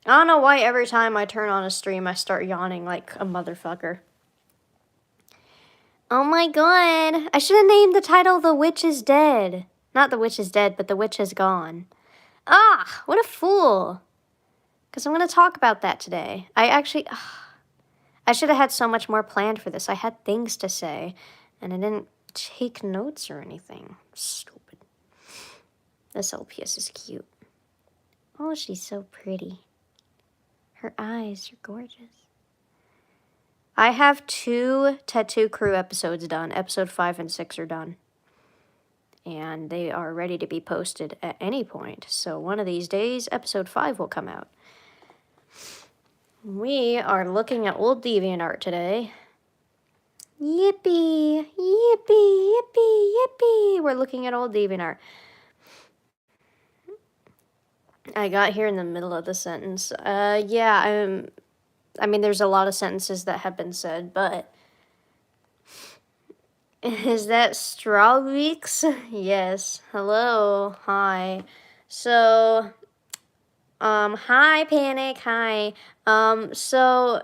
I don't know why every time I turn on a stream, I start yawning like a motherfucker. Oh my god. I should have named the title The Witch is Dead. Not The Witch is Dead, but The Witch is Gone. Ah, what a fool. Because I'm going to talk about that today. I should have had so much more planned for this. I had things to say, and I didn't take notes or anything. Stupid. This LPS is cute. Oh, she's so pretty. Her eyes are gorgeous. I have 2 Tattoo Crew episodes done. Episode 5 and 6 are done. And they are ready to be posted at any point. So one of these days, episode 5 will come out. We are looking at old DeviantArt today. Yippee! Yippee! Yippee! Yippee! We're looking at old DeviantArt. I got here in the middle of the sentence. Yeah, I mean, there's a lot of sentences that have been said, but... Is that Strawweeks? Yes. Hello. Hi. So... hi, Panic. Hi. So...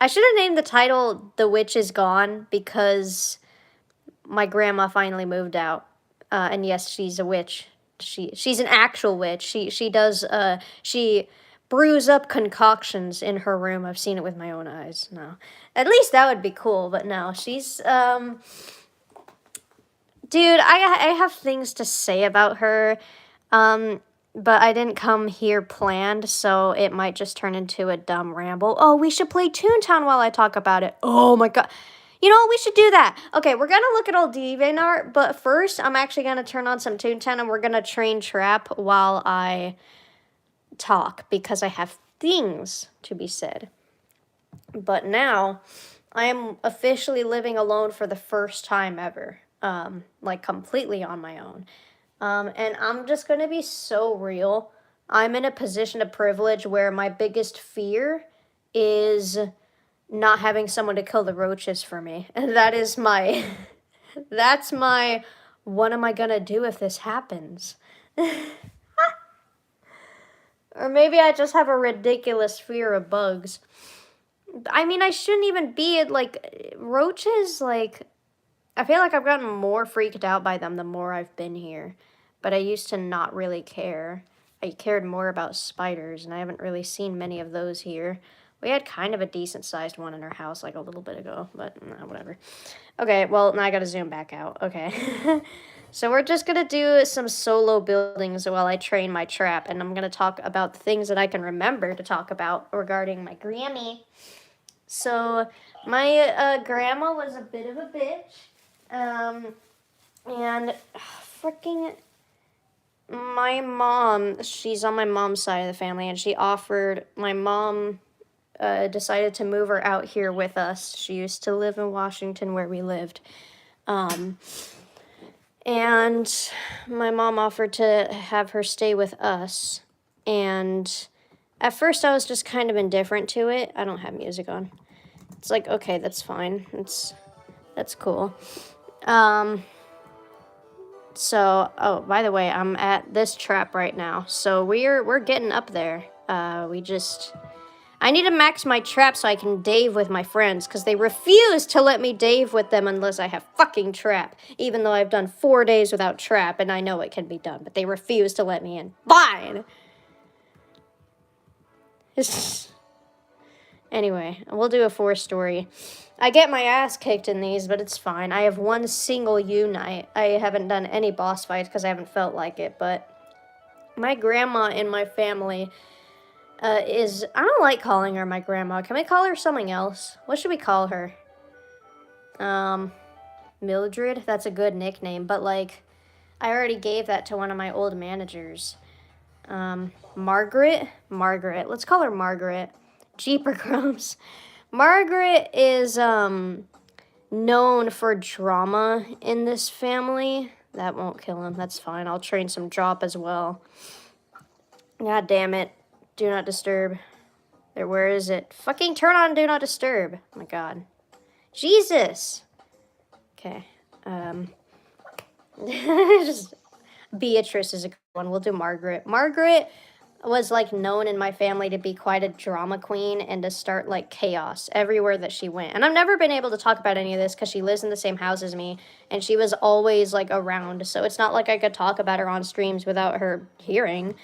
I should have named the title The Witch is Gone because my grandma finally moved out. And yes, she's a witch. She's an actual witch. She brews up concoctions in her room. I've seen it with my own eyes. No. At least that would be cool, but no. She's, dude, I have things to say about her. But I didn't come here planned, so it might just turn into a dumb ramble. Oh, we should play Toontown while I talk about it. Oh my god. You know what? We should do that. Okay, we're gonna look at old DeviantArt, but first, I'm actually gonna turn on some Toontown and we're gonna train Trap while I talk, because I have things to be said. But now, I am officially living alone for the first time ever. Like completely on my own. And I'm just gonna be so real. I'm in a position of privilege where my biggest fear is not having someone to kill the roaches for me. And that is my, that's my, what am I gonna do if this happens? Or maybe I just have a ridiculous fear of bugs. I mean, I shouldn't even be, like, roaches, like, I feel like I've gotten more freaked out by them the more I've been here. But I used to not really care. I cared more about spiders, and I haven't really seen many of those here. We had kind of a decent-sized one in our house, like, a little bit ago, but whatever. Okay, well, now I gotta zoom back out. Okay. So we're just gonna do some solo buildings while I train my Trap, and I'm gonna talk about the things that I can remember to talk about regarding my Grammy. So, my grandma was a bit of a bitch, and freaking... My mom, she's on my mom's side of the family, and she offered, my mom decided to move her out here with us. She used to live in Washington where we lived. And my mom offered to have her stay with us. And at first I was just kind of indifferent to it. I don't have music on. It's like, okay, that's fine. That's cool. So, oh, by the way, I'm at this trap right now. So we're getting up there. I need to max my trap so I can Dave with my friends, because they refuse to let me Dave with them unless I have fucking Trap. Even though I've done 4 days without Trap, and I know it can be done, but they refuse to let me in. Fine! Anyway, we'll do a 4-story. I get my ass kicked in these, but it's fine. I have one single unite. I haven't done any boss fights because I haven't felt like it, but my grandma in my family is... I don't like calling her my grandma. Can we call her something else? What should we call her? Mildred? That's a good nickname, but, like, I already gave that to one of my old managers. Margaret? Margaret. Let's call her Margaret. Jeeper crumbs. Margaret is, known for drama in this family. That won't kill him. That's fine. I'll train some drop as well. God damn it. Do not disturb. There, where is it? Fucking turn on do not disturb. Oh my god. Jesus. Okay. Just Beatrice is a good one. We'll do Margaret. Margaret was like known in my family to be quite a drama queen and to start like chaos everywhere that she went. And I've never been able to talk about any of this because she lives in the same house as me and she was always like around. So it's not like I could talk about her on streams without her hearing,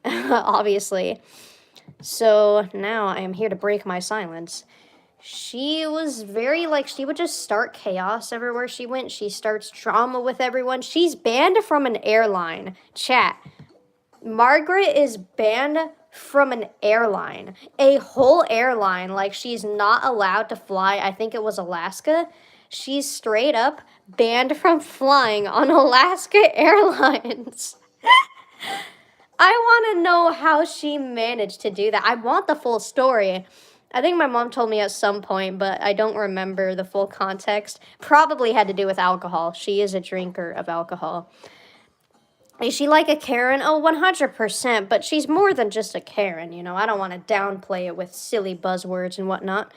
obviously. So now I am here to break my silence. She was very like, she would just start chaos everywhere she went. She starts drama with everyone. She's banned from an airline. Chat. Margaret is banned from an airline. A whole airline. Like, she's not allowed to fly. I think it was Alaska. She's straight up banned from flying on Alaska Airlines. I want to know how she managed to do that. I want the full story. I think my mom told me at some point, but I don't remember the full context. Probably had to do with alcohol. She is a drinker of alcohol. Is she like a Karen? Oh, 100%, but she's more than just a Karen, you know. I don't want to downplay it with silly buzzwords and whatnot.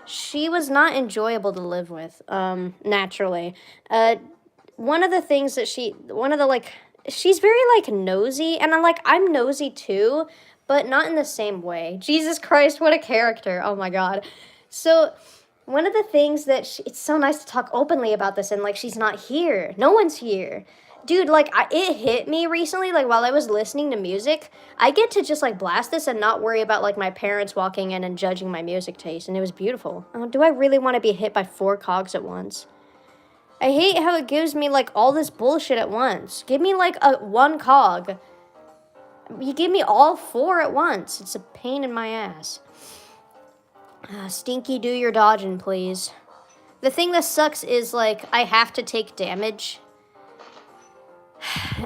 She was not enjoyable to live with, naturally. One of the things that she's very, like, nosy, and I'm nosy too, but not in the same way. Jesus Christ, what a character. Oh my God. So, one of the things that it's so nice to talk openly about this, and, like, she's not here. No one's here. Dude, like, it hit me recently, like, while I was listening to music. I get to just, like, blast this and not worry about, like, my parents walking in and judging my music taste, and it was beautiful. Do I really want to be hit by 4 cogs at once? I hate how it gives me, like, all this bullshit at once. Give me, like, one cog. You give me all 4 at once. It's a pain in my ass. Stinky, do your dodging, please. The thing that sucks is, like, I have to take damage.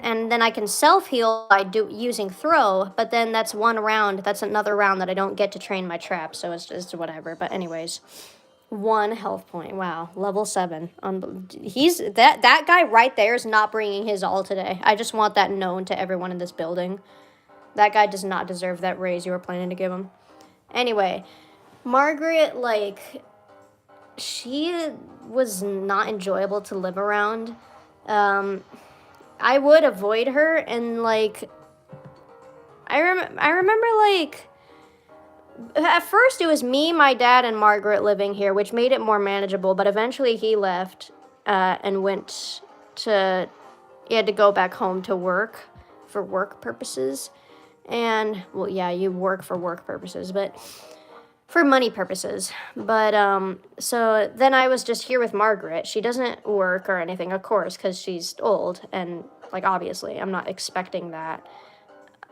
And then I can self-heal by using throw, but then that's one round. That's another round that I don't get to train my trap, so it's just whatever. But anyways, 1 health point. Wow, level 7. He's that guy right there is not bringing his all today. I just want that known to everyone in this building. That guy does not deserve that raise you were planning to give him. Anyway, Margaret, like, she was not enjoyable to live around. I would avoid her, and, like, I remember, like, at first it was me, my dad, and Margaret living here, which made it more manageable, but eventually he left, and he had to go back home to work for work purposes, and, well, yeah, you work for work purposes, but for money purposes. But, so then I was just here with Margaret. She doesn't work or anything, of course, because she's old, and, like, obviously, I'm not expecting that.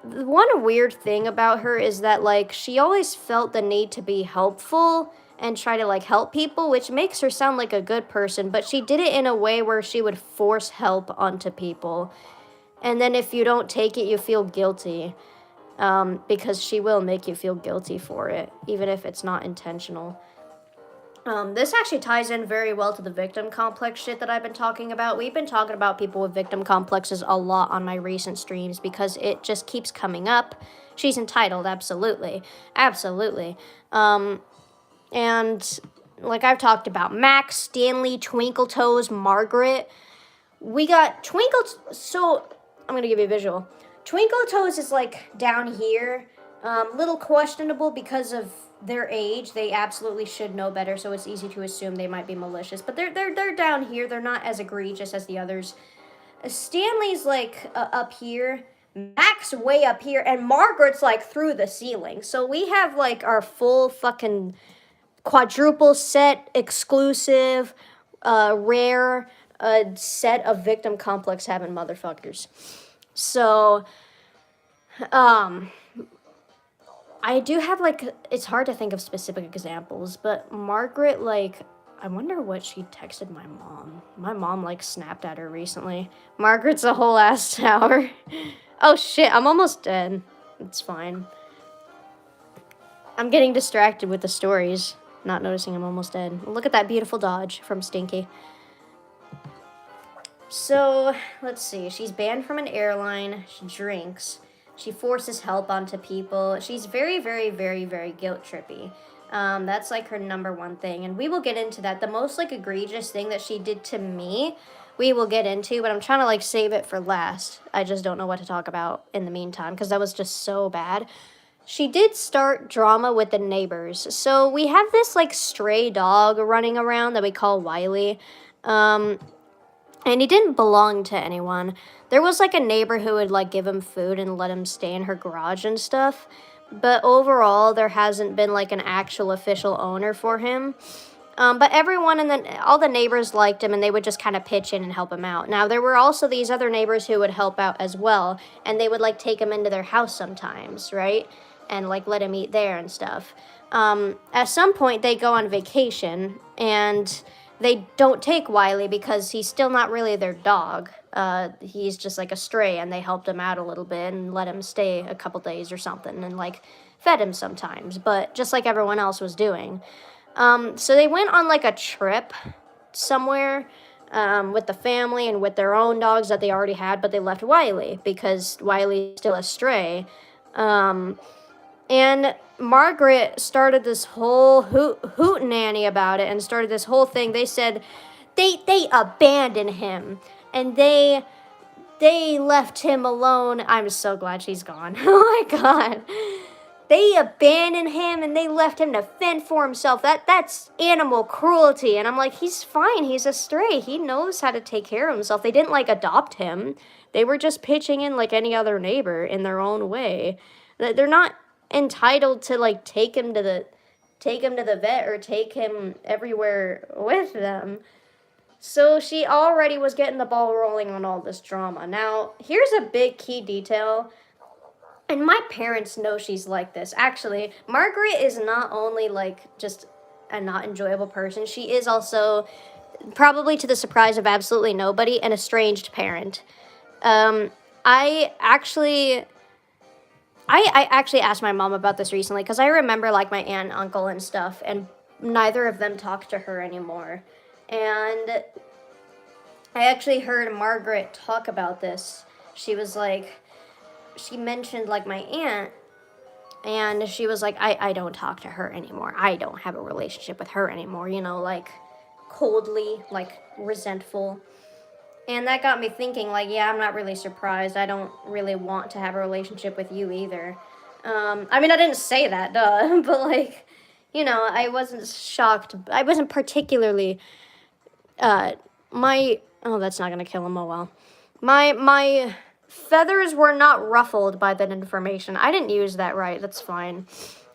One weird thing about her is that, like, she always felt the need to be helpful and try to, like, help people, which makes her sound like a good person, but she did it in a way where she would force help onto people. And then if you don't take it, you feel guilty. Because she will make you feel guilty for it, even if it's not intentional. This actually ties in very well to the victim complex shit that I've been talking about. We've been talking about people with victim complexes a lot on my recent streams because it just keeps coming up. She's entitled, absolutely. Absolutely. And like I've talked about, Max, Stanley, Twinkle Toes, Margaret. We got Twinkle... So, I'm going to give you a visual. Twinkle Toes is, like, down here. Little questionable because of their age. They absolutely should know better, so it's easy to assume they might be malicious. But they're down here. They're not as egregious as the others. Stanley's, like, up here. Max way up here. And Margaret's, like, through the ceiling. So we have, like, our full fucking quadruple set, exclusive, rare set of victim complex having motherfuckers. So, I do have, like, it's hard to think of specific examples, but Margaret, like, I wonder what she texted my mom. My mom, like, snapped at her recently. Margaret's a whole ass tower. Oh, shit, I'm almost dead. It's fine. I'm getting distracted with the stories, not noticing I'm almost dead. Look at that beautiful dodge from Stinky. So, let's see. She's banned from an airline. She drinks. She forces help onto people. She's very, very, very, very guilt-trippy. That's, like, her number one thing. And we will get into that. The most, like, egregious thing that she did to me we will get into, but I'm trying to like save it for last. I just don't know what to talk about in the meantime because that was just so bad. She did start drama with the neighbors. So we have this like stray dog running around that we call Wiley. And he didn't belong to anyone. There was like a neighbor who would like give him food and let him stay in her garage and stuff. But overall, there hasn't been like an actual official owner for him. But everyone and all the neighbors liked him, and they would just kind of pitch in and help him out. Now there were also these other neighbors who would help out as well, and they would like take him into their house sometimes, right? And like let him eat there and stuff. At some point, they go on vacation, and they don't take Wiley because he's still not really their dog. He's just like a stray, and they helped him out a little bit and let him stay a couple days or something, and like fed him sometimes, but just like everyone else was doing. So they went on like a trip somewhere with the family and with their own dogs that they already had, but they left Wiley because Wiley's still a stray. And Margaret started this whole hootenanny about it and started this whole thing. They said they abandoned him and they left him alone. I'm so glad she's gone. Oh my god. They abandoned him and they left him to fend for himself. That's animal cruelty. And I'm like, he's fine. He's a stray. He knows how to take care of himself. They didn't like adopt him. They were just pitching in like any other neighbor in their own way. They're not entitled to like take him to the vet or take him everywhere with them. So she already was getting the ball rolling on all this drama. Now, here's a big key detail. And my parents know she's like this. Actually, Margaret is not only like just a not enjoyable person, she is also, probably to the surprise of absolutely nobody, an estranged parent. I actually asked my mom about this recently because I remember like my aunt and uncle and stuff, and neither of them talk to her anymore. And I actually heard Margaret talk about this. She mentioned like my aunt, and she was like, I don't talk to her anymore. I don't have a relationship with her anymore, like coldly, like resentful. And that got me thinking, like, yeah, I'm not really surprised. I don't really want to have a relationship with you either. I mean, I didn't say that, duh, but like, I wasn't shocked. I wasn't particularly, oh, that's not gonna kill him, oh well. My feathers were not ruffled by that information. I didn't use that right, that's fine.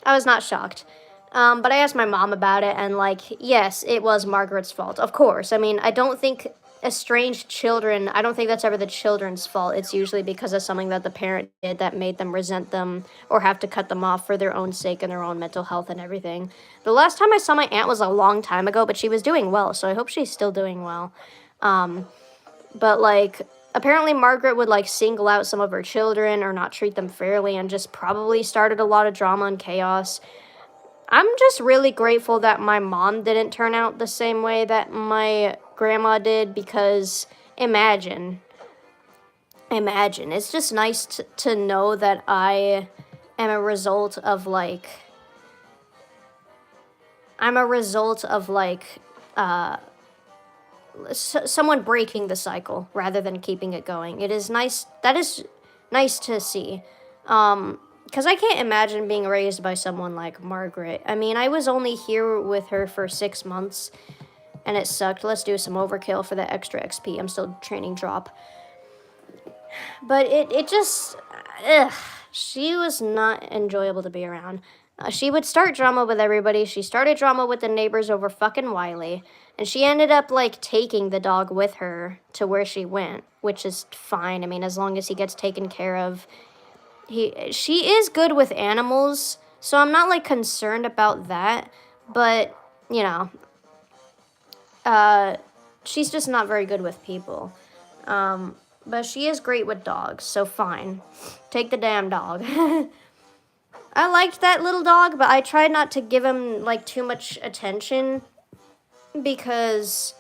I was not shocked. But I asked my mom about it, and like, yes, it was Margaret's fault, of course. I mean, I don't think estranged children, I don't think that's ever the children's fault. It's usually because of something that the parent did that made them resent them or have to cut them off for their own sake and their own mental health and everything. The last time I saw my aunt was a long time ago, but she was doing well, so I hope she's still doing well. But like, apparently Margaret would like single out some of her children or not treat them fairly and just probably started a lot of drama and chaos. I'm just really grateful that my mom didn't turn out the same way that my grandma did, because imagine, it's just nice to know that I am a result of someone breaking the cycle rather than keeping it going. It is nice. That is nice to see. Because I can't imagine being raised by someone like Margaret. I mean, I was only here with her for 6 months, and it sucked. Let's do some overkill for the extra XP. I'm still training drop. But it just, she was not enjoyable to be around. She would start drama with everybody. She started drama with the neighbors over fucking Wiley. And she ended up, like, taking the dog with her to where she went, which is fine. I mean, as long as he gets taken care of. She is good with animals, so I'm not, like, concerned about that. But, she's just not very good with people. But she is great with dogs, so fine. Take the damn dog. I liked that little dog, but I tried not to give him, like, too much attention, because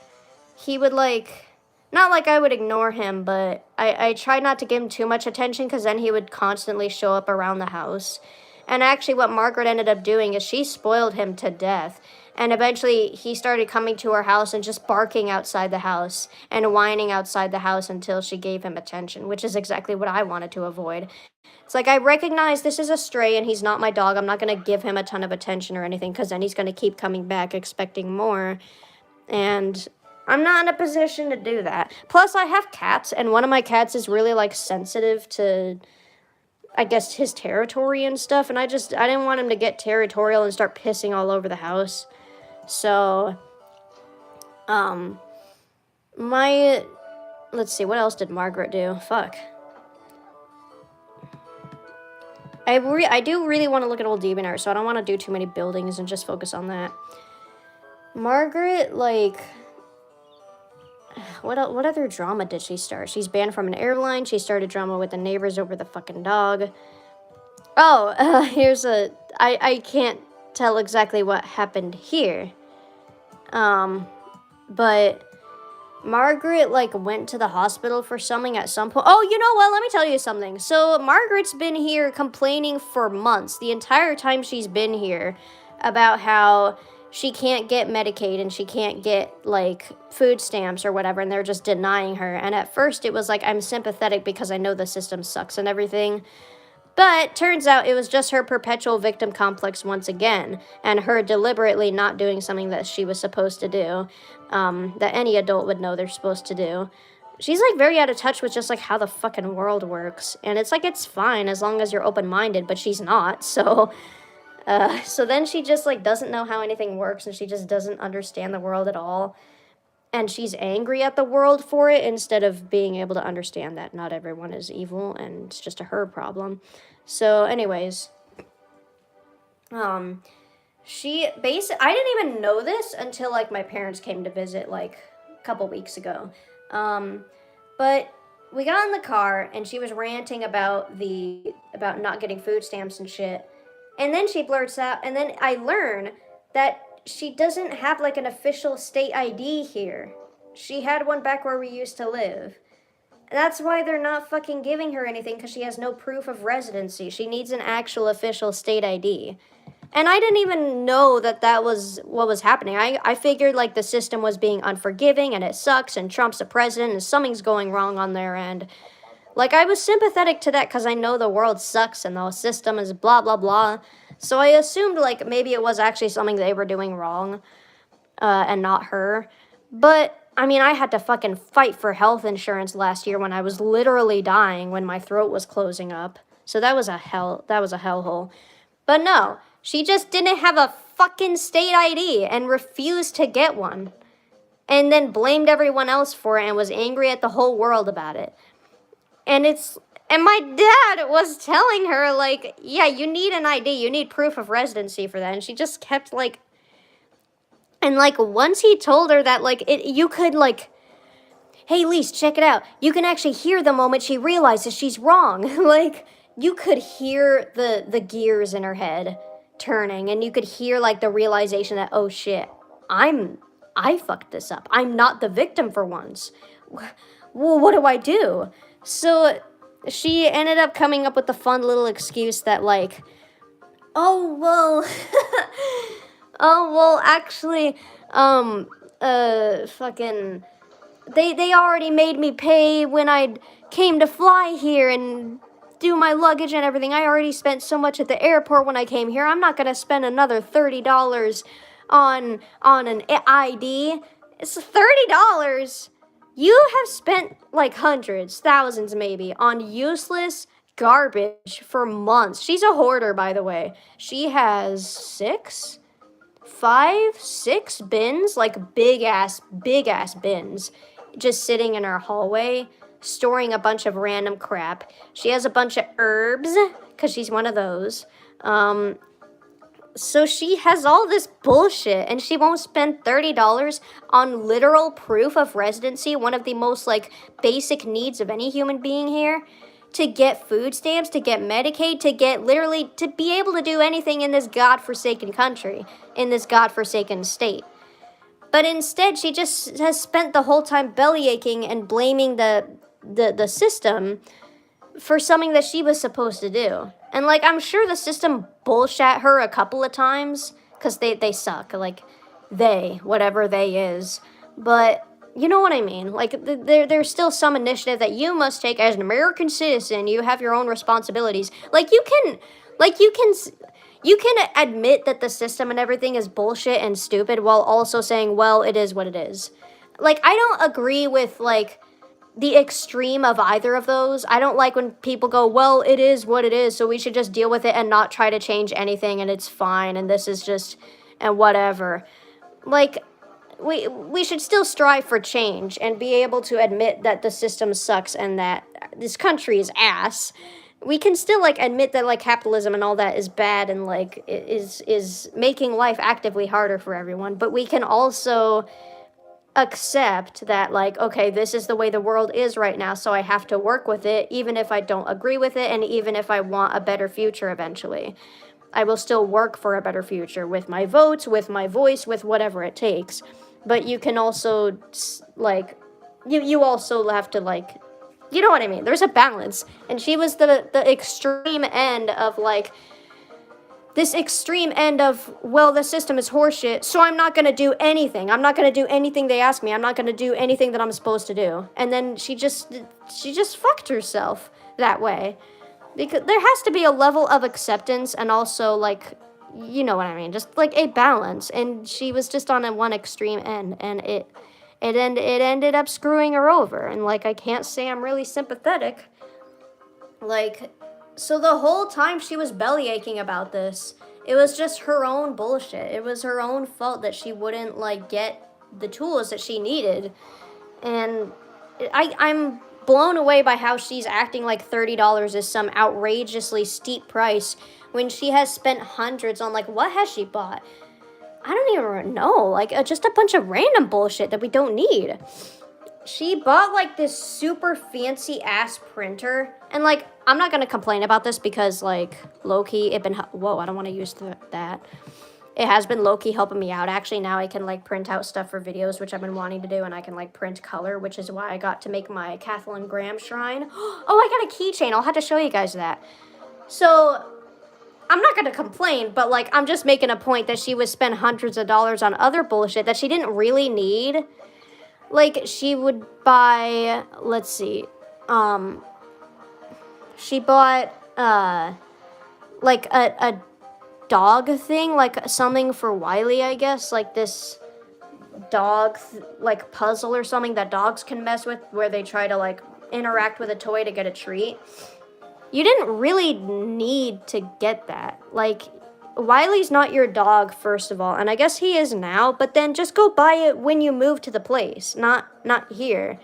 he would, like, not like I would ignore him, but I tried not to give him too much attention, because then he would constantly show up around the house. And actually what Margaret ended up doing is she spoiled him to death. And eventually he started coming to her house and just barking outside the house and whining outside the house until she gave him attention, which is exactly what I wanted to avoid. It's like, I recognize this is a stray and he's not my dog. I'm not going to give him a ton of attention or anything, because then he's going to keep coming back expecting more. And I'm not in a position to do that. Plus, I have cats, and one of my cats is really, like, sensitive to, I guess, his territory and stuff. And I didn't want him to get territorial and start pissing all over the house. So, let's see, what else did Margaret do? Fuck. I do really want to look at Old DeviantArt, so I don't want to do too many buildings and just focus on that. Margaret, like, what other drama did she start? She's banned from an airline. She started drama with the neighbors over the fucking dog. Oh, here's I can't tell exactly what happened here. But Margaret, like, went to the hospital for something at some point. Oh, you know what? Let me tell you something. So Margaret's been here complaining for months, the entire time she's been here, about how she can't get Medicaid and she can't get, like, food stamps or whatever, and they're just denying her. And at first it was like, I'm sympathetic because I know the system sucks and everything. But turns out it was just her perpetual victim complex once again, and her deliberately not doing something that she was supposed to do, that any adult would know they're supposed to do. She's, like, very out of touch with just, like, how the fucking world works. And it's like, it's fine as long as you're open-minded, but she's not, so... So then she just, like, doesn't know how anything works, and she just doesn't understand the world at all. And she's angry at the world for it instead of being able to understand that not everyone is evil and it's just a her problem. So anyways, I didn't even know this until, like, my parents came to visit, like, a couple weeks ago. But we got in the car and she was ranting about not getting food stamps and shit. And then she blurts out, and then I learn that she doesn't have, like, an official state ID here. She had one back where we used to live. That's why they're not fucking giving her anything, because she has no proof of residency. She needs an actual official state ID. And I didn't even know that was what was happening. I figured, like, the system was being unforgiving, and it sucks, and Trump's the president, and something's going wrong on their end. Like, I was sympathetic to that because I know the world sucks and the system is blah, blah, blah. So I assumed, like, maybe it was actually something they were doing wrong, and not her. But, I mean, I had to fucking fight for health insurance last year when I was literally dying when my throat was closing up. So that was a hellhole. But no, she just didn't have a fucking state ID and refused to get one. And then blamed everyone else for it and was angry at the whole world about it. And my dad was telling her, like, yeah, you need an ID, you need proof of residency for that. And she just kept, like, and, like, once he told her that, like, you could, like, hey, Lise, check it out. You can actually hear the moment she realizes she's wrong. Like, you could hear the gears in her head turning, and you could hear, like, the realization that, oh, shit, I fucked this up. I'm not the victim for once. Well, what do I do? So she ended up coming up with the fun little excuse that, like, actually, fucking, they already made me pay when I came to fly here and do my luggage and everything. I already spent so much at the airport when I came here. I'm not gonna spend another $30 on an ID. It's $30. You have spent, like, hundreds, thousands maybe, on useless garbage for months. She's a hoarder, by the way. She has 6 bins, like, big ass bins, just sitting in her hallway, storing a bunch of random crap. She has a bunch of herbs, because she's one of those. So she has all this bullshit, and she won't spend $30 on literal proof of residency, one of the most, like, basic needs of any human being here, to get food stamps, to get Medicaid, to get literally, to be able to do anything in this godforsaken country, in this godforsaken state. But instead, she just has spent the whole time belly aching and blaming the system for something that she was supposed to do. And, like, I'm sure the system bullshit her a couple of times, because they suck. Like, they, whatever they is. But you know what I mean? Like, there's still some initiative that you must take as an American citizen. You have your own responsibilities. Like, you can admit that the system and everything is bullshit and stupid while also saying, well, it is what it is. Like, I don't agree with, like, the extreme of either of those. I don't like when people go, well, it is what it is, so we should just deal with it and not try to change anything, and it's fine, and this is just, and whatever. Like, we should still strive for change and be able to admit that the system sucks and that this country is ass. We can still like admit that like capitalism and all that is bad and like is making life actively harder for everyone, but we can also accept that like, okay, this is the way the world is right now, so I have to work with it even if I don't agree with it, and even if I want a better future eventually. I will still work for a better future with my votes, with my voice, with whatever it takes. But you can also like you also have to like, you know what I mean? There's a balance. And she was the extreme end of like this extreme end of, well, the system is horseshit, so I'm not gonna do anything. I'm not gonna do anything they ask me. I'm not gonna do anything that I'm supposed to do. And then she just fucked herself that way. Because there has to be a level of acceptance and also like, you know what I mean, just like a balance. And she was just on a one extreme end, and it ended up screwing her over. And like, I can't say I'm really sympathetic. Like, so the whole time she was belly aching about this, it was just her own bullshit. It was her own fault that she wouldn't like get the tools that she needed. And I'm blown away by how she's acting like $30 is some outrageously steep price when she has spent hundreds on like, what has she bought? I don't even know, like just a bunch of random bullshit that we don't need. She bought like this super fancy ass printer, and like, I'm not gonna complain about this because like low-key it been, whoa, I don't want to use that. It has been low-key helping me out. Actually, now I can like print out stuff for videos, which I've been wanting to do, and I can like print color, which is why I got to make my Kathleen Graham shrine. Oh, I got a keychain. I'll have to show you guys that. So I'm not gonna complain, but like, I'm just making a point that she would spend hundreds of dollars on other bullshit that she didn't really need. Like, she would buy, let's see, she bought, like a dog thing, like something for Wiley, I guess, like this dog like puzzle or something that dogs can mess with, where they try to like interact with a toy to get a treat. You didn't really need to get that. Like, Wiley's not your dog, first of all, and I guess he is now, but then just go buy it when you move to the place, not here.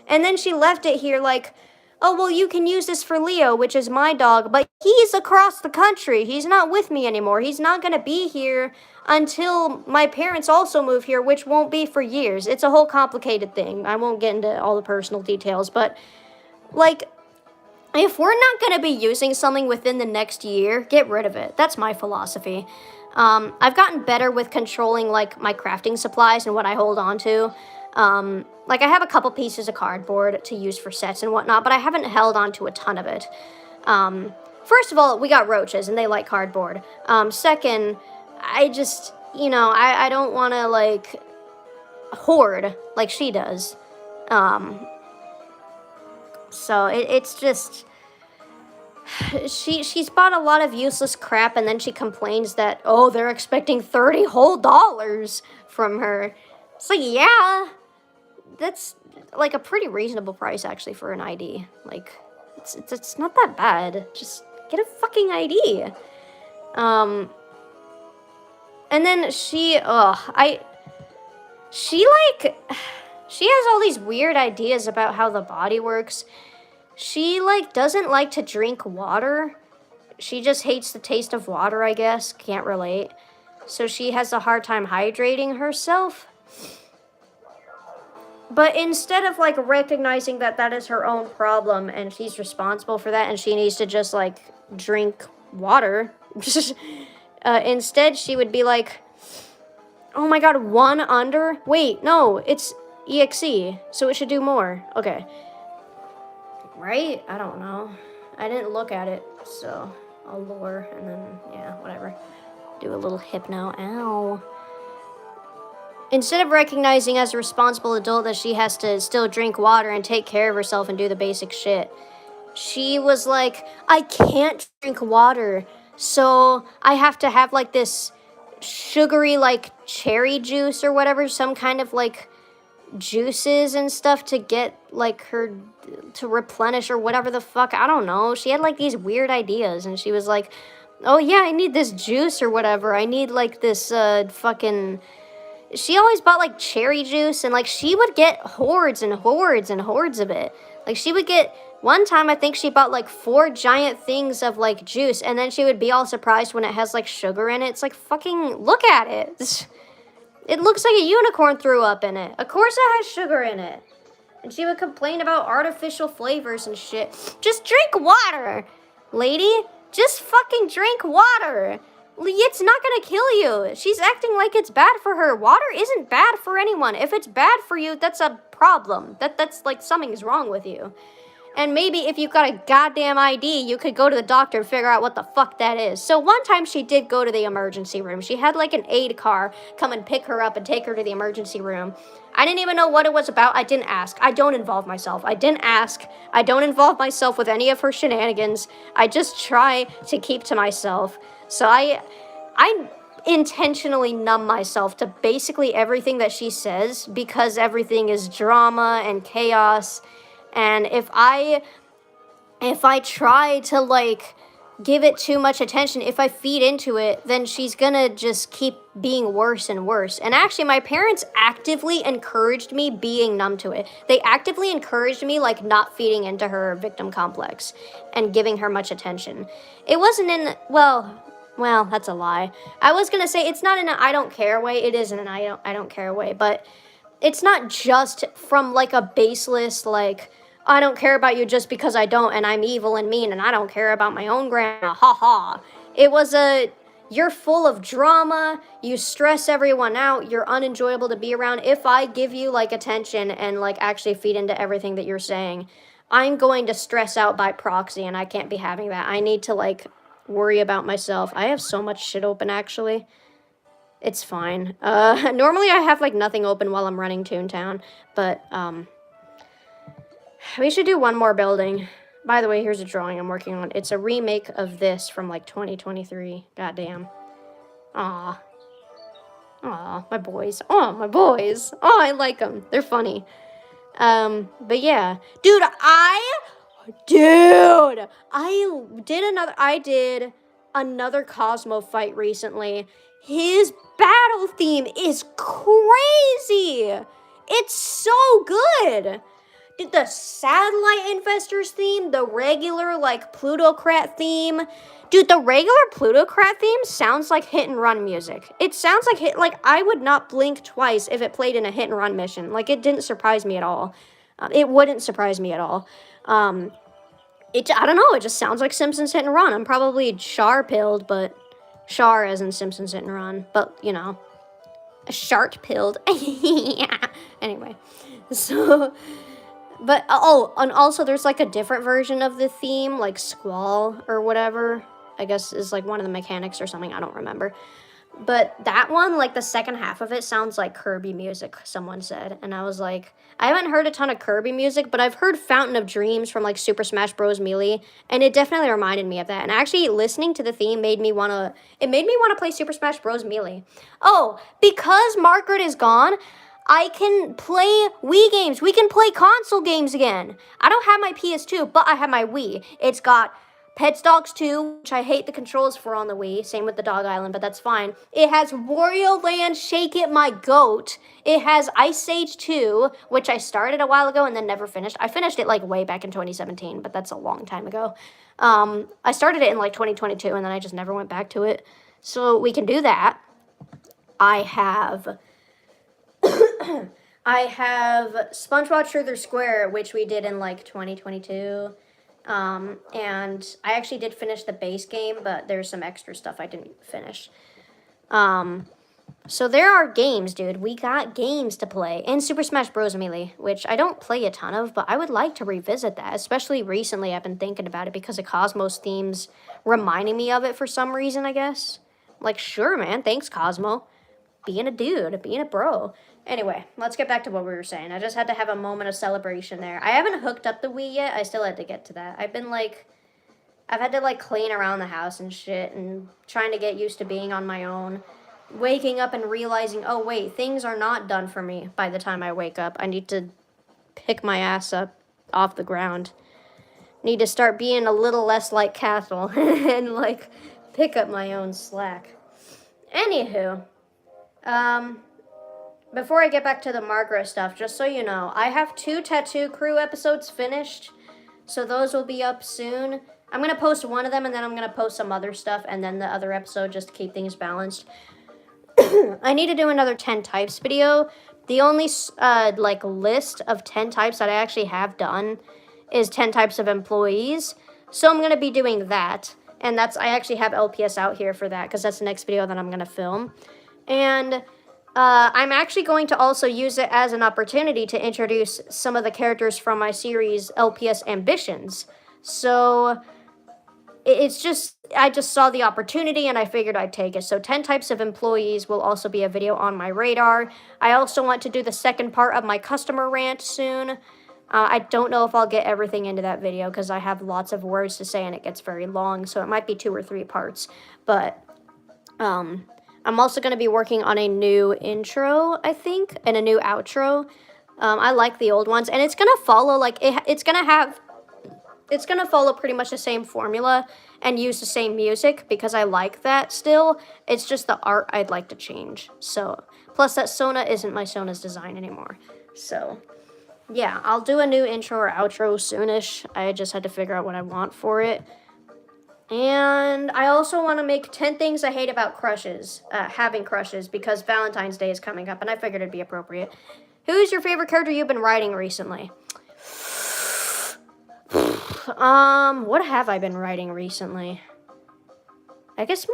And then she left it here like, oh, well, you can use this for Leo, which is my dog, but he's across the country. He's not with me anymore. He's not going to be here until my parents also move here, which won't be for years. It's a whole complicated thing. I won't get into all the personal details, but, like, if we're not going to be using something within the next year, get rid of it. That's my philosophy. I've gotten better with controlling, like, my crafting supplies and what I hold on to. Like, I have a couple pieces of cardboard to use for sets and whatnot, but I haven't held on to a ton of it. First of all, we got roaches, and they like cardboard. Second, I just, you know, I don't want to, like, hoard like she does. So it's just, she's bought a lot of useless crap, and then she complains that, oh, they're expecting $30 whole from her. It's like, yeah, that's like a pretty reasonable price actually for an ID. Like, it's not that bad. Just get a fucking ID. And then she has all these weird ideas about how the body works. She, like, doesn't like to drink water. She just hates the taste of water, I guess. Can't relate. So she has a hard time hydrating herself. But instead of, like, recognizing that that is her own problem and she's responsible for that and she needs to just, like, drink water, instead she would be like, oh my god, 1 under? Wait, no, it's EXE, so it should do more. Okay. Right? I don't know. I didn't look at it, so I'll lower and then, yeah, whatever. Do a little hypno. Ow. Instead of recognizing as a responsible adult that she has to still drink water and take care of herself and do the basic shit, she was like, I can't drink water, so I have to have like this sugary like cherry juice or whatever, some kind of like juices and stuff to get like her to replenish or whatever the fuck. I don't know. She had like these weird ideas and she was like, oh yeah, I need this juice or whatever. I need like this fucking. She always bought like cherry juice and like she would get hordes and hordes and hordes of it. Like she would get one time I think she bought like 4 giant things of like juice and then she would be all surprised when it has like sugar in it. It's like fucking look at it. It looks like a unicorn threw up in it. Of course it has sugar in it. And she would complain about artificial flavors and shit. Just drink water, lady. Just fucking drink water. It's not gonna kill you. She's acting like it's bad for her. Water isn't bad for anyone. If it's bad for you, that's a problem. That's like something's wrong with you. And maybe if you've got a goddamn ID, you could go to the doctor and figure out what the fuck that is. So one time she did go to the emergency room. She had like an aid car come and pick her up and take her to the emergency room. I didn't even know what it was about. I didn't ask. I don't involve myself. I didn't ask. I don't involve myself with any of her shenanigans. I just try to keep to myself. So I intentionally numb myself to basically everything that she says because everything is drama and chaos. And if I try to like give it too much attention, if I feed into it, then she's gonna just keep being worse and worse. And actually my parents actively encouraged me being numb to it. They actively encouraged me like not feeding into her victim complex and giving her much attention. It wasn't in well, that's a lie. I was gonna say it's not in an I don't care way. It is in an I don't care way, but it's not just from like a baseless like I don't care about you just because I don't and I'm evil and mean and I don't care about my own grandma. Ha ha. It was you're full of drama, you stress everyone out, you're unenjoyable to be around. If I give you like attention and like actually feed into everything that you're saying, I'm going to stress out by proxy and I can't be having that. I need to like worry about myself. I have so much shit open actually. It's fine. Normally I have like nothing open while I'm running Toontown, but we should do one more building. By the way, here's a drawing I'm working on. It's a remake of this from like 2023. Goddamn. Aw, my boys. My boys. I like them. They're funny. But yeah. Dude, I did another Cosmo fight recently. His battle theme is crazy. It's so good. Did the Satellite Infestors theme, the regular, like, Plutocrat theme. Dude, the regular Plutocrat theme sounds like hit-and-run music. It sounds like I would not blink twice if it played in a hit-and-run mission. Like, it didn't surprise me at all. It wouldn't surprise me at all. I don't know, it just sounds like Simpsons Hit-and-Run. I'm probably Char-pilled, but... Char as in Simpsons Hit-and-Run. But, you know. Shark-pilled. Anyway. So... But, and also there's, like, a different version of the theme, like Squall or whatever. I guess is, like, one of the mechanics or something. I don't remember. But that one, like, the second half of it sounds like Kirby music, someone said. And I was like, I haven't heard a ton of Kirby music, but I've heard Fountain of Dreams from, like, Super Smash Bros. Melee. And it definitely reminded me of that. And actually, listening to the theme made me want to play Super Smash Bros. Melee. Oh, because Margaret is gone... I can play Wii games. We can play console games again. I don't have my PS2, but I have my Wii. It's got Pets Dogs 2, which I hate the controls for on the Wii. Same with the Dog Island, but that's fine. It has Wario Land Shake It My Goat. It has Ice Age 2, which I started a while ago and then never finished. I finished it like way back in 2017, but that's a long time ago. I started it in like 2022 and then I just never went back to it. So we can do that. I have SpongeBob Truth or Square, which we did in like 2022. And I actually did finish the base game, but there's some extra stuff I didn't finish. So there are games, dude. We got games to play. And Super Smash Bros. Melee, which I don't play a ton of, but I would like to revisit that. Especially recently, I've been thinking about it because of Cosmo's themes reminding me of it for some reason, I guess. Like, sure, man. Thanks, Cosmo. being a dude, being a bro. Anyway, let's get back to what we were saying. I just had to have a moment of celebration there. I haven't hooked up the Wii yet. I still had to get to that. I've had to like clean around the house and shit and trying to get used to being on my own. Waking up and realizing, oh wait, things are not done for me by the time I wake up. I need to pick my ass up off the ground. Need to start being a little less like Castle and like pick up my own slack. Anywho, before I get back to the Margaret stuff, just so you know, I have 2 Tattoo Crew episodes finished, so those will be up soon. I'm going to post one of them, and then I'm going to post some other stuff, and then the other episode, just to keep things balanced. I need to do another 10 types video. The only, list of 10 types that I actually have done is 10 types of employees, so I'm going to be doing that, and I actually have LPS out here for that, because that's the next video that I'm going to film. And I'm actually going to also use it as an opportunity to introduce some of the characters from my series LPS Ambitions. So it's just, I just saw the opportunity and I figured I'd take it. So 10 types of employees will also be a video on my radar. I also want to do the second part of my customer rant soon. I don't know if I'll get everything into that video because I have lots of words to say and it gets very long. So it might be 2 or 3 parts. But I'm also going to be working on a new intro, I think, and a new outro. I like the old ones. And it's going to follow, it's going to follow pretty much the same formula and use the same music because I like that still. It's just the art I'd like to change. So, plus that Sona isn't my Sona's design anymore. So, yeah, I'll do a new intro or outro soonish. I just had to figure out what I want for it. And I also want to make 10 things I hate about crushes, having crushes, because Valentine's Day is coming up and I figured it'd be appropriate. Who's your favorite character you've been writing recently? What have I been writing recently? I guess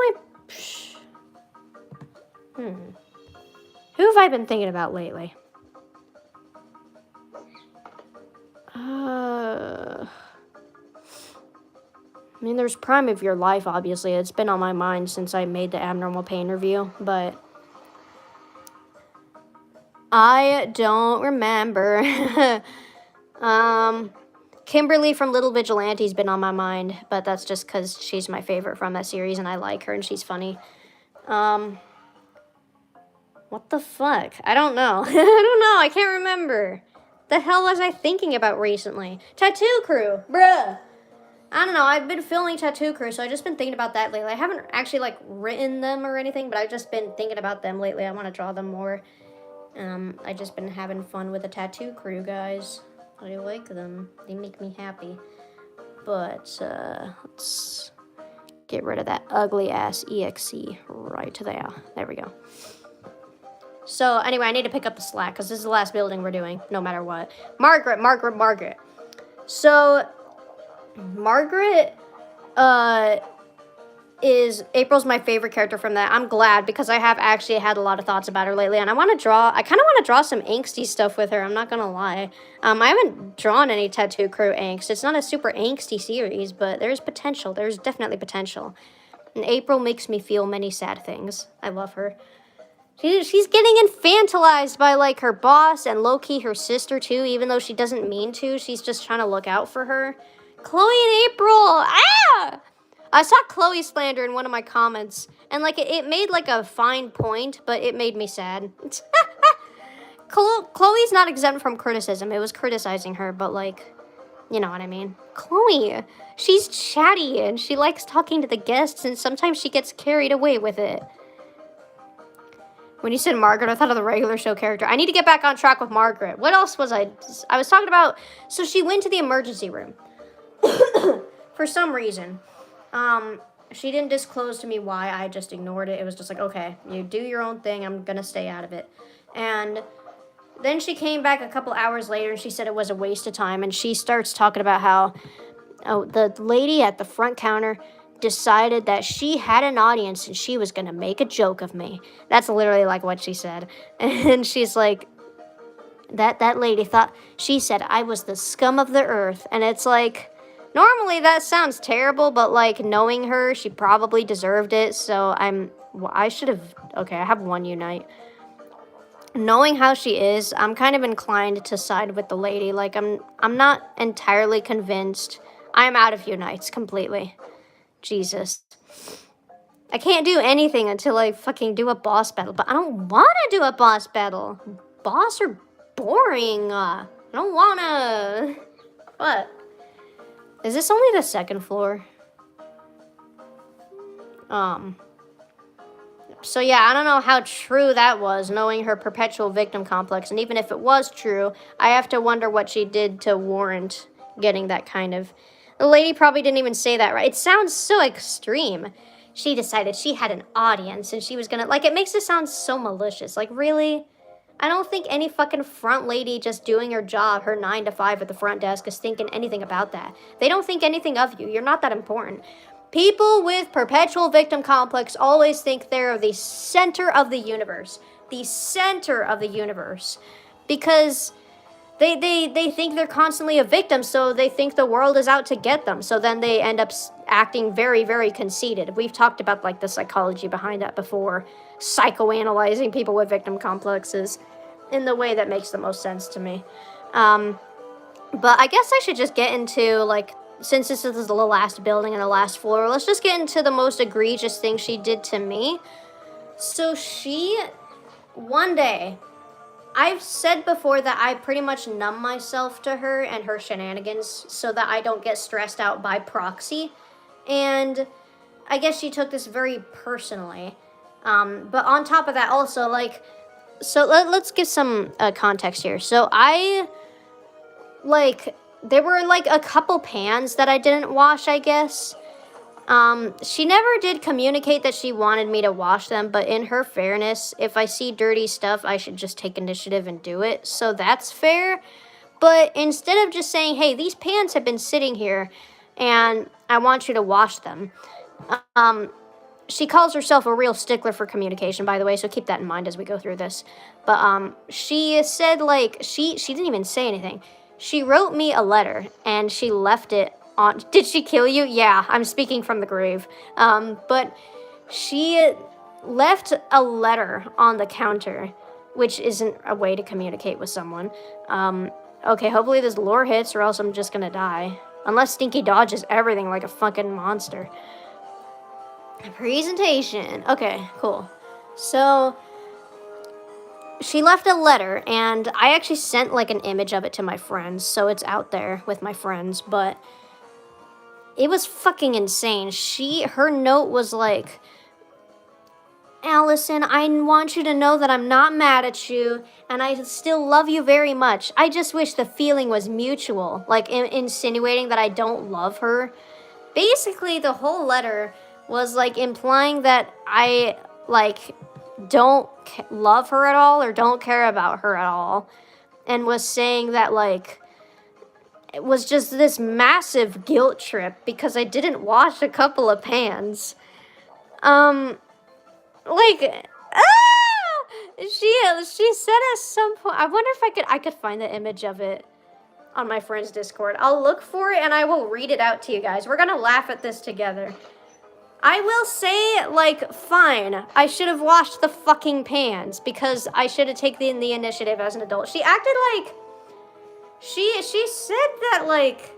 Who have I been thinking about lately? I mean, there's Prime of Your Life, obviously. It's been on my mind since I made the Abnormal Pain review, but I don't remember. Kimberly from Little Vigilante's been on my mind, but that's just because she's my favorite from that series, and I like her, and she's funny. What the fuck? I don't know. I can't remember. The hell was I thinking about recently? Tattoo Crew, bruh. I don't know, I've been filming Tattoo Crew, so I've just been thinking about that lately. I haven't actually, written them or anything, but I've just been thinking about them lately. I want to draw them more. I've just been having fun with the Tattoo Crew, guys. I like them. They make me happy. But, let's get rid of that ugly-ass EXE right there. There we go. So, anyway, I need to pick up the slack, because this is the last building we're doing, no matter what. Margaret. So, Margaret, April's my favorite character from that. I'm glad because I have actually had a lot of thoughts about her lately, and I kind of want to draw some angsty stuff with her, I'm not gonna lie. I haven't drawn any Tattoo Crew angst. It's not a super angsty series, but there's potential. There's definitely potential. And April makes me feel many sad things. I love her. She's getting infantilized by, her boss and low-key her sister, too, even though she doesn't mean to. She's just trying to look out for her. Chloe and April! Ah! I saw Chloe slander in one of my comments, and, it made, a fine point, but it made me sad. Chloe's not exempt from criticism. It was criticizing her, but, you know what I mean. Chloe, she's chatty, and she likes talking to the guests, and sometimes she gets carried away with it. When you said Margaret, I thought of the regular show character. I need to get back on track with Margaret. What else was I was talking about? So she went to the emergency room. For some reason. She didn't disclose to me why. I just ignored it. It was just okay, you do your own thing. I'm going to stay out of it. And then she came back a couple hours later and she said it was a waste of time. And she starts talking about how the lady at the front counter decided that she had an audience and she was going to make a joke of me. That's literally what she said. And she's like, that lady she said I was the scum of the earth. And it's normally that sounds terrible, but knowing her, she probably deserved it. So I should have Okay, I have one Unite. Knowing how she is, I'm kind of inclined to side with the lady. Like, I'm not entirely convinced. I'm out of Unites completely. Jesus. I can't do anything until I fucking do a boss battle, but I don't want to do a boss battle. Boss are boring. I don't want to... What? Is this only the second floor? So yeah, I don't know how true that was, knowing her perpetual victim complex. And even if it was true, I have to wonder what she did to warrant getting that kind of... The lady probably didn't even say that right. It sounds so extreme. She decided she had an audience and she was gonna... Like, it makes it sound so malicious. Like, really? I don't think any fucking front lady just doing her job, her 9 to 5 at the front desk, is thinking anything about that. They don't think anything of you. You're not that important. People with perpetual victim complex always think they're the center of the universe. The center of the universe. Because they think they're constantly a victim, so they think the world is out to get them. So then they end up acting very, very conceited. We've talked about, like, the psychology behind that before. Psychoanalyzing people with victim complexes in the way that makes the most sense to me. But I guess I should just get into, like, since this is the last building and the last floor, let's just get into the most egregious thing she did to me. So one day, I've said before that I pretty much numb myself to her and her shenanigans so that I don't get stressed out by proxy. And I guess she took this very personally. But on top of that also, like, so let's give some context here. So there were, like, a couple pans that I didn't wash, I guess. She never did communicate that she wanted me to wash them, but in her fairness, if I see dirty stuff, I should just take initiative and do it. So that's fair. But instead of just saying, hey, these pans have been sitting here, and I want you to wash them, she calls herself a real stickler for communication, by the way, so keep that in mind as we go through this. But she said, like, she didn't even say anything. She wrote me a letter, and she left it on... Did she kill you? Yeah, I'm speaking from the grave. But she left a letter on the counter, which isn't a way to communicate with someone. Okay, hopefully this lore hits, or else I'm just gonna die. Unless Stinky dodges everything like a fucking monster. Presentation. Okay, cool. So she left a letter, and I actually sent, like, an image of it to my friends, so it's out there with my friends, but it was fucking insane. Her note was like, Allison, I want you to know that I'm not mad at you, and I still love you very much. I just wish the feeling was mutual, like, insinuating that I don't love her. Basically, the whole letter was, like, implying that I, like, don't love her at all or don't care about her at all, and was saying that, like, it was just this massive guilt trip because I didn't wash a couple of pans. She said at some point, I wonder if I could find the image of it on my friend's Discord. I'll look for it and I will read it out to you guys. We're gonna laugh at this together. I will say, like, fine, I should have washed the fucking pans because I should have taken the initiative as an adult. She acted like, she said that, like,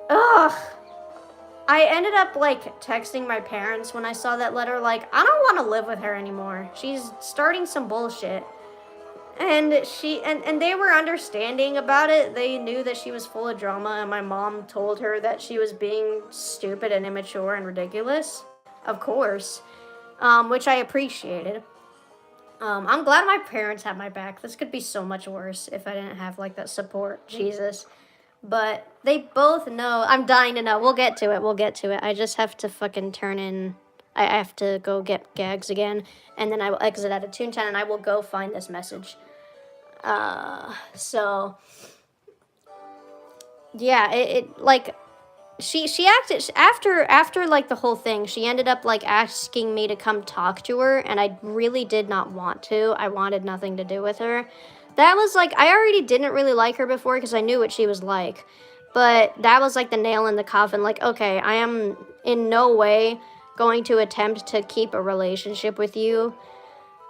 ugh. I ended up, like, texting my parents when I saw that letter, like, I don't want to live with her anymore. She's starting some bullshit. And and they were understanding about it. They knew that she was full of drama, and my mom told her that she was being stupid and immature and ridiculous. Of course. Which I appreciated. I'm glad my parents had my back. This could be so much worse if I didn't have, like, that support. Jesus. But they both know. I'm dying to know. We'll get to it. I just have to fucking turn in. I have to go get gags again. And then I will exit out of Toontown and I will go find this message. So. Yeah, it like. She acted after like the whole thing. She ended up, like, asking me to come talk to her, and I really did not want to. I wanted nothing to do with her. That was, like, I already didn't really like her before because I knew what she was like. But that was, like, the nail in the coffin. Like, okay, I am in no way going to attempt to keep a relationship with you.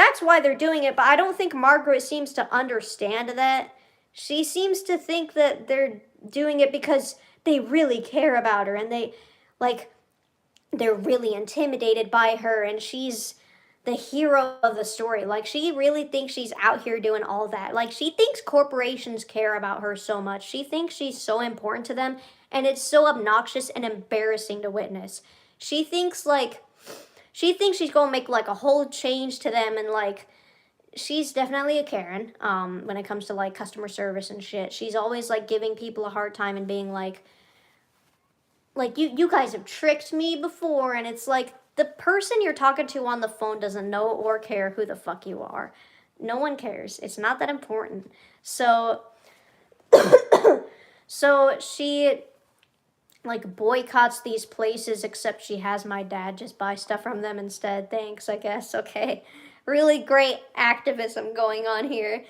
that's why they're doing it, but I don't think Margaret seems to understand that. She seems to think that they're doing it because they really care about her and like, they're really intimidated by her and she's the hero of the story. Like, she really thinks she's out here doing all that. Like, she thinks corporations care about her so much. She thinks she's so important to them, and it's so obnoxious and embarrassing to witness. She thinks, like, she's gonna make, like, a whole change to them, and, like, she's definitely a Karen, when it comes to, like, customer service and shit. She's always, like, giving people a hard time and being like, you guys have tricked me before, and it's like, the person you're talking to on the phone doesn't know or care who the fuck you are. No one cares. It's not that important. So so she, like, boycotts these places, except she has my dad just buy stuff from them instead. Thanks, I guess. Okay. Really great activism going on here.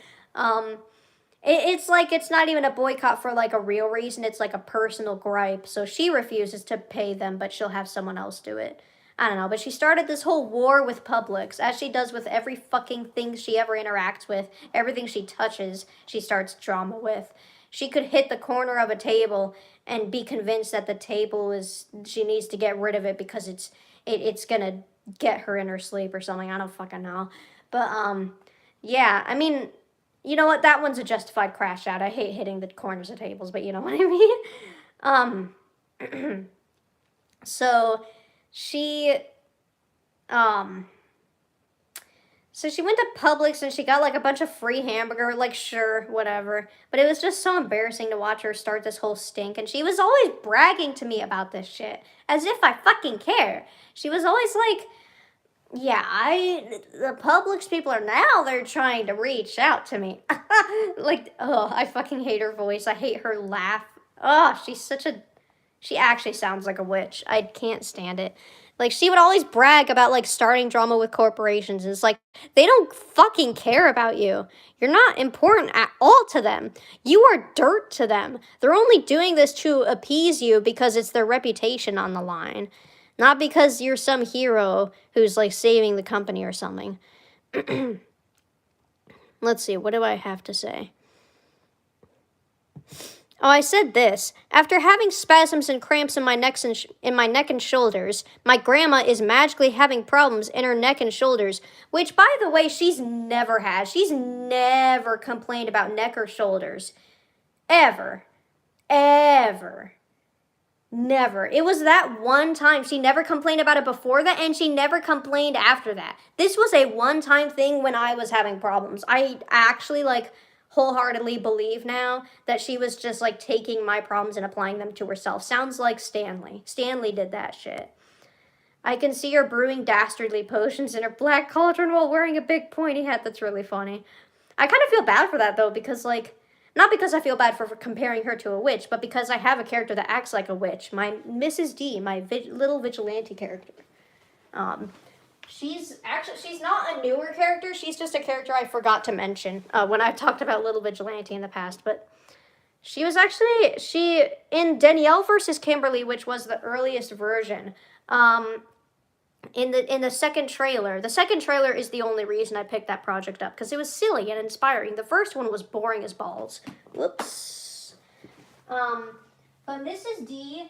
It's like, it's not even a boycott for, like, a real reason. It's like a personal gripe. So she refuses to pay them, but she'll have someone else do it. I don't know, but she started this whole war with Publix, as she does with every fucking thing she ever interacts with. Everything she touches, she starts drama with. She could hit the corner of a table and be convinced that the table is, she needs to get rid of it because it's gonna get her in her sleep or something. I don't fucking know. But, yeah, I mean, you know what? That one's a justified crash out. I hate hitting the corners of tables, but you know what I mean? So she, so she went to Publix and she got, like, a bunch of free hamburger, like, sure, whatever. But it was just so embarrassing to watch her start this whole stink. And she was always bragging to me about this shit, as if I fucking care. She was always like, yeah, the Publix people are now, they're trying to reach out to me. Like, oh, I fucking hate her voice. I hate her laugh. Oh, she actually sounds like a witch. I can't stand it. Like, she would always brag about, like, starting drama with corporations. And it's like, they don't fucking care about you. You're not important at all to them. You are dirt to them. They're only doing this to appease you because it's their reputation on the line. Not because you're some hero who's, like, saving the company or something. Let's see, what do I have to say? Oh, I said this. After having spasms and cramps in my neck and shoulders, my grandma is magically having problems in her neck and shoulders, which, by the way, she's never had. She's never complained about neck or shoulders. Ever. Ever. Never. It was that one time. She never complained about it before that, and she never complained after that. This was a one-time thing when I was having problems. I actually, like, wholeheartedly believe now that she was just, like, taking my problems and applying them to herself. Sounds like Stanley. Stanley did that shit. I can see her brewing dastardly potions in her black cauldron while wearing a big pointy hat. That's really funny. I kind of feel bad for that, though, because, like, not because I feel bad for comparing her to a witch, but because I have a character that acts like a witch. My Mrs. D, my little vigilante character. She's not a newer character. She's just a character I forgot to mention when I talked about Little Vigilante in the past. But she was actually, in Danielle versus Kimberly, which was the earliest version, in the second trailer. The second trailer is the only reason I picked that project up, because it was silly and inspiring. The first one was boring as balls. Whoops. But Mrs. D,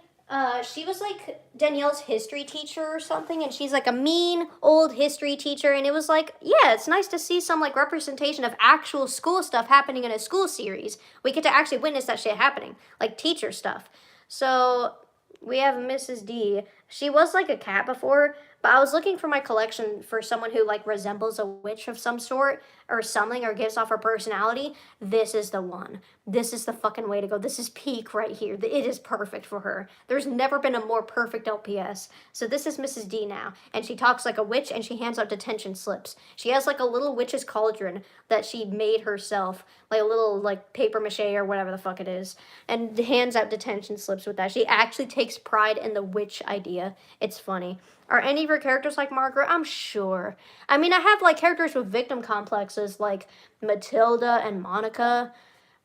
she was like Danielle's history teacher or something, and she's like a mean old history teacher, and it was like, yeah, it's nice to see some, like, representation of actual school stuff happening in a school series. We get to actually witness that shit happening, like teacher stuff. So we have Mrs. D. She was like a cat before, but I was looking for my collection for someone who, like, resembles a witch of some sort or something, or gives off her personality. This is the one. This is the fucking way to go. This is peak right here. It is perfect for her. There's never been a more perfect LPS. So this is Mrs. D now, and she talks like a witch, and she hands out detention slips. She has, like, a little witch's cauldron that she made herself, like a little, like, paper mache or whatever the fuck it is, and hands out detention slips with that. She actually takes pride in the witch idea. It's funny. Are any of your characters like Margaret? I'm sure. I mean, I have, like, characters with victim complexes like Matilda and Monica.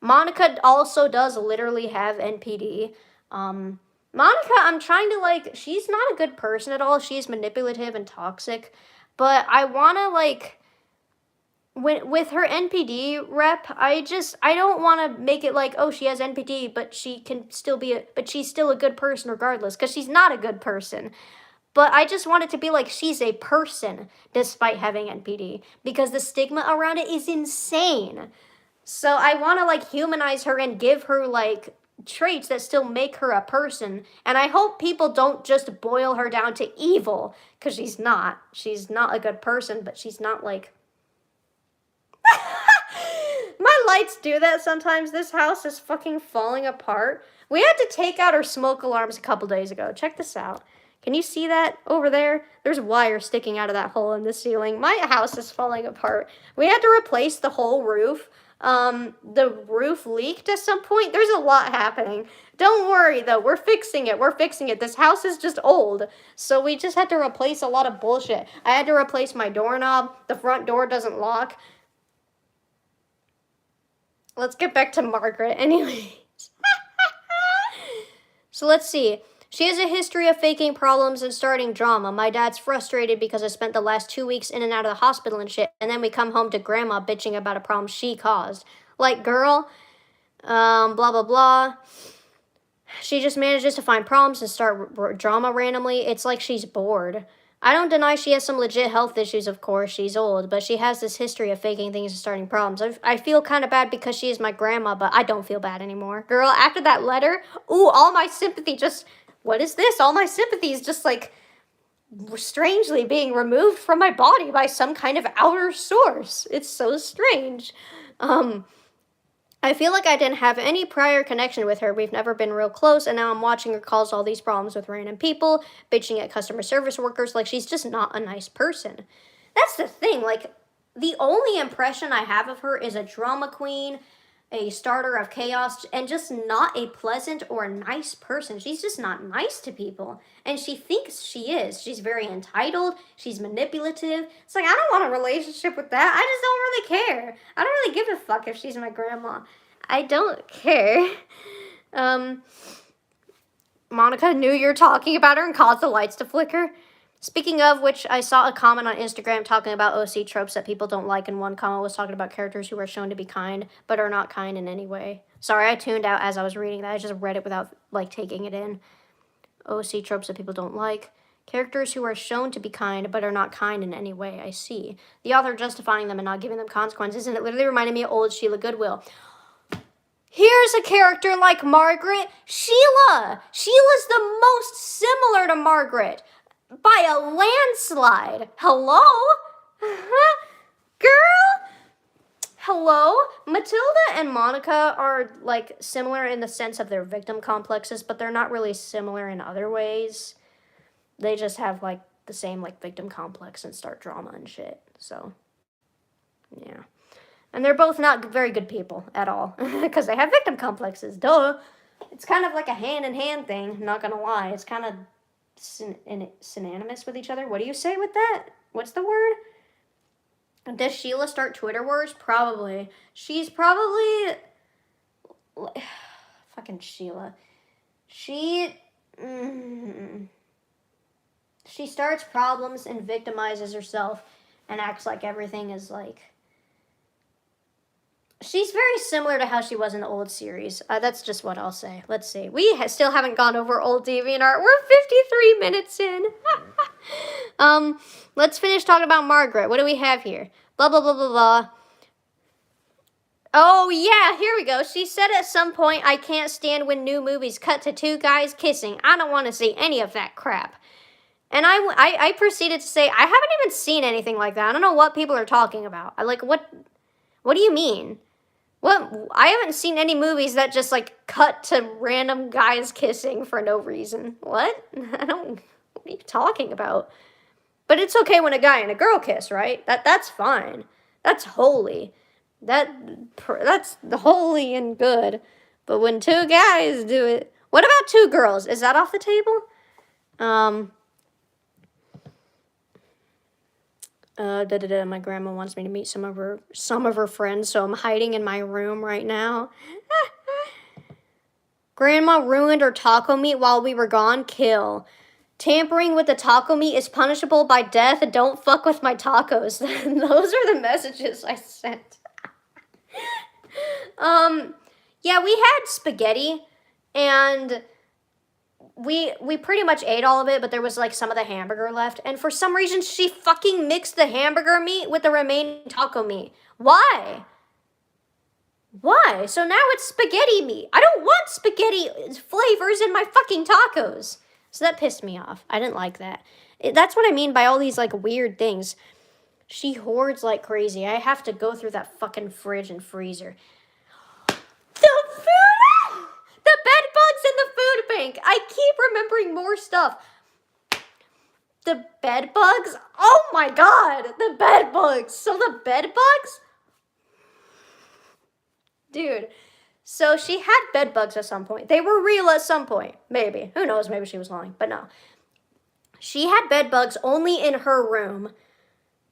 Monica also does literally have NPD. Monica, I'm trying to, like, she's not a good person at all. She's manipulative and toxic. But I want to, like, with her NPD rep, I don't want to make it like, oh, she has NPD, but she can still but she's still a good person regardless, because she's not a good person. But I just want it to be like she's a person despite having NPD, because the stigma around it is insane. So I want to like humanize her and give her like traits that still make her a person. And I hope people don't just boil her down to evil, because she's not. She's not a good person, but she's not like... My lights do that sometimes. This house is fucking falling apart. We had to take out our smoke alarms a couple days ago. Check this out. Can you see that over there? There's wire sticking out of that hole in the ceiling. My house is falling apart. We had to replace the whole roof. The roof leaked at some point. There's a lot happening. Don't worry though, we're fixing it. We're fixing it. This house is just old. So we just had to replace a lot of bullshit. I had to replace my doorknob. The front door doesn't lock. Let's get back to Margaret anyways. So let's see. She has a history of faking problems and starting drama. My dad's frustrated because I spent the last 2 weeks in and out of the hospital and shit, and then we come home to grandma bitching about a problem she caused. Like, girl, blah, blah, blah. She just manages to find problems and start drama randomly. It's like she's bored. I don't deny she has some legit health issues, of course. She's old, but she has this history of faking things and starting problems. I feel kind of bad because she is my grandma, but I don't feel bad anymore. Girl, after that letter, ooh, all my sympathy just... What is this? All my sympathy is just like strangely being removed from my body by some kind of outer source. It's so strange. I feel like I didn't have any prior connection with her. We've never been real close, and now I'm watching her cause all these problems with random people, bitching at customer service workers like she's just not a nice person. That's the thing, like, the only impression I have of her is a drama queen, a starter of chaos, and just not a pleasant or nice person. She's just not nice to people, and she thinks she is. She's very entitled. She's manipulative. It's like, I don't want a relationship with that. I just don't really care. I don't really give a fuck if she's my grandma. I don't care. Monica knew you're talking about her and caused the lights to flicker. Speaking of which, I saw a comment on Instagram talking about OC tropes that people don't like, and one comment was talking about characters who are shown to be kind, but are not kind in any way. Sorry, I tuned out as I was reading that. I just read it without, like, taking it in. OC tropes that people don't like. Characters who are shown to be kind, but are not kind in any way. I see. The author justifying them and not giving them consequences, and it literally reminded me of old Sheila Goodwill. Here's a character like Margaret. Sheila! Sheila's the most similar to Margaret. By a landslide. Hello? Girl? Hello? Matilda and Monica are, like, similar in the sense of their victim complexes, but they're not really similar in other ways. They just have, like, the same, like, victim complex and start drama and shit. So, yeah. And they're both not very good people at all, because they have victim complexes. Duh. It's kind of like a hand-in-hand thing, not gonna lie. It's kind of synonymous with each other. What do you say with that? What's the word? Does Sheila start Twitter wars? Probably. She's probably... Fucking Sheila. She starts problems and victimizes herself and acts like everything is like... She's very similar to how she was in the old series. That's just what I'll say. Let's see. We still haven't gone over old DeviantArt. We're 53 minutes in. Let's finish talking about Margaret. What do we have here? Blah, blah, blah, blah, blah. Oh, yeah, here we go. She said at some point, I can't stand when new movies cut to two guys kissing. I don't want to see any of that crap. And I proceeded to say, I haven't even seen anything like that. I don't know what people are talking about. What do you mean? What? I haven't seen any movies that just, like, cut to random guys kissing for no reason. What? What are you talking about? But it's okay when a guy and a girl kiss, right? That's fine. That's holy. That's holy and good. But when two guys do it... What about two girls? Is that off the table? My grandma wants me to meet some of her friends, so I'm hiding in my room right now. Grandma ruined our taco meat while we were gone. Kill. Tampering with the taco meat is punishable by death. Don't fuck with my tacos. Those are the messages I sent. Yeah, we had spaghetti, and we pretty much ate all of it, but there was like some of the hamburger left, and for some reason she fucking mixed the hamburger meat with the remaining taco meat. Why? Why? So now it's spaghetti meat. I don't want spaghetti flavors in my fucking tacos. So that pissed me off. I didn't like that. That's what I mean by all these like weird things. She hoards like crazy. I have to go through that fucking fridge and freezer. The food! The bed bugs in the food bank. I keep remembering more stuff. The bed bugs? Oh my god! The bed bugs! So the bed bugs? Dude. So she had bed bugs at some point. They were real at some point. Maybe. Who knows? Maybe she was lying. But no. She had bed bugs only in her room.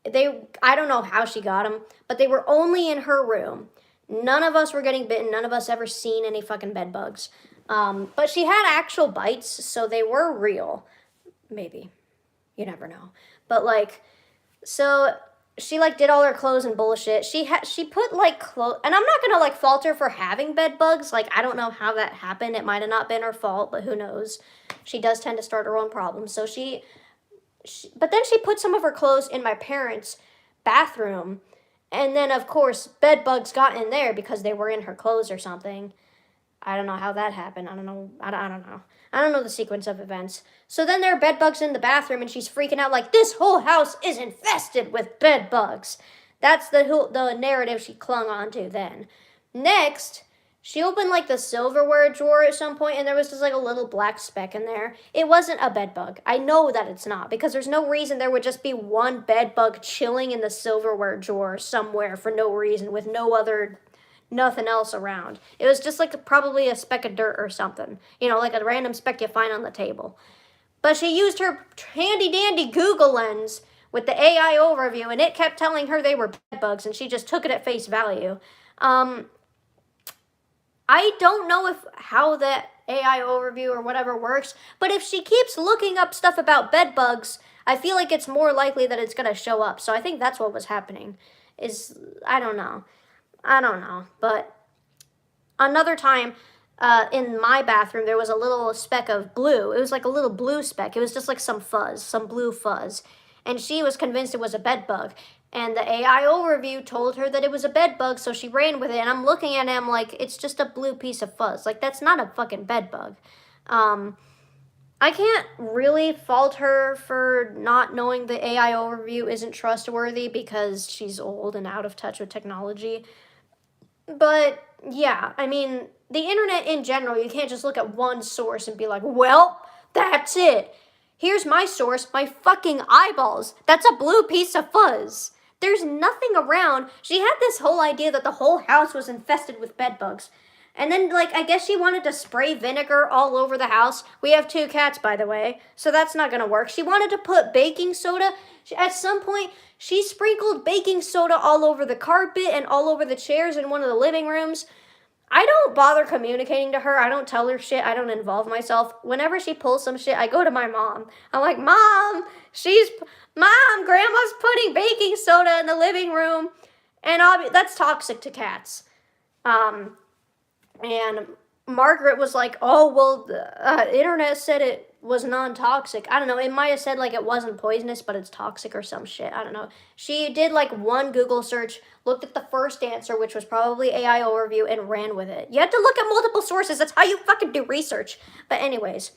I don't know how she got them, but they were only in her room. None of us were getting bitten. None of us ever seen any fucking bed bugs. But she had actual bites, so they were real. Maybe. You never know. But like, so she like did all her clothes and bullshit. She put like clothes, and I'm not gonna like fault her for having bed bugs. Like, I don't know how that happened. It might have not been her fault, but who knows? She does tend to start her own problems. So but then she put some of her clothes in my parents' bathroom, and then of course bed bugs got in there because they were in her clothes or something. I don't know how that happened. I don't know. I don't know. I don't know the sequence of events. So then there are bed bugs in the bathroom, and she's freaking out like, this whole house is infested with bed bugs. That's the narrative she clung on to then. Next, she opened like the silverware drawer at some point, and there was just like a little black speck in there. It wasn't a bed bug. I know that it's not, because there's no reason there would just be one bed bug chilling in the silverware drawer somewhere for no reason with nothing else around. It was just like probably a speck of dirt or something. You know, like a random speck you find on the table. But she used her handy dandy Google lens with the AI overview, and it kept telling her they were bed bugs, and she just took it at face value. I don't know how that AI overview or whatever works, but if she keeps looking up stuff about bed bugs, I feel like it's more likely that it's going to show up. So I think that's what was happening. I don't know. But another time, in my bathroom, there was a little speck of blue. It was like a little blue speck. It was just like some blue fuzz. And she was convinced it was a bed bug. And the AI overview told her that it was a bed bug, so she ran with it. And I'm looking at him like, it's just a blue piece of fuzz. Like, that's not a fucking bed bug. I can't really fault her for not knowing the AI overview isn't trustworthy because she's old and out of touch with technology. But yeah, I mean, the internet in general, you can't just look at one source and be like, well, that's it. Here's my source, my fucking eyeballs. That's a blue piece of fuzz. There's nothing around. She had this whole idea that the whole house was infested with bed bugs. And then, like, I guess she wanted to spray vinegar all over the house. We have 2 cats, by the way, so that's not gonna work. She wanted to put baking soda. At some point, she sprinkled baking soda all over the carpet and all over the chairs in one of the living rooms. I don't bother communicating to her. I don't tell her shit. I don't involve myself. Whenever she pulls some shit, I go to my mom. I'm like, Mom, Grandma's putting baking soda in the living room. And that's toxic to cats. And Margaret was like, oh, well, the internet said it was non-toxic. I don't know. It might have said, like, it wasn't poisonous, but it's toxic or some shit. I don't know. She did, like, one Google search, looked at the first answer, which was probably AI overview, and ran with it. You have to look at multiple sources. That's how you fucking do research. But anyways.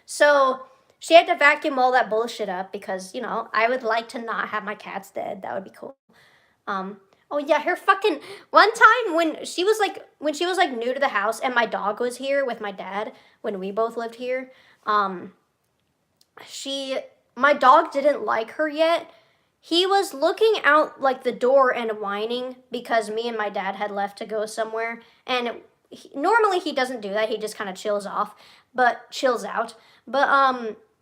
So she had to vacuum all that bullshit up because, you know, I would like to not have my cats dead. That would be cool. Oh yeah, her fucking one time when she was like new to the house and my dog was here with my dad when we both lived here. My dog didn't like her yet. He was looking out like the door and whining because me and my dad had left to go somewhere. And normally he doesn't do that. He just kind of chills out. But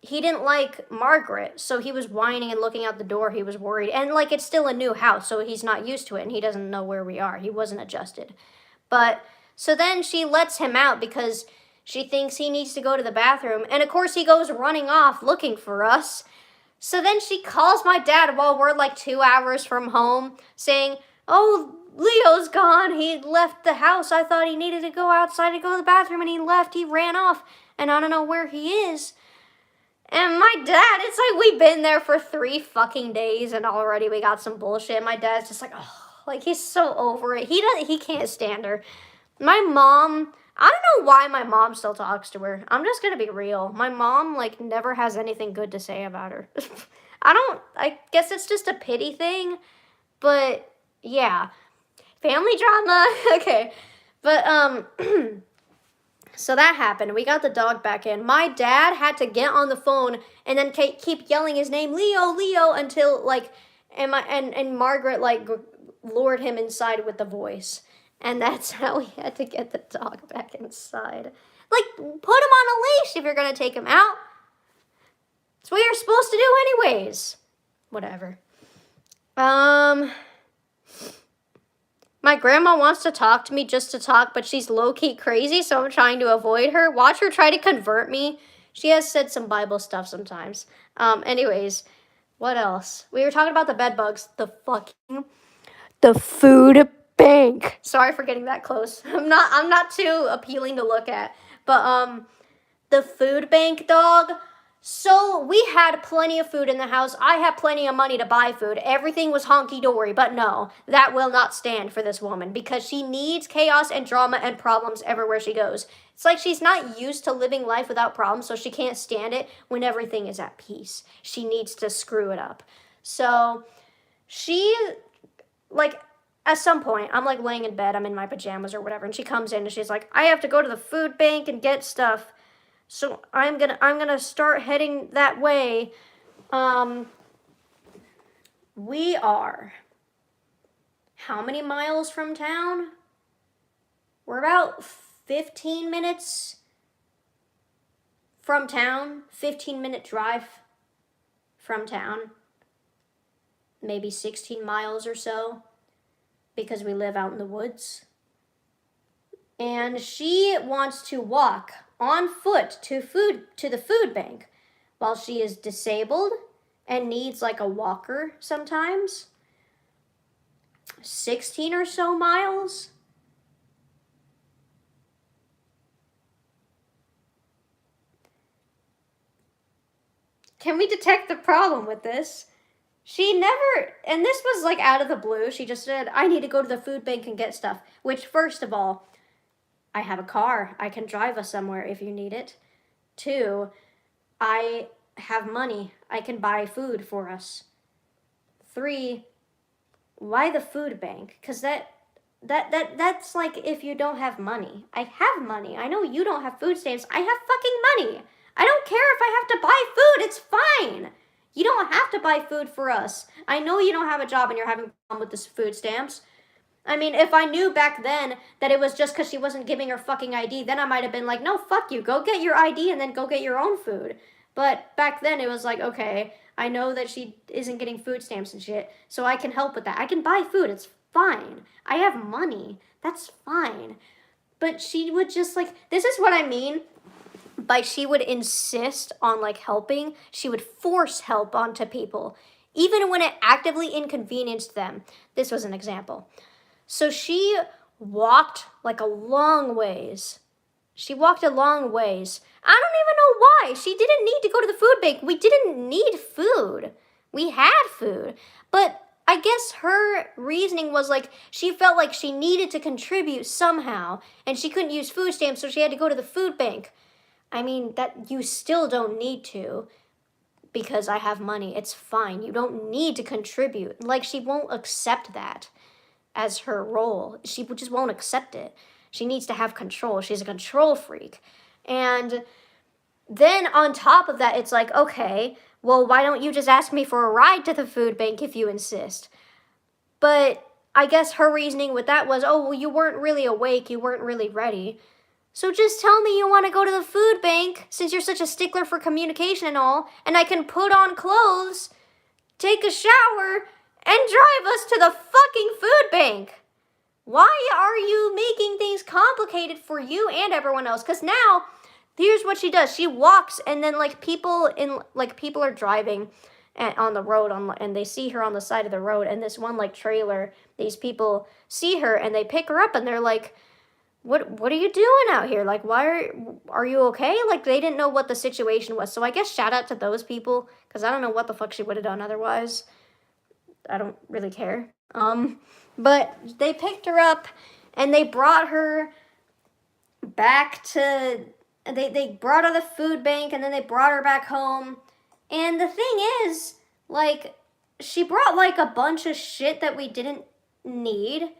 he didn't like Margaret, so he was whining and looking out the door. He was worried. And, like, it's still a new house, so he's not used to it, and he doesn't know where we are. He wasn't adjusted. But, so then she lets him out because She thinks he needs to go to the bathroom, and of course he goes running off looking for us. So then she calls my dad while we're like 2 hours from home, saying, "Oh, Leo's gone. He left the house. I thought he needed to go outside to go to the bathroom, and he left. He ran off, and I don't know where he is." And my dad, it's like we've been there for 3 fucking days, and already we got some bullshit. My dad's just like, oh, like he's so over it. He can't stand her. My mom, I don't know why my mom still talks to her. I'm just gonna be real. My mom, like, never has anything good to say about her. I guess it's just a pity thing, but yeah. Family drama, okay. But, so that happened. We got the dog back in. My dad had to get on the phone and then keep yelling his name, Leo, Leo, until, like, and Margaret, like, lured him inside with the voice. And that's how we had to get the dog back inside. Like, put him on a leash if you're going to take him out. It's what you're supposed to do anyways. Whatever. My grandma wants to talk to me just to talk, but she's low-key crazy, so I'm trying to avoid her. Watch her try to convert me. She has said some Bible stuff sometimes. Anyways, what else? We were talking about the bed bugs. The food bank. Sorry for getting that close. I'm not too appealing to look at. But the food bank, dog. So we had plenty of food in the house. I had plenty of money to buy food. Everything was honky-dory, but no, that will not stand for this woman because she needs chaos and drama and problems everywhere she goes. It's like she's not used to living life without problems, so she can't stand it when everything is at peace. She needs to screw it up. So she, like, at some point, I'm like laying in bed, I'm in my pajamas or whatever, and she comes in and she's like, I have to go to the food bank and get stuff. So I'm gonna start heading that way. We are how many miles from town? We're about 15 minutes from town, 15-minute drive from town. Maybe 16 miles or so because we live out in the woods. And she wants to walk on foot to the food bank while she is disabled and needs like a walker sometimes. 16 or so miles. Can we detect the problem with this? She never, and this was like out of the blue, she just said, I need to go to the food bank and get stuff. Which, first of all, I have a car. I can drive us somewhere if you need it. 2, I have money. I can buy food for us. 3, why the food bank? Because that's like if you don't have money. I have money. I know you don't have food stamps. I have fucking money. I don't care if I have to buy food. It's fine. You don't have to buy food for us. I know you don't have a job and you're having a problem with the food stamps. I mean, if I knew back then that it was just because she wasn't giving her fucking ID, then I might have been like, no, fuck you. Go get your ID and then go get your own food. But back then it was like, okay, I know that she isn't getting food stamps and shit, so I can help with that. I can buy food. It's fine. I have money. That's fine. But she would just like, this is what I mean by she would insist on like helping. She would force help onto people, even when it actively inconvenienced them. This was an example. So she walked like a long ways. She walked a long ways. I don't even know why. She didn't need to go to the food bank. We didn't need food. We had food. But I guess her reasoning was like she felt like she needed to contribute somehow and she couldn't use food stamps, so she had to go to the food bank. I mean, that you still don't need to because I have money. It's fine. You don't need to contribute. Like, she won't accept that as her role. She just won't accept it. She needs to have control. She's a control freak. And then on top of that, it's like, okay, well, why don't you just ask me for a ride to the food bank if you insist? But I guess her reasoning with that was, oh, well, you weren't really awake. You weren't really ready. So just tell me you want to go to the food bank since you're such a stickler for communication and all, and I can put on clothes, take a shower, and drive us to the fucking food bank. Why are you making things complicated for you and everyone else? Because now, here's what she does. She walks, and then like people are driving on the road and they see her on the side of the road, and this one like trailer, these people see her and they pick her up and they're like, what are you doing out here? Like, why are you okay? Like, they didn't know what the situation was. So I guess shout out to those people, because I don't know what the fuck she would have done otherwise. I don't really care. But they picked her up and they brought her back to, they brought her to the food bank, and then they brought her back home. And the thing is, like, she brought like a bunch of shit that we didn't need.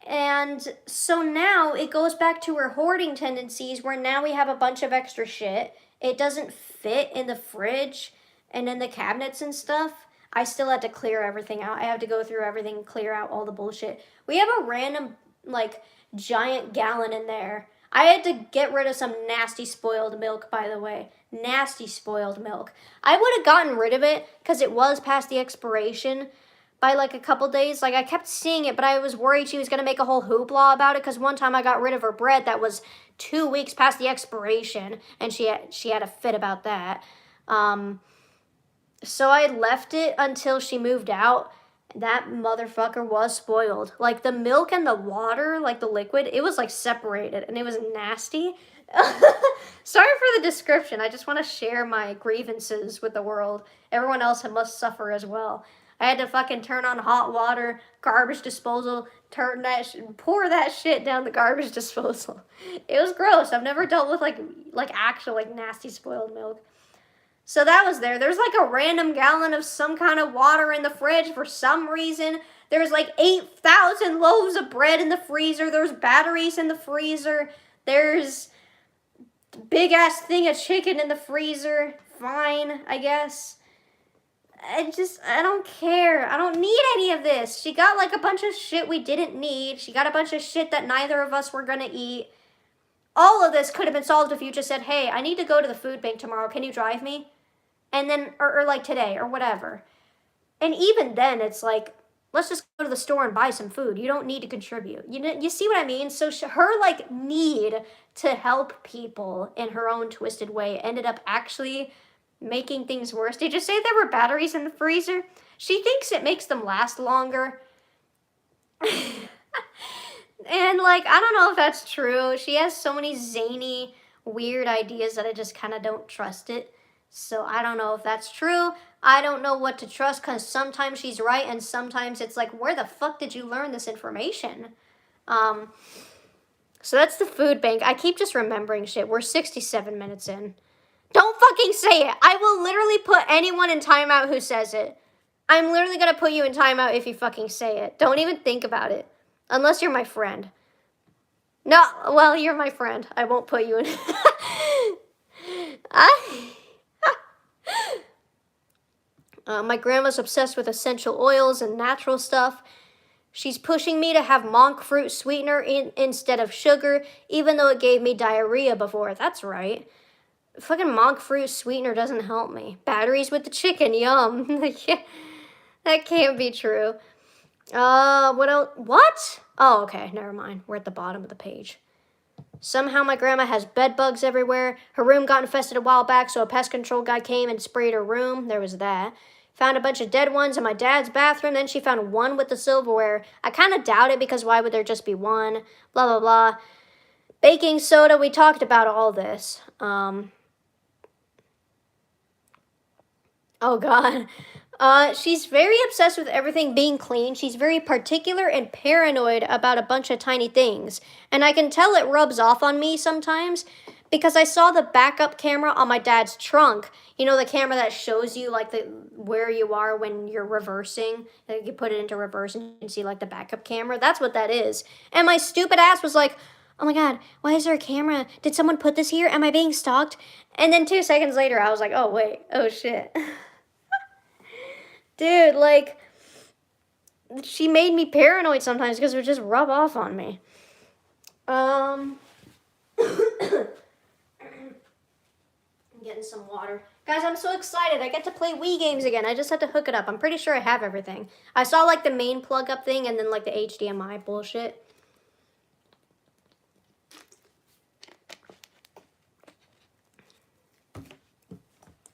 And so now it goes back to her hoarding tendencies, where now we have a bunch of extra shit. It doesn't fit in the fridge and in the cabinets and stuff. I still had to clear everything out. I have to go through everything and clear out all the bullshit. We have a random, like, giant gallon in there. I had to get rid of some nasty spoiled milk, by the way. Nasty spoiled milk. I would have gotten rid of it because it was past the expiration by like a couple days. Like, I kept seeing it, but I was worried she was going to make a whole hoopla about it, because one time I got rid of her bread that was 2 weeks past the expiration, and she had a fit about that. So I left it until she moved out. That motherfucker was spoiled. Like, the milk and the water, like the liquid, it was like separated, and it was nasty. Sorry for the description. I just want to share my grievances with the world. Everyone else must suffer as well. I had to fucking turn on hot water, garbage disposal, pour that shit down the garbage disposal. It was gross. I've never dealt with like actual like nasty spoiled milk. So that was there. There's like a random gallon of some kind of water in the fridge for some reason. There's like 8,000 loaves of bread in the freezer. There's batteries in the freezer. There's big ass thing of chicken in the freezer. Fine, I guess. I don't care. I don't need any of this. She got like a bunch of shit we didn't need. She got a bunch of shit that neither of us were gonna eat. All of this could have been solved if you just said, hey, I need to go to the food bank tomorrow. Can you drive me? And then, or like today, or whatever. And even then, it's like, let's just go to the store and buy some food. You don't need to contribute. You see what I mean? So her like need to help people in her own twisted way ended up actually making things worse. Did you say there were batteries in the freezer? She thinks it makes them last longer. And like, I don't know if that's true. She has so many zany, weird ideas that I just kind of don't trust it. So I don't know if that's true. I don't know what to trust, because sometimes she's right and sometimes it's like, where the fuck did you learn this information? So that's the food bank. I keep just remembering shit. We're 67 minutes in. Don't fucking say it. I will literally put anyone in timeout who says it. I'm literally gonna put you in timeout if you fucking say it. Don't even think about it. Unless you're my friend. No, well, you're my friend. I won't put you in. My grandma's obsessed with essential oils and natural stuff. She's pushing me to have monk fruit sweetener instead of sugar, even though it gave me diarrhea before. That's right. Fucking monk fruit sweetener doesn't help me. Batteries with the chicken, yum. That can't be true. What else? What? Oh, okay, never mind. We're at the bottom of the page. Somehow my grandma has bed bugs everywhere. Her room got infested a while back, so a pest control guy came and sprayed her room. There was that. Found a bunch of dead ones in my dad's bathroom. Then she found one with the silverware. I kind of doubt it, because why would there just be one? Blah, blah, blah. Baking soda, we talked about all this. Oh, God. She's very obsessed with everything being clean. She's very particular and paranoid about a bunch of tiny things. And I can tell it rubs off on me sometimes, because I saw the backup camera on my dad's trunk. You know, the camera that shows you like where you are when you're reversing. Like, you put it into reverse and you can see like the backup camera. That's what that is. And my stupid ass was like, oh my God, why is there a camera? Did someone put this here? Am I being stalked? And then 2 seconds later, I was like, oh wait, oh shit. Dude, like, she made me paranoid sometimes because it would just rub off on me. I'm getting some water. Guys, I'm so excited. I get to play Wii games again. I just had to hook it up. I'm pretty sure I have everything. I saw, like, the main plug-up thing and then, like, the HDMI bullshit.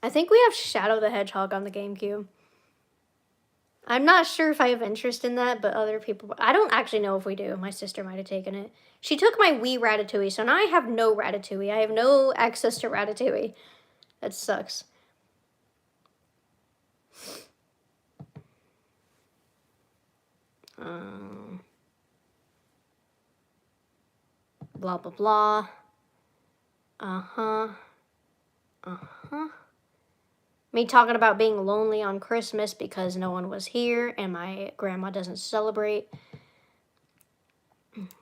I think we have Shadow the Hedgehog on the GameCube. I'm not sure if I have interest in that, but other people... I don't actually know if we do. My sister might have taken it. She took my Wii Ratatouille, so now I have no Ratatouille. I have no access to Ratatouille. That sucks. Blah, blah, blah. Uh-huh. Me talking about being lonely on Christmas because no one was here and my grandma doesn't celebrate.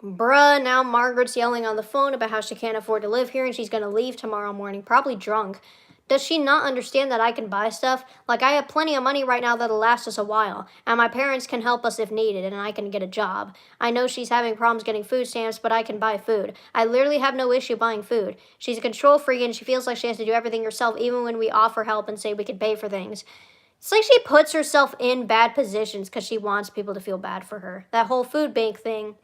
Bruh, now Margaret's yelling on the phone about how she can't afford to live here and she's gonna leave tomorrow morning, probably drunk. Does she not understand that I can buy stuff? Like, I have plenty of money right now that'll last us a while, and my parents can help us if needed, and I can get a job. I know she's having problems getting food stamps, but I can buy food. I literally have no issue buying food. She's a control freak, and she feels like she has to do everything herself, even when we offer help and say we could pay for things. It's like she puts herself in bad positions because she wants people to feel bad for her. That whole food bank thing.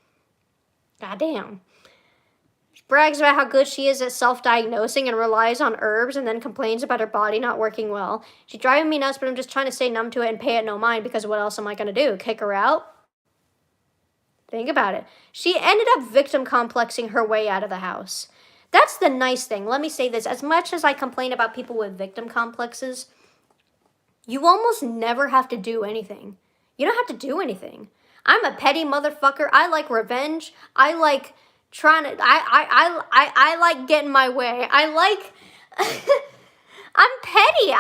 Goddamn. Brags about how good she is at self-diagnosing and relies on herbs and then complains about her body not working well. She's driving me nuts, but I'm just trying to stay numb to it and pay it no mind because what else am I going to do? Kick her out? Think about it. She ended up victim complexing her way out of the house. That's the nice thing. Let me say this. As much as I complain about people with victim complexes, you almost never have to do anything. You don't have to do anything. I'm a petty motherfucker. I like revenge. I like... I like getting my way. I like, I'm petty.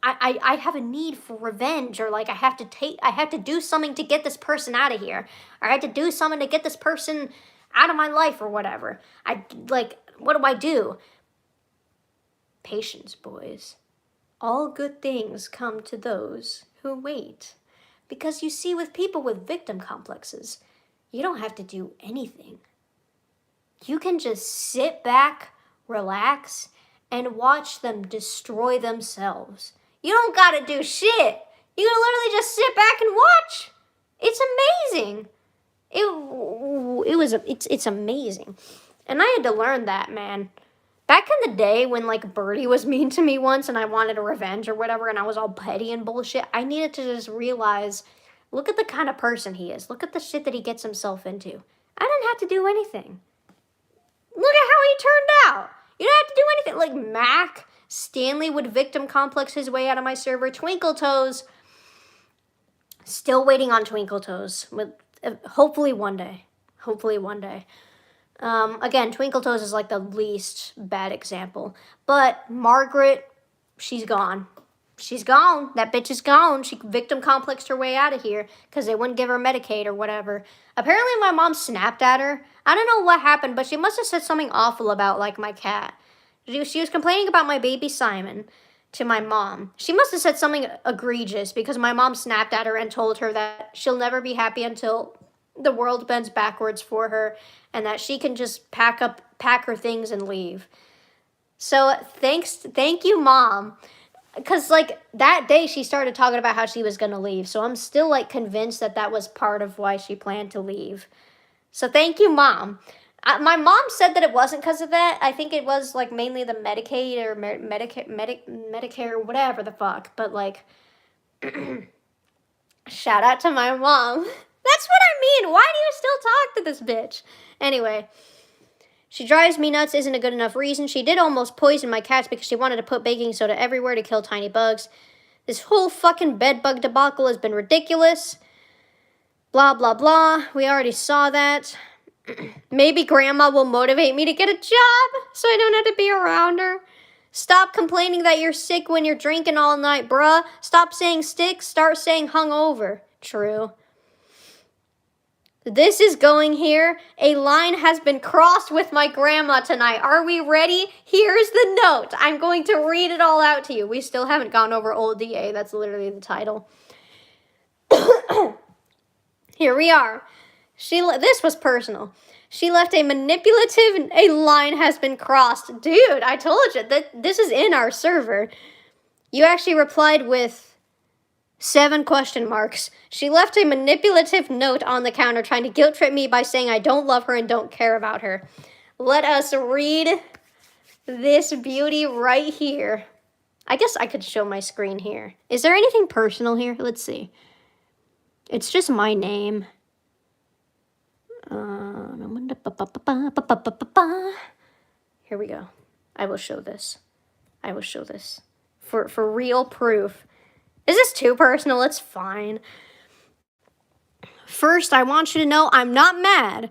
I have a need for revenge, or like I have to do something to get this person out of here, or I have to do something to get this person out of my life or whatever. What do? Patience, boys. All good things come to those who wait. Because you see, with people with victim complexes, you don't have to do anything. You can just sit back, relax, and watch them destroy themselves. You don't gotta do shit. You can literally just sit back and watch. It's amazing. It's amazing. And I had to learn that, man. Back in the day when like Birdie was mean to me once and I wanted a revenge or whatever and I was all petty and bullshit, I needed to just realize, look at the kind of person he is. Look at the shit that he gets himself into. I didn't have to do anything. Look at how he turned out. You don't have to do anything. Like Mac Stanley would victim complex his way out of my server. Twinkle Toes, still waiting on Twinkle Toes. Hopefully one day. Again, Twinkle Toes is like the least bad example. But Margaret, she's gone. She's gone. That bitch is gone. She victim complexed her way out of here because they wouldn't give her Medicaid or whatever. Apparently my mom snapped at her. I don't know what happened, but she must have said something awful about like my cat. She was complaining about my baby Simon to my mom. She must have said something egregious because my mom snapped at her and told her that she'll never be happy until the world bends backwards for her and that she can just pack her things and leave. So thank you, Mom. Because, like, that day she started talking about how she was going to leave. So I'm still, like, convinced that that was part of why she planned to leave. So thank you, Mom. My mom said that it wasn't because of that. I think it was, like, mainly the Medicaid or Medicare, whatever the fuck. But, like, shout out to my mom. That's what I mean. Why do you still talk to this bitch? Anyway. She drives me nuts isn't a good enough reason. She did almost poison my cats because she wanted to put baking soda everywhere to kill tiny bugs. This whole fucking bed bug debacle has been ridiculous. Blah, blah, blah. We already saw that. Maybe Grandma will motivate me to get a job so I don't have to be around her. Stop complaining that you're sick when you're drinking all night, bruh. Stop saying sick, start saying hungover. True. This is going here. A line has been crossed with my grandma tonight. Are we ready? Here's the note. I'm going to read it all out to you. We still haven't gone over Old DA. That's literally the title. Here we are. This was personal. She left a manipulative, a line has been crossed. Dude, I told you that this is in our server. You actually replied with 7 question marks. She left a manipulative note on the counter trying to guilt trip me by saying I don't love her and don't care about her. Let us read This beauty right here. I guess I could show my screen here. Is there anything personal here? Let's see. It's just my name. Here we go. I will show this. I will show this. For real proof. Is this too personal? It's fine. First, I want you to know I'm not mad.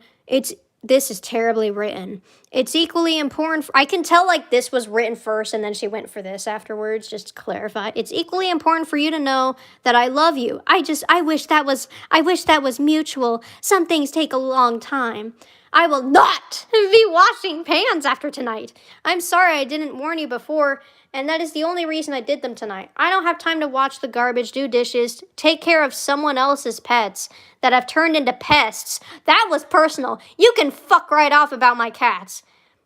This is terribly written. It's equally important. I can tell like this was written first and then she went for this afterwards, just to clarify. It's equally important for you to know that I love you. I wish that was mutual. Some things take a long time. I will not be washing pans after tonight. I'm sorry I didn't warn you before, and that is the only reason I did them tonight. I don't have time to watch the garbage, do dishes, take care of someone else's pets that have turned into pests. That was personal. You can fuck right off about my cats.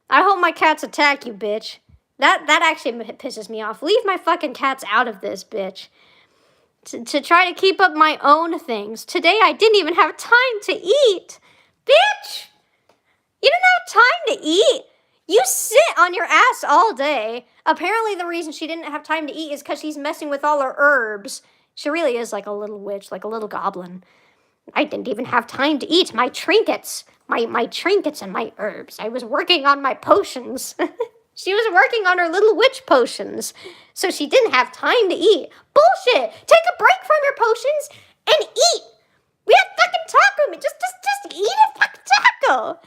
I hope my cats attack you, bitch. That actually pisses me off. Leave my fucking cats out of this, bitch. To try to keep up my own things. Today I didn't even have time to eat. Bitch! You didn't have time to eat. You sit on your ass all day. Apparently the reason she didn't have time to eat is because she's messing with all her herbs. She really is like a little witch, like a little goblin. I didn't even have time to eat my trinkets. My trinkets and my herbs. I was working on my potions. She was working on her little witch potions. So she didn't have time to eat. Bullshit! Take a break from your potions and eat! We had fucking taco meat. Just eat a fucking taco!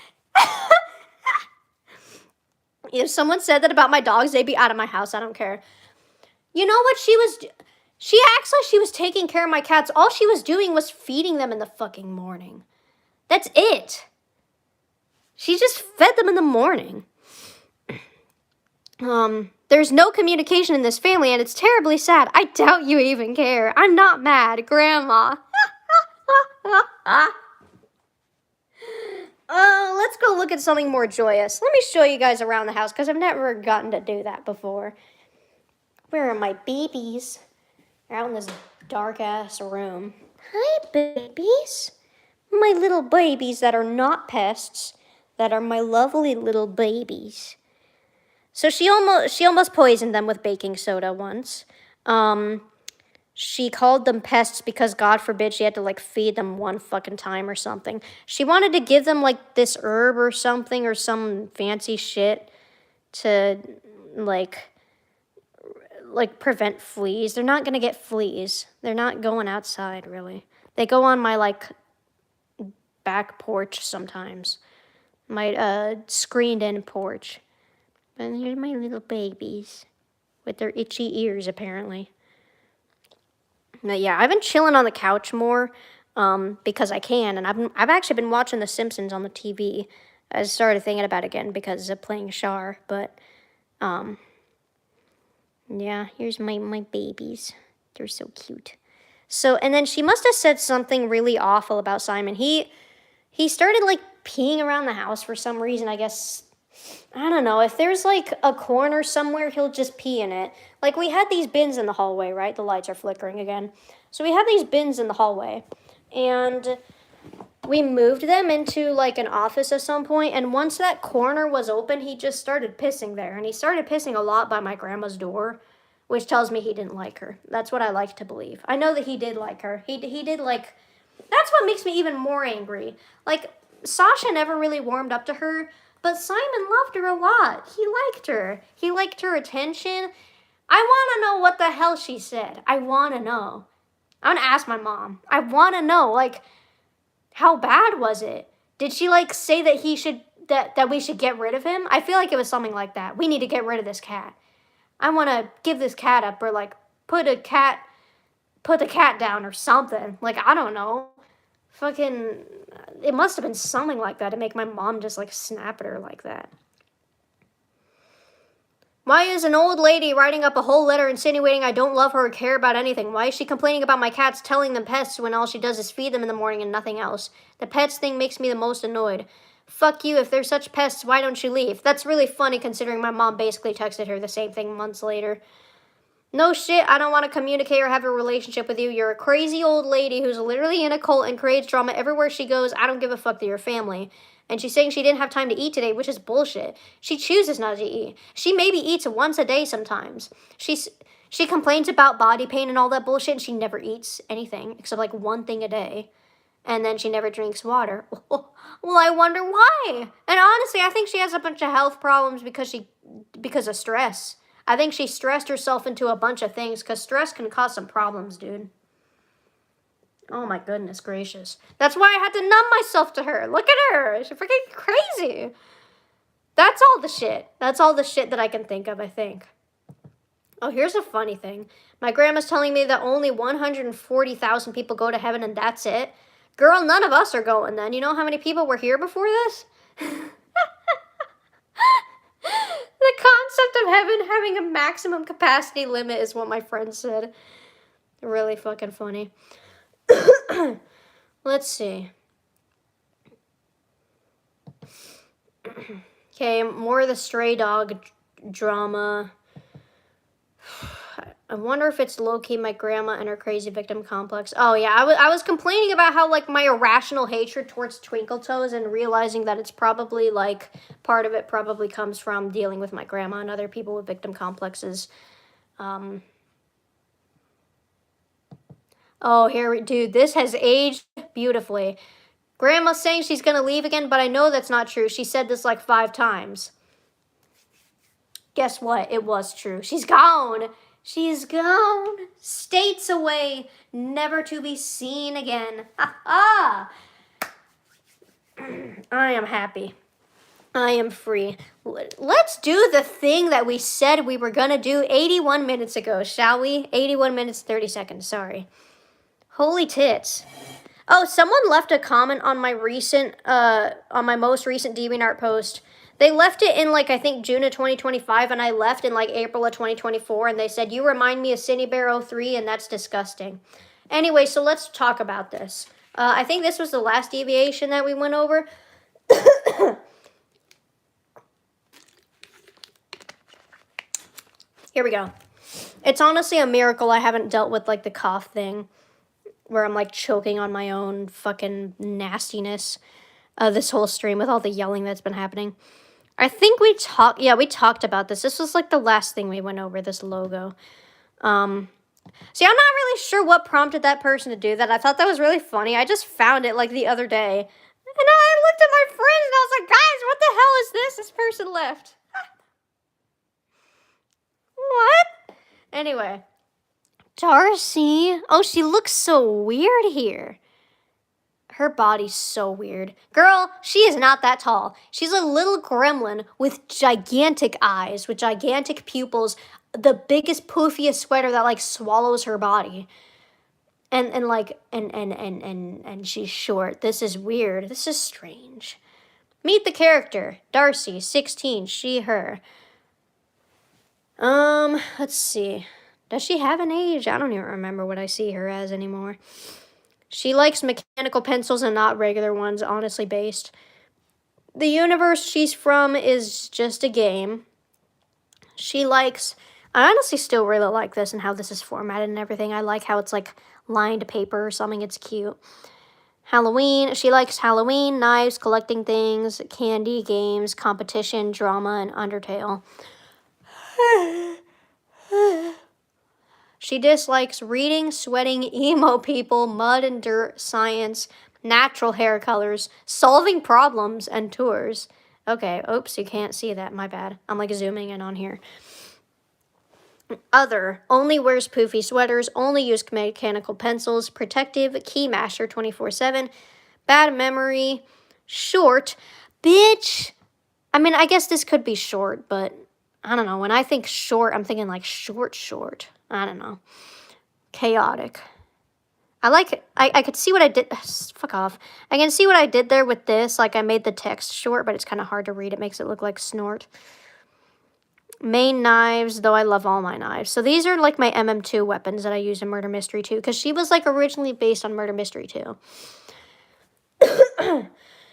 If someone said that about my dogs, they'd be out of my house. I don't care. You know what she acts like she was taking care of my cats. All she was doing was feeding them in the fucking morning. That's it. She just fed them in the morning. There's no communication in this family, and it's terribly sad. I doubt you even care. I'm not mad, Grandma. Let's go look at something more joyous. Let me show you guys around the house, because I've never gotten to do that before. Where are my babies? They're out in this dark-ass room. Hi, babies. My little babies that are not pests, that are my lovely little babies. So she almost poisoned them with baking soda once. She called them pests because, God forbid, she had to, like, feed them one fucking time or something. She wanted to give them, like, this herb or something or some fancy shit to, like prevent fleas. They're not going to get fleas. They're not going outside, really. They go on my, like, back porch sometimes. My, screened-in porch. And here's my little babies with their itchy ears, apparently. But yeah, I've been chilling on the couch more because I can, and I've actually been watching The Simpsons on the TV. I started thinking about it again because of playing Char, but yeah, here's my babies. They're so cute. So, and then she must have said something really awful about Simon. He started, like, peeing around the house for some reason, I guess. I don't know, if there's, like, a corner somewhere, he'll just pee in it. Like, we had these bins in the hallway, right? The lights are flickering again. So we had these bins in the hallway, and we moved them into, like, an office at some point, and once that corner was open, he just started pissing there, and he started pissing a lot by my grandma's door, which tells me he didn't like her. That's what I like to believe. I know that he did like her. He did, like, that's what makes me even more angry. Like, Sasha never really warmed up to her, but Simon loved her a lot. He liked her. He liked her attention. I want to know what the hell she said. I want to know. I'm going to ask my mom. I want to know, like, how bad was it? Did she, like, say that he should, that we should get rid of him? I feel like it was something like that. We need to get rid of this cat. I want to give this cat up, or, like, put the cat down or something. Like, I don't know. Fucking, it must have been something like that to make my mom just, like, snap at her like that. Why is an old lady writing up a whole letter insinuating I don't love her or care about anything? Why is she complaining about my cats telling them pests when all she does is feed them in the morning and nothing else? The pets thing makes me the most annoyed. Fuck you, if they're such pests, why don't you leave? That's really funny considering my mom basically texted her the same thing months later. No shit, I don't want to communicate or have a relationship with you. You're a crazy old lady who's literally in a cult and creates drama everywhere she goes. I don't give a fuck that you're family. And she's saying she didn't have time to eat today, which is bullshit. She chooses not to eat. She maybe eats once a day sometimes. She complains about body pain and all that bullshit, and she never eats anything except like one thing a day. And then she never drinks water. Well, I wonder why. And honestly, I think she has a bunch of health problems because of stress. I think she stressed herself into a bunch of things because stress can cause some problems, dude. Oh my goodness gracious. That's why I had to numb myself to her. Look at her. She's freaking crazy. That's all the shit. That's all the shit that I can think of, I think. Oh, here's a funny thing. My grandma's telling me that only 140,000 people go to heaven and that's it. Girl, none of us are going then. You know how many people were here before this? The concept of heaven having a maximum capacity limit is what my friend said. Really fucking funny. Let's see. Okay, more of the stray dog drama. I wonder if it's low-key my grandma and her crazy victim complex. Oh yeah, I was complaining about how like my irrational hatred towards Twinkle Toes and realizing that it's probably like part of it probably comes from dealing with my grandma and other people with victim complexes. Oh, dude, this has aged beautifully. Grandma's saying she's gonna leave again, but I know that's not true. She said this like 5 times. Guess what? It was true. She's gone. She's gone. States away, never to be seen again. Ha ha! I am happy. I am free. Let's do the thing that we said we were gonna do 81 minutes ago, shall we? 81 minutes, 30 seconds, sorry. Holy tits. Oh, someone left a comment on my most recent DeviantArt post. They left it in like, I think June of 2025, and I left in like April of 2024, and they said, you remind me of Cindy Bear 03, and that's disgusting. Anyway, so let's talk about this. I think this was the last deviation that we went over. Here we go. It's honestly a miracle I haven't dealt with like the cough thing, where I'm like choking on my own fucking nastiness this whole stream with all the yelling that's been happening. I think we talked about this. This was like the last thing we went over, this logo. See, I'm not really sure what prompted that person to do that. I thought that was really funny. I just found it like the other day. And I looked at my friends and I was like, guys, what the hell is this? This person left. What? Anyway. Darcy. Oh, she looks so weird here. Her body's so weird. Girl, she is not that tall. She's a little gremlin with gigantic eyes, with gigantic pupils, the biggest, poofiest sweater that like swallows her body. And she's short. This is weird. This is strange. Meet the character. Darcy, 16, she, her. Let's see. Does she have an age? I don't even remember what I see her as anymore. She likes mechanical pencils and not regular ones, honestly based. The universe she's from is just a game. I honestly still really like this and how this is formatted and everything. I like how it's like lined paper or something. It's cute. Halloween. She likes Halloween, knives, collecting things, candy, games, competition, drama, and Undertale. She dislikes reading, sweating, emo people, mud and dirt, science, natural hair colors, solving problems, and tours. Okay, oops, you can't see that, my bad. I'm like zooming in on here. Other, only wears poofy sweaters, only use mechanical pencils, protective, keymaster 24/7, bad memory, short, bitch. I mean, I guess this could be short, but I don't know. When I think short, I'm thinking like short. I don't know. Chaotic. I could see what I did. Fuck off. I can see what I did there with this. Like I made the text short, but it's kind of hard to read. It makes it look like snort. Main knives, though I love all my knives. So these are like my MM2 weapons that I use in Murder Mystery 2, because she was like originally based on Murder Mystery 2.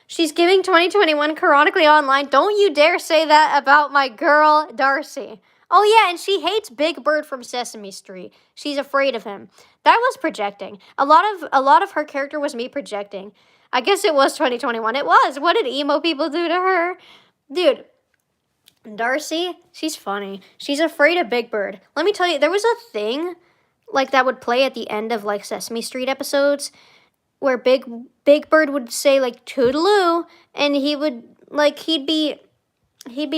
She's giving 2021 chronically online. Don't you dare say that about my girl, Darcy. Oh yeah, and she hates Big Bird from Sesame Street. She's afraid of him. That was projecting. A lot of her character was me projecting. I guess it was 2021. It was. What did emo people do to her? Dude, Darcy, she's funny. She's afraid of Big Bird. Let me tell you, there was a thing like that would play at the end of like Sesame Street episodes where Big Bird would say like toodaloo, and he'd be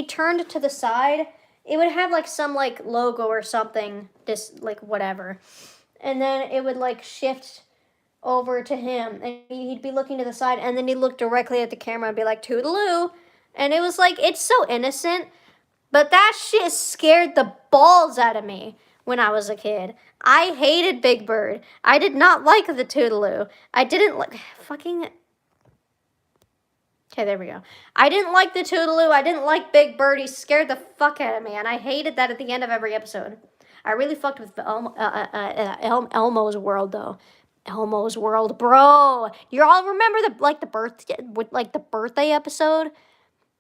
turned to the side. It would have like some like logo or something, this like whatever. And then it would like shift over to him, and he'd be looking to the side, and then he'd look directly at the camera and be like toodaloo. And it was like, it's so innocent, but that shit scared the balls out of me when I was a kid. I hated Big Bird. I did not like the toodaloo. I didn't like fucking. Okay, there we go. I didn't like the toodaloo. I didn't like Big Bird. He scared the fuck out of me, and I hated that at the end of every episode. I really fucked with Elmo's world though. Elmo's world, bro. You all remember the birthday episode?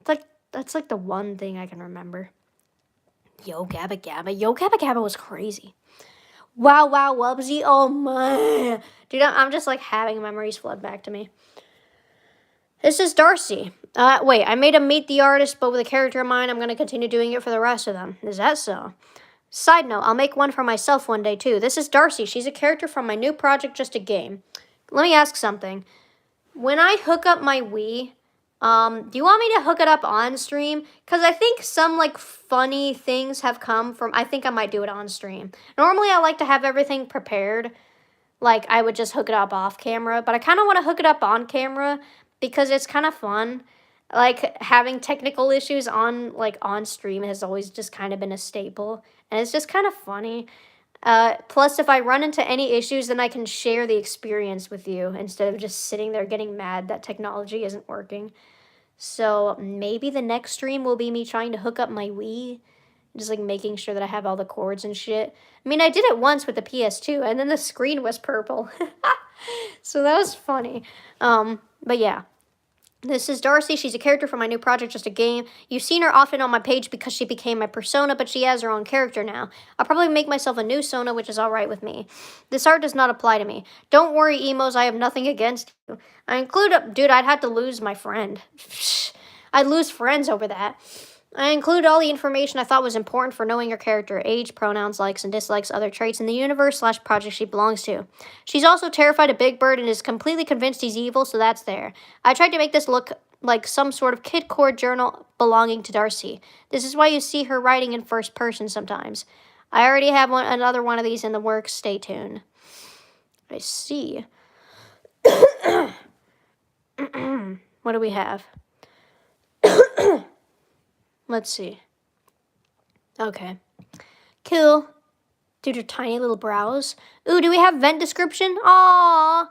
It's like that's like the one thing I can remember. Yo Gabba Gabba. Yo Gabba Gabba was crazy. Wow Wow Wubsy. Oh my. Dude, I'm just like having memories flood back to me. This is Darcy. Wait, I made a Meet the Artist, but with a character in mind, I'm going to continue doing it for the rest of them. Is that so? Side note, I'll make one for myself one day, too. This is Darcy. She's a character from my new project, Just a Game. Let me ask something. When I hook up my Wii, do you want me to hook it up on stream? Because I think some, like, funny things have come from... I think I might do it on stream. Normally, I like to have everything prepared. Like, I would just hook it up off camera. But I kind of want to hook it up on camera because it's kind of fun. Like, having technical issues on stream has always just kind of been a staple. And it's just kind of funny. Plus, if I run into any issues, then I can share the experience with you instead of just sitting there getting mad that technology isn't working. So maybe the next stream will be me trying to hook up my Wii. Just like making sure that I have all the cords and shit. I mean, I did it once with the PS2 and then the screen was purple. So that was funny. But yeah. This is Darcy. She's a character from my new project, Just a Game. You've seen her often on my page because she became my persona, but she has her own character now. I'll probably make myself a new Sona, which is alright with me. This art does not apply to me. Don't worry, emos, I have nothing against you. Dude, I'd have to lose my friend. I'd lose friends over that. I include all the information I thought was important for knowing your character, age, pronouns, likes and dislikes, other traits in the universe/project she belongs to. She's also terrified of Big Bird and is completely convinced he's evil, so that's there. I tried to make this look like some sort of kid core journal belonging to Darcy. This is why you see her writing in first person sometimes. I already have another one of these in the works. Stay tuned. I see. What do we have? Let's see. Okay. Cool. Dude, your tiny little brows. Ooh, do we have vent description? Aww.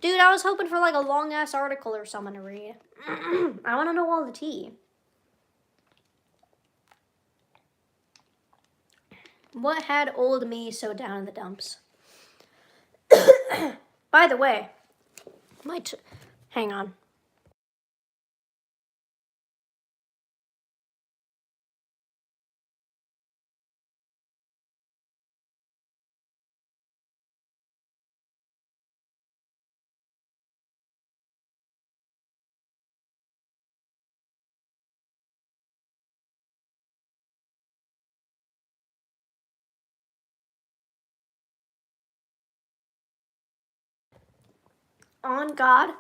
Dude, I was hoping for like a long-ass article or something to read. I want to know all the tea. What had old me so down in the dumps? By the way, hang on. On God,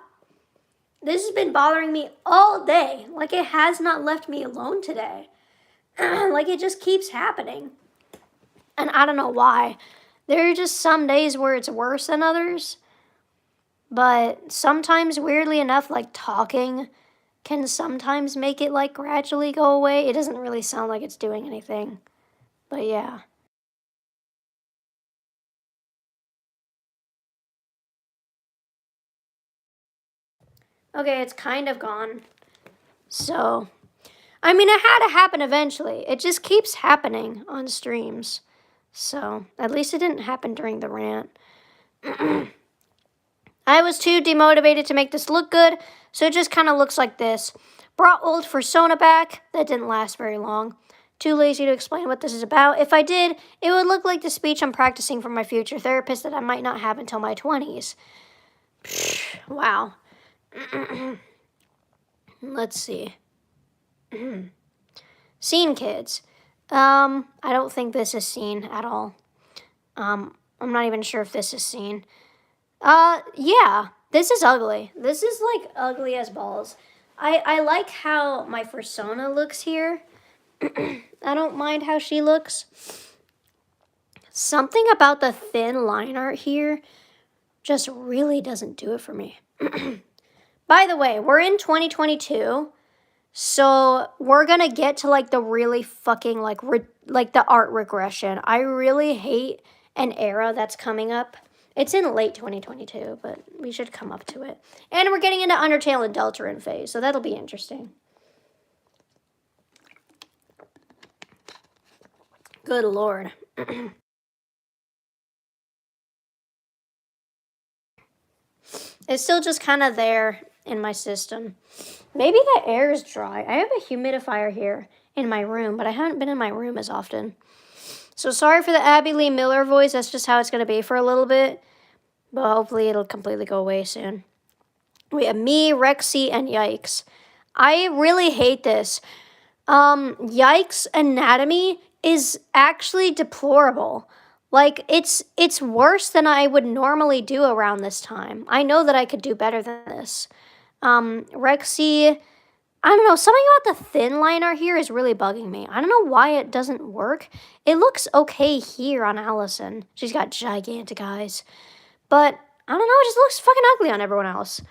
this has been bothering me all day. Like, it has not left me alone today. Like, it just keeps happening. And I don't know why. There are just some days where it's worse than others. But sometimes, weirdly enough, like, talking can sometimes make it, like, gradually go away. It doesn't really sound like it's doing anything. But yeah. Okay, it's kind of gone. So, I mean, it had to happen eventually. It just keeps happening on streams. So, at least it didn't happen during the rant. I was too demotivated to make this look good, so it just kind of looks like this. Brought old Persona back. That didn't last very long. Too lazy to explain what this is about. If I did, it would look like the speech I'm practicing for my future therapist that I might not have until my 20s. Wow. Let's see. Scene, kids. I don't think this is scene at all. I'm not even sure if this is scene. Yeah, this is ugly. This is like ugly as balls. I like how my persona looks here. I don't mind how she looks. Something about the thin line art here just really doesn't do it for me. By the way, we're in 2022, so we're gonna get to like the really fucking like the art regression. I really hate an era that's coming up. It's in late 2022, but we should come up to it. And we're getting into Undertale and Deltarune phase, so that'll be interesting. Good lord. It's still just kind of there in my system. Maybe the air is dry. I have a humidifier here in my room, but I haven't been in my room as often. So sorry for the Abby Lee Miller voice. That's just how it's going to be for a little bit. But hopefully it'll completely go away soon. We have me, Rexy, and Yikes. I really hate this. Yikes' anatomy is actually deplorable. Like, it's worse than I would normally do around this time. I know that I could do better than this. Rexy, I don't know, something about the thin line art here is really bugging me. I don't know why it doesn't work. It looks okay here on Allison. She's got gigantic eyes. But, I don't know, it just looks fucking ugly on everyone else.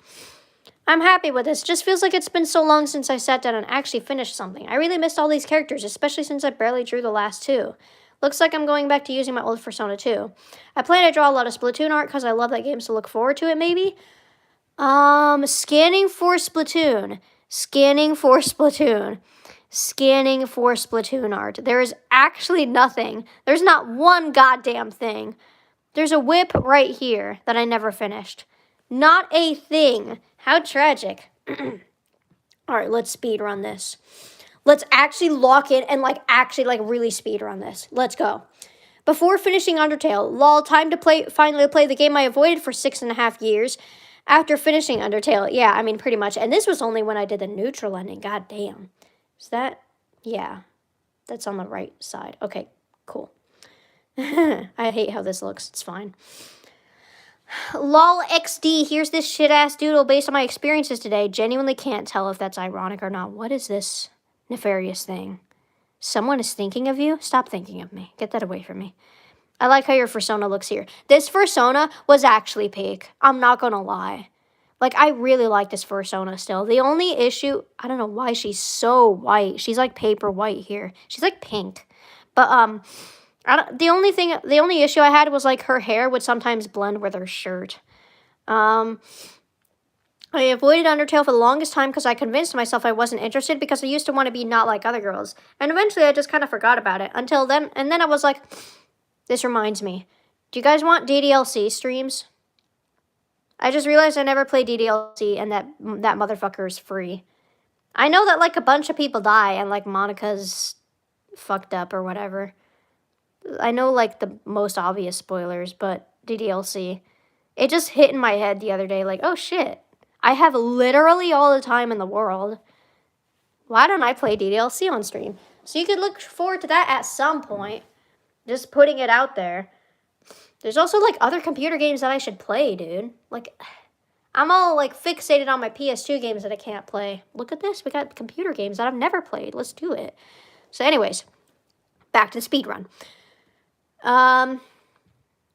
I'm happy with this. Just feels like it's been so long since I sat down and actually finished something. I really missed all these characters, especially since I barely drew the last two. Looks like I'm going back to using my old Persona 2. I plan to draw a lot of Splatoon art because I love that game, so look forward to it maybe. Scanning for Splatoon. Scanning for Splatoon. Scanning for Splatoon art. There is actually nothing. There's not one goddamn thing. There's a whip right here that I never finished. Not a thing. How tragic. Alright, let's speed run this. Let's actually lock in and really speed run this. Let's go. Before finishing Undertale, lol, time to finally play the game I avoided for 6.5 years. After finishing Undertale, yeah, I mean pretty much. And this was only when I did the neutral ending. God damn. Is that? Yeah. That's on the right side. Okay, cool. I hate how this looks. It's fine. Lol XD, here's this shit-ass doodle based on my experiences today. Genuinely can't tell if that's ironic or not. What is this nefarious thing? Someone is thinking of you? Stop thinking of me. Get that away from me. I like how your persona looks here. This persona was actually peak. I'm not gonna lie. Like, I really like this persona still. The only issue, I don't know why she's so white. She's like paper white here. She's like pink. But, the only issue I had was like her hair would sometimes blend with her shirt. I avoided Undertale for the longest time because I convinced myself I wasn't interested because I used to want to be not like other girls. And eventually I just kind of forgot about it until then. And then I was like, this reminds me. Do you guys want DDLC streams? I just realized I never played DDLC and that motherfucker is free. I know that like a bunch of people die and like Monica's fucked up or whatever. I know like the most obvious spoilers, but DDLC. It just hit in my head the other day like, oh shit. I have literally all the time in the world. Why don't I play DDLC on stream? So you could look forward to that at some point. Just putting it out there. There's also like other computer games that I should play, dude. Like, I'm all like fixated on my PS2 games that I can't play. Look at this. We got computer games that I've never played. Let's do it. So anyways, back to the speedrun.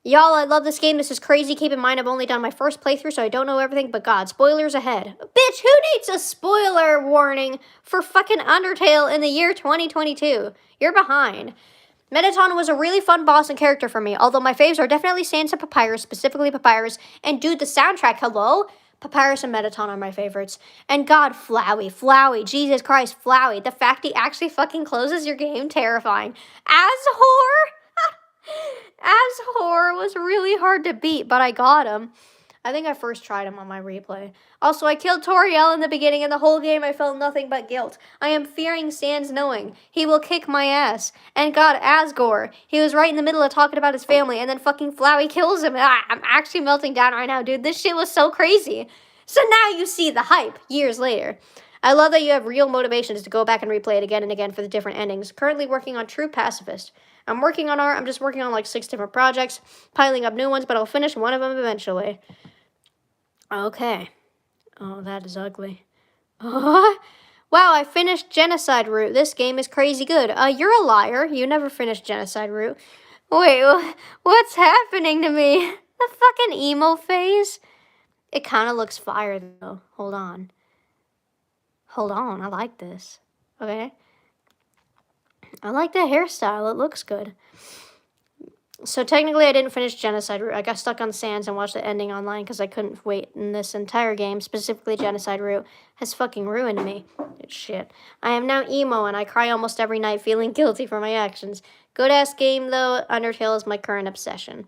Y'all, I love this game. This is crazy. Keep in mind, I've only done my first playthrough, so I don't know everything, but God, spoilers ahead. Bitch, who needs a spoiler warning for fucking Undertale in the year 2022? You're behind. Mettaton was a really fun boss and character for me, although my faves are definitely Sans and Papyrus, specifically Papyrus, and dude, the soundtrack, hello? Papyrus and Mettaton are my favorites. And God, Flowey, Jesus Christ, Flowey, the fact he actually fucking closes your game, terrifying. Azhor was really hard to beat, but I got him. I think I first tried him on my replay. Also, I killed Toriel in the beginning, and the whole game I felt nothing but guilt. I am fearing Sans knowing. He will kick my ass. And God, Asgore. He was right in the middle of talking about his family, and then fucking Flowey kills him. I'm actually melting down right now, dude. This shit was so crazy. So now you see the hype, years later. I love that you have real motivations to go back and replay it again and again for the different endings. Currently working on True Pacifist. I'm working on art. I'm just working on like 6 different projects, piling up new ones, but I'll finish one of them eventually. Okay. Oh, that is ugly. Wow, I finished Genocide Route. This game is crazy good. You're a liar. You never finished Genocide Route. Wait, what's happening to me? The fucking emo phase? It kind of looks fire, though. Hold on. I like this. Okay. I like the hairstyle. It looks good. So technically, I didn't finish Genocide Route. I got stuck on Sans and watched the ending online because I couldn't wait. And this entire game, specifically Genocide Route, has fucking ruined me. Shit. I am now emo and I cry almost every night feeling guilty for my actions. Good-ass game, though. Undertale is my current obsession.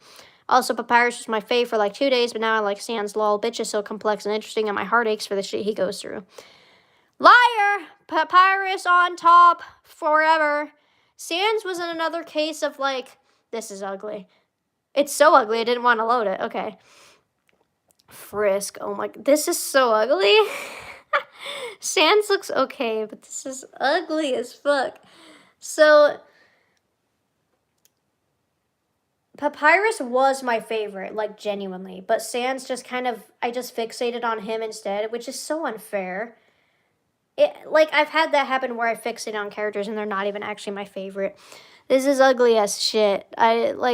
Also, Papyrus was my fave for like 2 days, but now I like Sans. Lol. Bitch is so complex and interesting and my heart aches for the shit he goes through. Liar! Papyrus on top forever. Sans was in another case of like... This is ugly. It's so ugly, I didn't want to load it. Okay. Frisk. Oh my... This is so ugly. Sans looks okay, but this is ugly as fuck. So... Papyrus was my favorite, like, genuinely. But Sans just kind of... I just fixated on him instead, which is so unfair. I've had that happen where I fixate on characters and they're not even actually my favorite. This is ugly as shit.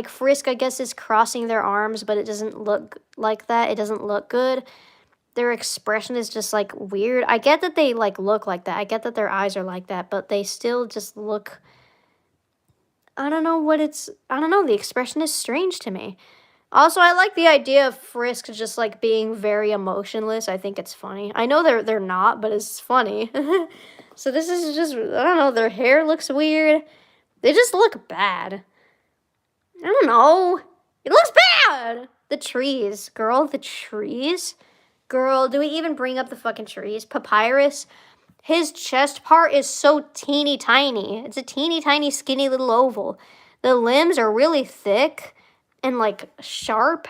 Frisk, I guess, is crossing their arms, but it doesn't look like that. It doesn't look good. Their expression is just, like, weird. I get that they, like, look like that. I get that their eyes are like that, but they still just look... I don't know. The expression is strange to me. Also, I like the idea of Frisk just, like, being very emotionless. I think it's funny. I know they're not, but it's funny. So this is just, I don't know, their hair looks weird. They just look bad. I don't know. It looks bad! The trees. Girl, the trees? Girl, do we even bring up the fucking trees? Papyrus, his chest part is so teeny tiny. It's a teeny tiny skinny little oval. The limbs are really thick and like sharp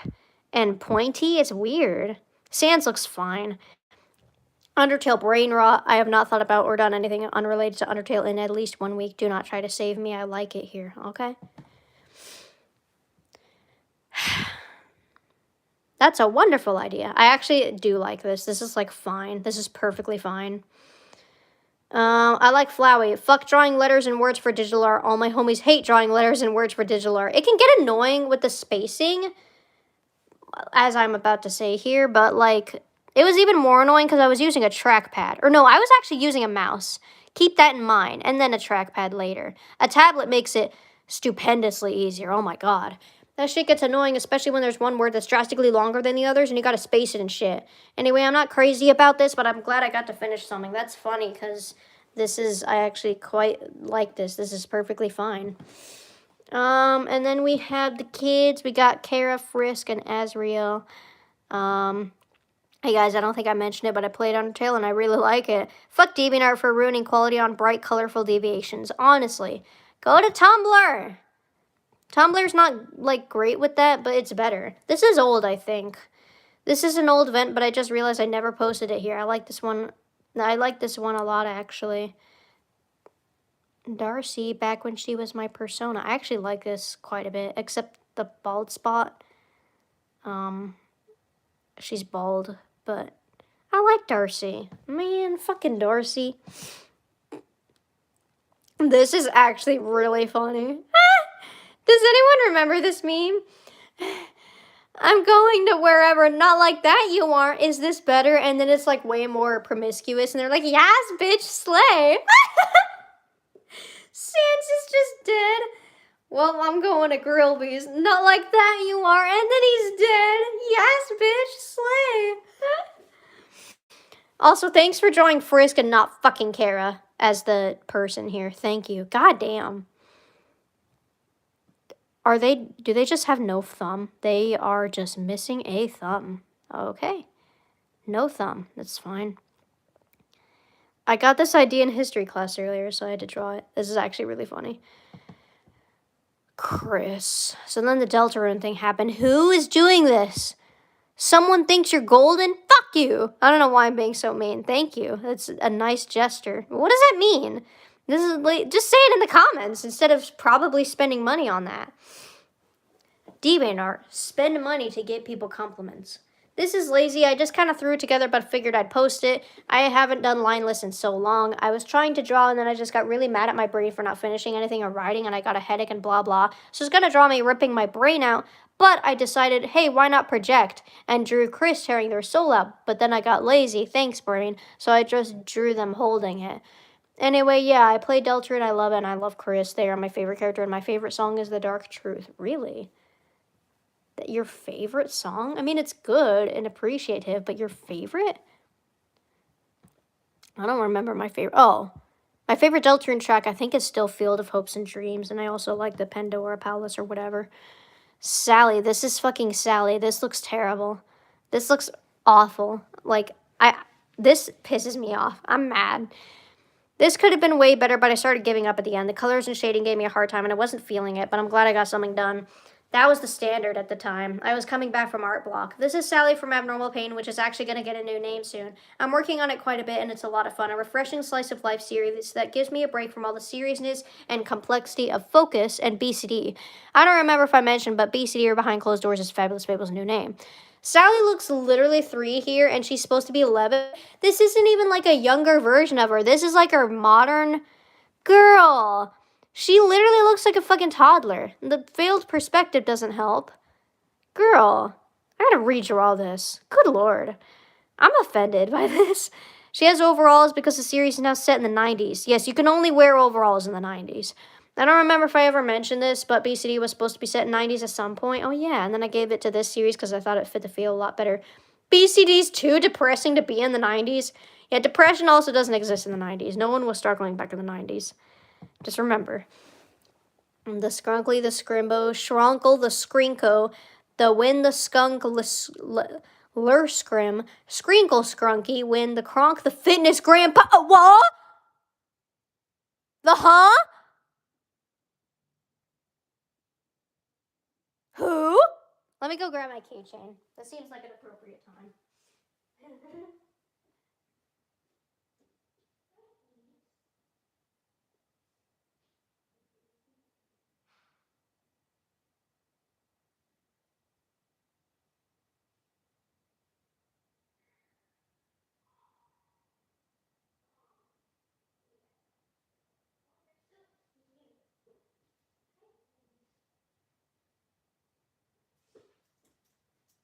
and pointy. It's weird. Sans looks fine. Undertale brain rot. I have not thought about or done anything unrelated to Undertale in at least 1 week. Do not try to save me. I like it here, okay? That's a wonderful idea. I actually do like this. This is like fine. This is perfectly fine. I like Flowey. Fuck drawing letters and words for digital art. All my homies hate drawing letters and words for digital art. It can get annoying with the spacing, as I'm about to say here, but like... It was even more annoying because I was using a trackpad. Or no, I was actually using a mouse. Keep that in mind. And then a trackpad later. A tablet makes it stupendously easier. Oh my god. That shit gets annoying, especially when there's one word that's drastically longer than the others and you gotta space it and shit. Anyway, I'm not crazy about this, but I'm glad I got to finish something. That's funny because I actually quite like this. This is perfectly fine. And then we have the kids. We got Kara, Frisk, and Azriel. Hey guys, I don't think I mentioned it, but I played Undertale and I really like it. Fuck DeviantArt for ruining quality on bright, colorful deviations. Honestly. Go to Tumblr! Tumblr's not, like, great with that, but it's better. This is old, I think. This is an old event, but I just realized I never posted it here. I like this one. I like this one a lot, actually. Darcy, back when she was my persona. I actually like this quite a bit, except the bald spot. She's bald. But I like Darcy. Man, fucking Darcy. This is actually really funny. Does anyone remember this meme? I'm going to wherever, not like that you aren't. Is this better? And then it's like way more promiscuous. And they're like, yes, bitch, slay. Sans is just dead. Well, I'm going to Grillby's. Not like that you are. And then he's dead. Yes, bitch, slay. Also, thanks for drawing Frisk and not fucking Kara as the person here. Thank you. God damn. Do they just have no thumb? They are just missing a thumb. Okay. No thumb. That's fine. I got this idea in history class earlier, so I had to draw it. This is actually really funny. Chris. So then the Deltarune thing happened. Who is doing this? Someone thinks you're golden? Fuck you. I don't know why I'm being so mean. Thank you. That's a nice gesture. What does that mean? This is like, just say it in the comments instead of probably spending money on that. DeviantArt. Spend money to get people compliments. This is lazy. I just kind of threw it together but figured I'd post it. I haven't done line lists in so long. I was trying to draw and then I just got really mad at my brain for not finishing anything or writing and I got a headache and blah blah. So it's going to draw me ripping my brain out. But I decided, hey, why not project? And drew Chris tearing their soul out. But then I got lazy. Thanks, brain. So I just drew them holding it. Anyway, yeah, I play Deltarune. I love it and I love Chris. They are my favorite character and my favorite song is The Dark Truth. Really? Your favorite song? I mean, it's good and appreciative, but your favorite? I don't remember my favorite. Oh, my favorite Deltarune track, I think, is still Field of Hopes and Dreams, and I also like the Pandora Palace or whatever. Sally, this is fucking Sally. This looks terrible. This looks awful. Like, this pisses me off. I'm mad. This could have been way better, but I started giving up at the end. The colors and shading gave me a hard time, and I wasn't feeling it, but I'm glad I got something done. That was the standard at the time. I was coming back from art block. This is Sally from Abnormal Pain, which is actually going to get a new name soon. I'm working on it quite a bit, and it's a lot of fun. A refreshing slice of life series that gives me a break from all the seriousness and complexity of Focus and BCD. I don't remember if I mentioned, but BCD or Behind Closed Doors is Fabulous Fable's new name. Sally looks literally 3 here, and she's supposed to be 11. This isn't even like a younger version of her. This is like her modern girl. She literally looks like a fucking toddler. The failed perspective doesn't help. Girl, I gotta redraw all this. Good lord. I'm offended by this. She has overalls because the series is now set in the 90s. Yes, you can only wear overalls in the 90s. I don't remember if I ever mentioned this, but BCD was supposed to be set in 90s at some point. Oh yeah, and then I gave it to this series because I thought it fit the feel a lot better. BCD's too depressing to be in the 90s. Yeah, depression also doesn't exist in the 90s. No one was struggling back in the 90s. Just remember. The Skrunkly, the Scrimbo, Shronkle, the Skrinko, the Win, the Skunk, Lurscrim, Skrinkle Skrunky, Win, the Kronk, the Fitness Grandpa. What? The huh? Who? Let me go grab my keychain. That seems like an appropriate time.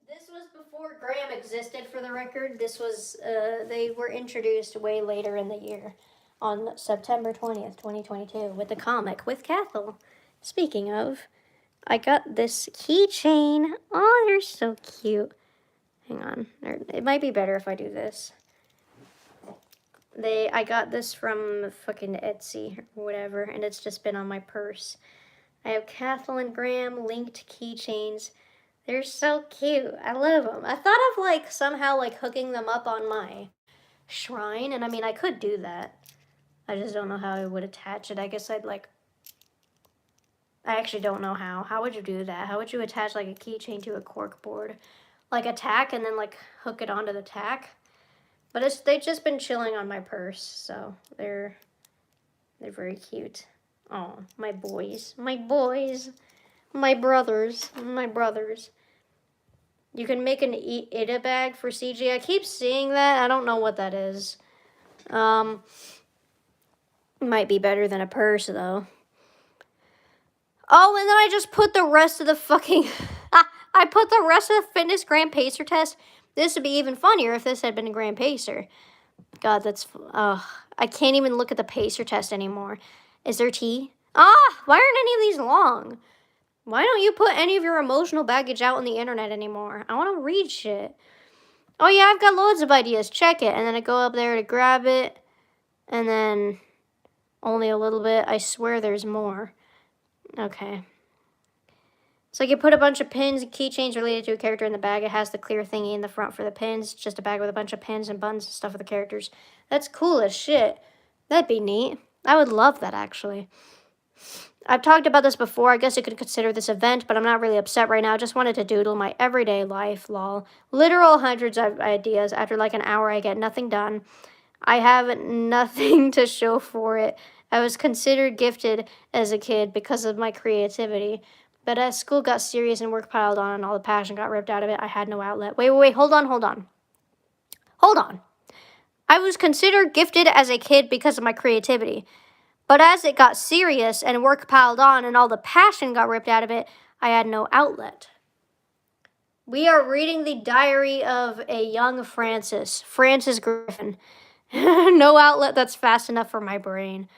This was before Graham existed, for the record. This was, they were introduced way later in the year, on September 20th, 2022, with the comic with Cathal. Speaking of, I got this keychain. Oh, they're so cute. Hang on. It might be better if I do this. I got this from fucking Etsy or whatever, and it's just been on my purse. I have Cathal and Graham linked keychains. They're so cute. I love them. I thought of like somehow like hooking them up on my shrine, and I mean I could do that. I just don't know how I would attach it. I guess I'd like. I actually don't know how. How would you do that? How would you attach like a keychain to a cork board? Like a tack and then like hook it onto the tack? But they've just been chilling on my purse, so they're very cute. Oh, my boys. My boys. My brothers. My brothers. You can make an Ida bag for CG. I keep seeing that. I don't know what that is. Might be better than a purse, though. Oh, and then I just put the rest of the fucking... I put the rest of the Fitness Grand Pacer test. This would be even funnier if this had been a Grand Pacer. God, that's... I can't even look at the Pacer test anymore. Is there tea? Why aren't any of these long? Why don't you put any of your emotional baggage out on the internet anymore? I want to read shit. Oh yeah, I've got loads of ideas. Check it. And then I go up there to grab it. And then only a little bit. I swear there's more. Okay. So you put a bunch of pins and keychains related to a character in the bag. It has the clear thingy in the front for the pins. It's just a bag with a bunch of pins and buttons and stuff for the characters. That's cool as shit. That'd be neat. I would love that, actually. I've talked about this before. I guess you could consider this event, but I'm not really upset right now. I just wanted to doodle my everyday life, lol. Literal hundreds of ideas. After like an hour, I get nothing done. I have nothing to show for it. I was considered gifted as a kid because of my creativity. But as school got serious and work piled on and all the passion got ripped out of it, I had no outlet. Wait, hold on. I was considered gifted as a kid because of my creativity. But as it got serious and work piled on and all the passion got ripped out of it, I had no outlet. We are reading the diary of a young Francis Griffin. No outlet that's fast enough for my brain.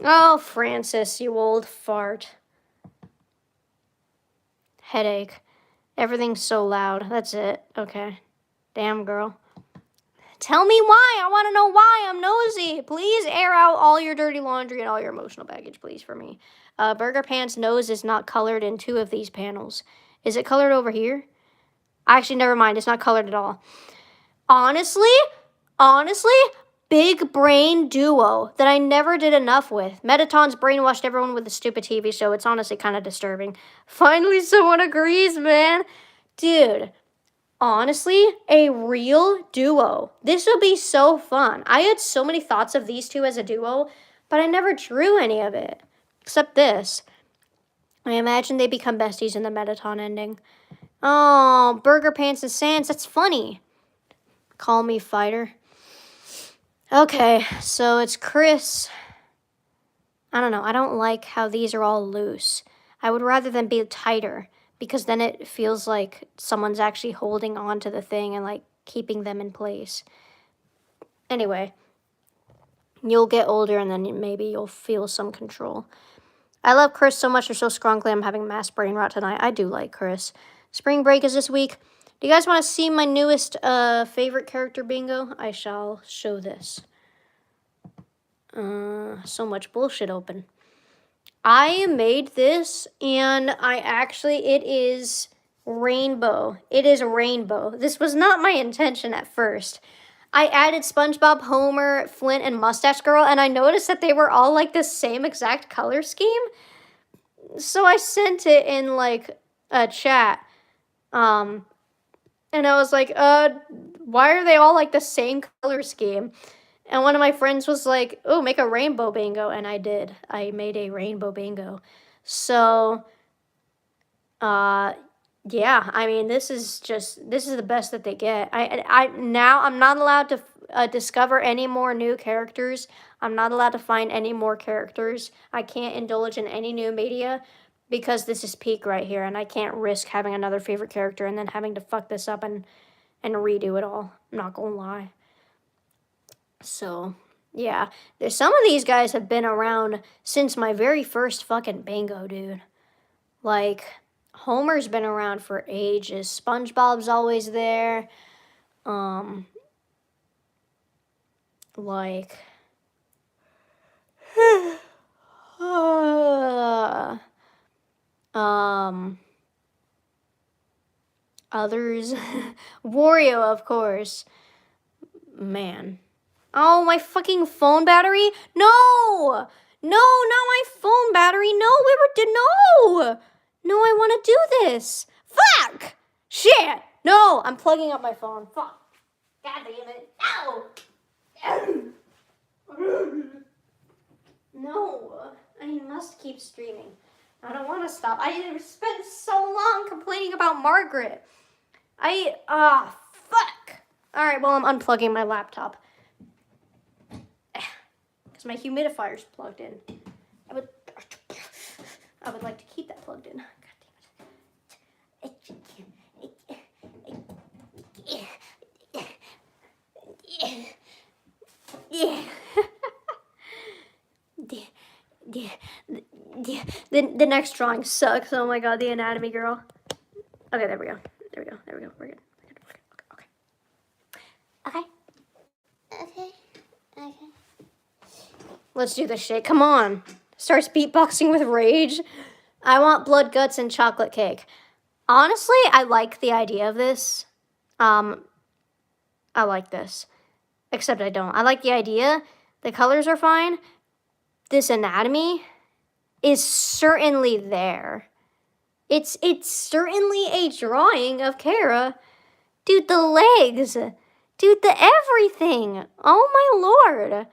Oh, Francis, you old fart. Headache. Everything's so loud. That's it. Okay. Damn, girl. Tell me why. I want to know why. I'm nosy. Please air out all your dirty laundry and all your emotional baggage, please, for me. Burger Pants' nose is not colored in 2 of these panels. Is it colored over here? Actually, never mind. It's not colored at all. Honestly, big brain duo that I never did enough with. Mettaton's brainwashed everyone with the stupid TV show. It's honestly kind of disturbing. Finally, someone agrees, man. Dude. Honestly, a real duo. This would be so fun. I had so many thoughts of these two as a duo, but I never drew any of it. Except this. I imagine they become besties in the Mettaton ending. Oh, Burger Pants and Sans, that's funny. Call me fighter. Okay, so it's Chris. I don't know. I don't like how these are all loose. I would rather them be tighter, because then it feels like someone's actually holding on to the thing and like keeping them in place. Anyway, you'll get older and then maybe you'll feel some control. I love Chris so much. You're so scroungly. I'm having mass brain rot tonight. I do like Chris. Spring break is this week. Do you guys want to see my newest favorite character bingo? I shall show this. So much bullshit open. I made this, and it is rainbow. It is rainbow. This was not my intention at first. I added SpongeBob, Homer, Flint, and Mustache Girl, and I noticed that they were all like the same exact color scheme. So I sent it in like a chat. And I was like, why are they all like the same color scheme? And one of my friends was like, oh, make a rainbow bingo. And I did. I made a rainbow bingo. So, yeah, I mean, this is the best that they get. I'm not allowed to discover any more new characters. I'm not allowed to find any more characters. I can't indulge in any new media because this is peak right here. And I can't risk having another favorite character and then having to fuck this up and redo it all. I'm not gonna lie. So, yeah. Some of these guys have been around since my very first fucking bingo, dude. Like, Homer's been around for ages. SpongeBob's always there. Like... others. Wario, of course. Man. Oh, my fucking phone battery? No! No, not my phone battery. No, no! No, I want to do this. Fuck! Shit! No, I'm plugging up my phone. Fuck. God damn it. No! No. I must keep streaming. I don't want to stop. I spent so long complaining about Margaret. Fuck. All right, well, I'm unplugging my laptop. Because my humidifier's plugged in. I would like to keep that plugged in. God damn it. Yeah. The next drawing sucks. Oh my god, the anatomy girl. Okay, there we go. We're good. Okay. Let's do this shit. Come on. Starts beatboxing with rage. I want blood, guts, and chocolate cake. Honestly, I like the idea of this. I like this. Except I don't. I like the idea. The colors are fine. This anatomy is certainly there. It's certainly a drawing of Kara. Dude, the legs. Dude, the everything. Oh my lord.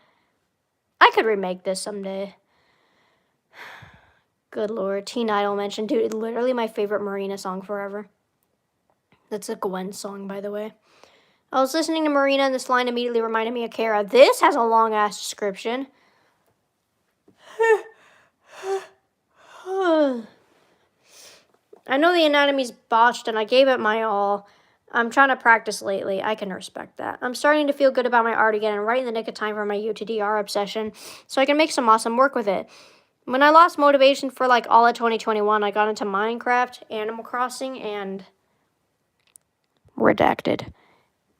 I could remake this someday. Good lord. Teen Idol mentioned. Dude, literally my favorite Marina song forever. That's a Gwen song, by the way. I was listening to Marina and this line immediately reminded me of Kara. This has a long ass description. I know the anatomy's botched and I gave it my all. I'm trying to practice lately. I can respect that. I'm starting to feel good about my art again and right in the nick of time for my UTDR obsession so I can make some awesome work with it. When I lost motivation for like all of 2021, I got into Minecraft, Animal Crossing, and Redacted.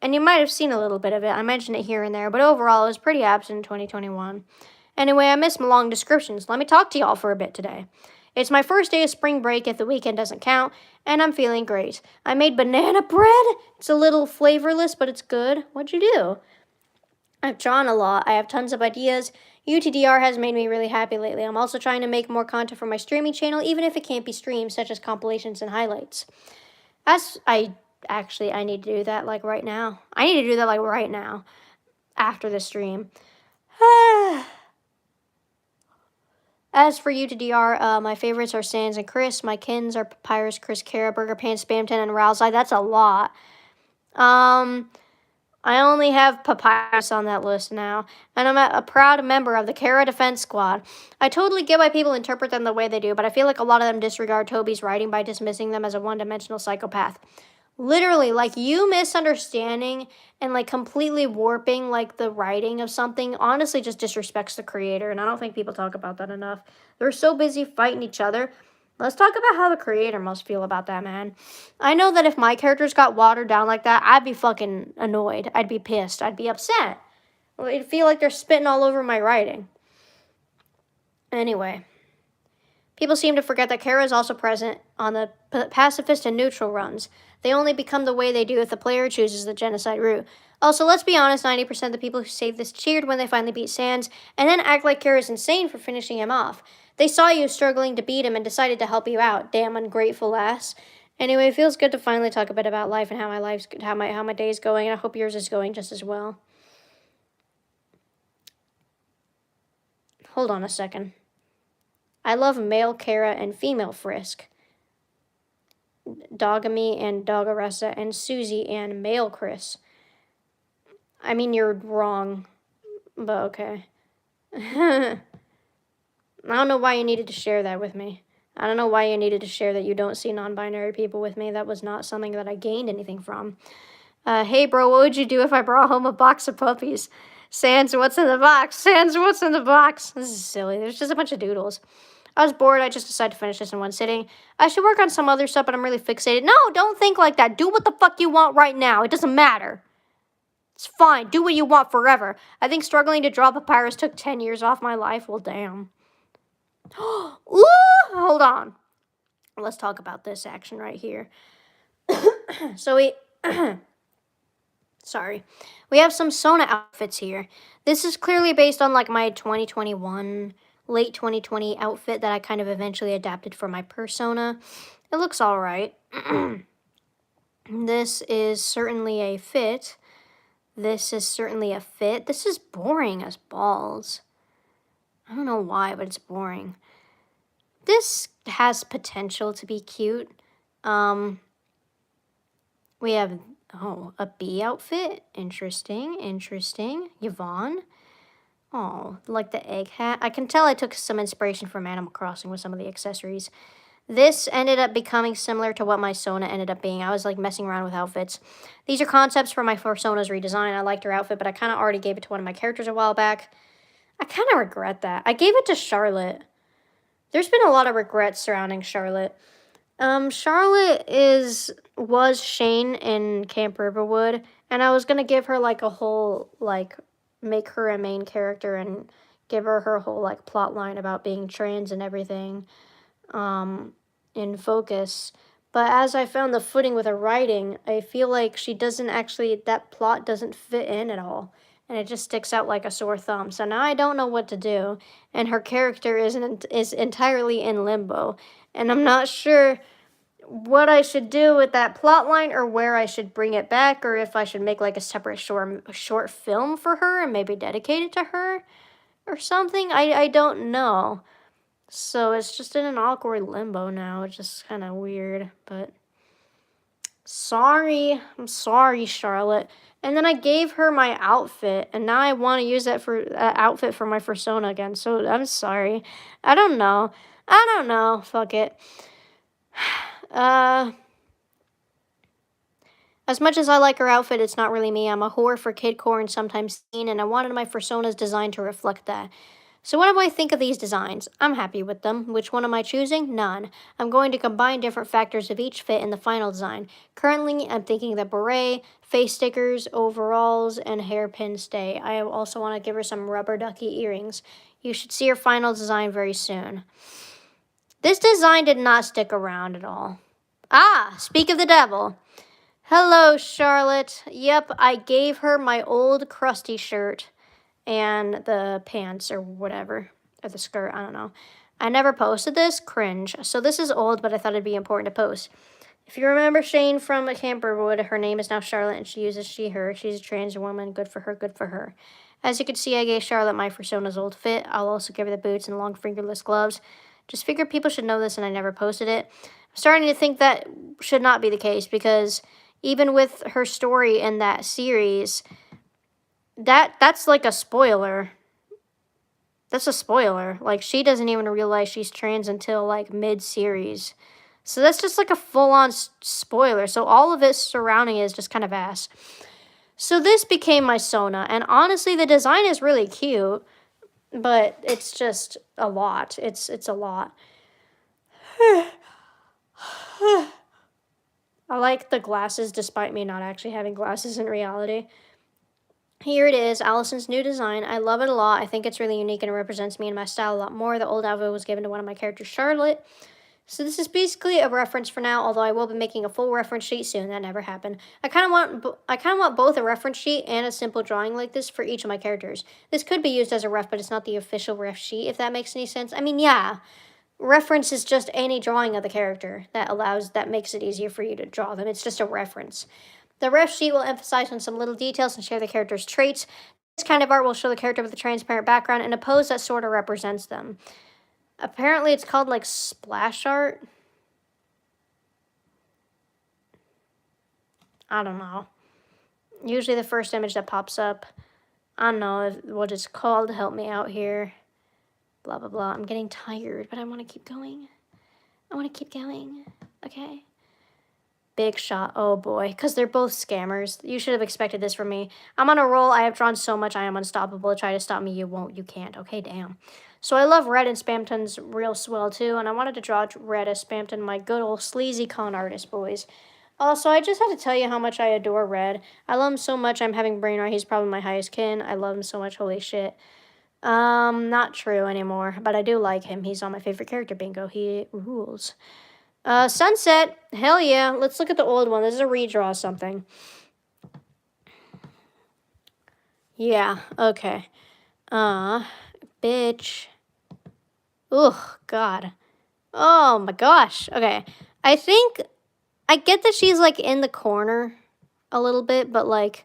And you might have seen a little bit of it. I mentioned it here and there, but overall it was pretty absent in 2021. Anyway, I miss my long descriptions. Let me talk to y'all for a bit today. It's my first day of spring break if the weekend doesn't count, and I'm feeling great. I made banana bread. It's a little flavorless, but it's good. What'd you do? I've drawn a lot. I have tons of ideas. UTDR has made me really happy lately. I'm also trying to make more content for my streaming channel, even if it can't be streamed, such as compilations and highlights. I need to do that like right now. I need to do that like right now after the stream. As for UTDR, my favorites are Sans and Chris. My kins are Papyrus, Chris, Kara, Burger Pants, Spamton, and Rousey. That's a lot. I only have Papyrus on that list now, and I'm a proud member of the Kara Defense Squad. I totally get why people interpret them the way they do, but I feel like a lot of them disregard Toby's writing by dismissing them as a one-dimensional psychopath. Literally, like, you misunderstanding and, like, completely warping, like, the writing of something honestly just disrespects the creator, and I don't think people talk about that enough. They're so busy fighting each other. Let's talk about how the creator must feel about that, man. I know that if my characters got watered down like that, I'd be fucking annoyed. I'd be pissed. I'd be upset. It'd feel like they're spitting all over my writing. Anyway. People seem to forget that Kara is also present on the pacifist and neutral runs. They only become the way they do if the player chooses the genocide route. Also, let's be honest, 90% of the people who saved this cheered when they finally beat Sans, and then act like Kara's insane for finishing him off. They saw you struggling to beat him and decided to help you out. Damn ungrateful ass. Anyway, it feels good to finally talk a bit about life and how my day's going, and I hope yours is going just as well. Hold on a second. I love male Kara and female Frisk. Dogamy and Dogaressa and Susie and male Chris. I mean, you're wrong, but okay. I don't know why you needed to share that with me. I don't know why you needed to share that you don't see non-binary people with me. That was not something that I gained anything from. Hey, bro, what would you do if I brought home a box of puppies? Sans, what's in the box? Sans, what's in the box? This is silly. There's just a bunch of doodles. I was bored. I just decided to finish this in one sitting. I should work on some other stuff, but I'm really fixated. No, don't think like that. Do what the fuck you want right now. It doesn't matter. It's fine. Do what you want forever. I think struggling to draw Papyrus took 10 years off my life. Well, damn. Ooh, hold on. Let's talk about this action right here. Sorry. We have some Sona outfits here. This is clearly based on like my 2021, late 2020 outfit that I kind of eventually adapted for my persona. It looks all right. This is certainly a fit. This is certainly a fit. This is boring as balls. I don't know why, but it's boring. This has potential to be cute. We have, a bee outfit. Interesting. Yvonne. Oh, like the egg hat. I can tell I took some inspiration from Animal Crossing with some of the accessories. This ended up becoming similar to what my Sona ended up being. I was like messing around with outfits. These are concepts for my Sona's redesign. I liked her outfit, but I kind of already gave it to one of my characters a while back. I kind of regret that. I gave it to Charlotte. There's been a lot of regrets surrounding Charlotte. Charlotte was Shane in Camp Riverwood, and I was gonna give her like a whole, like, make her a main character and give her whole like plot line about being trans and everything. in focus. But as I found the footing with her writing, I feel like she doesn't actually, that plot doesn't fit in at all. And it just sticks out like a sore thumb. So now I don't know what to do. And her character is entirely in limbo. And I'm not sure what I should do with that plot line or where I should bring it back or if I should make like a separate short film for her and maybe dedicate it to her or something. I don't know. So it's just in an awkward limbo now. It's just kind of weird, but sorry. I'm sorry, Charlotte. And then I gave her my outfit, and now I want to use that for outfit for my persona again. So I'm sorry. I don't know. I don't know. Fuck it. As much as I like her outfit, it's not really me. I'm a whore for kidcore and sometimes teen, and I wanted my persona's design to reflect that. So what do I think of these designs? I'm happy with them. Which one am I choosing? None. I'm going to combine different factors of each fit in the final design. Currently, I'm thinking that beret, face stickers, overalls, and hairpin stay. I also want to give her some rubber ducky earrings. You should see her final design very soon. This design did not stick around at all. Ah, speak of the devil. Hello, Charlotte. Yep, I gave her my old crusty shirt and the pants or whatever, or the skirt, I don't know. I never posted this, cringe. So this is old, but I thought it'd be important to post. If you remember Shane from Camperwood, her name is now Charlotte and she uses she, her. She's a trans woman, good for her, good for her. As you can see, I gave Charlotte my persona's old fit. I'll also give her the boots and long fingerless gloves. Just figured people should know this and I never posted it. I'm starting to think that should not be the case because even with her story in that series, that's like a spoiler. That's a spoiler. Like, she doesn't even realize she's trans until, like, mid-series. So that's just, like, a full-on spoiler. So all of it surrounding it is just kind of ass. So this became my Sona. And honestly, the design is really cute. But it's just a lot. It's a lot. I like the glasses despite me not actually having glasses in reality. Here it is, Allison's new design. I love it a lot. I think it's really unique and it represents me and my style a lot more. The old outfit was given to one of my characters, Charlotte. So this is basically a reference for now, although I will be making a full reference sheet soon. That never happened. I kind of want both a reference sheet and a simple drawing like this for each of my characters. This could be used as a ref, but it's not the official ref sheet, if that makes any sense. I mean, yeah. Reference is just any drawing of the character that makes it easier for you to draw them. It's just a reference. The ref sheet will emphasize on some little details and share the character's traits. This kind of art will show the character with a transparent background and a pose that sort of represents them. Apparently it's called like splash art. I don't know. Usually the first image that pops up. I don't know what it's called. Help me out here. Blah, blah, blah. I'm getting tired, but I want to keep going. Okay. Big shot. Oh boy, because they're both scammers. You should have expected this from me. I'm on a roll. I have drawn so much. I am unstoppable. Try to stop me. You won't. You can't. Okay, damn. So I love Red and Spamton's real swell too, and I wanted to draw Red as Spamton, my good old sleazy con artist, boys. Also, I just had to tell you how much I adore Red. I love him so much. I'm having brain rot. He's probably my highest kin. I love him so much. Holy shit. Not true anymore, but I do like him. He's on my favorite character bingo. He rules. Sunset. Hell yeah. Let's look at the old one. This is a redraw of something. Yeah, okay. Bitch. Ugh, God. Oh my gosh. Okay. I get that she's like in the corner a little bit, but like,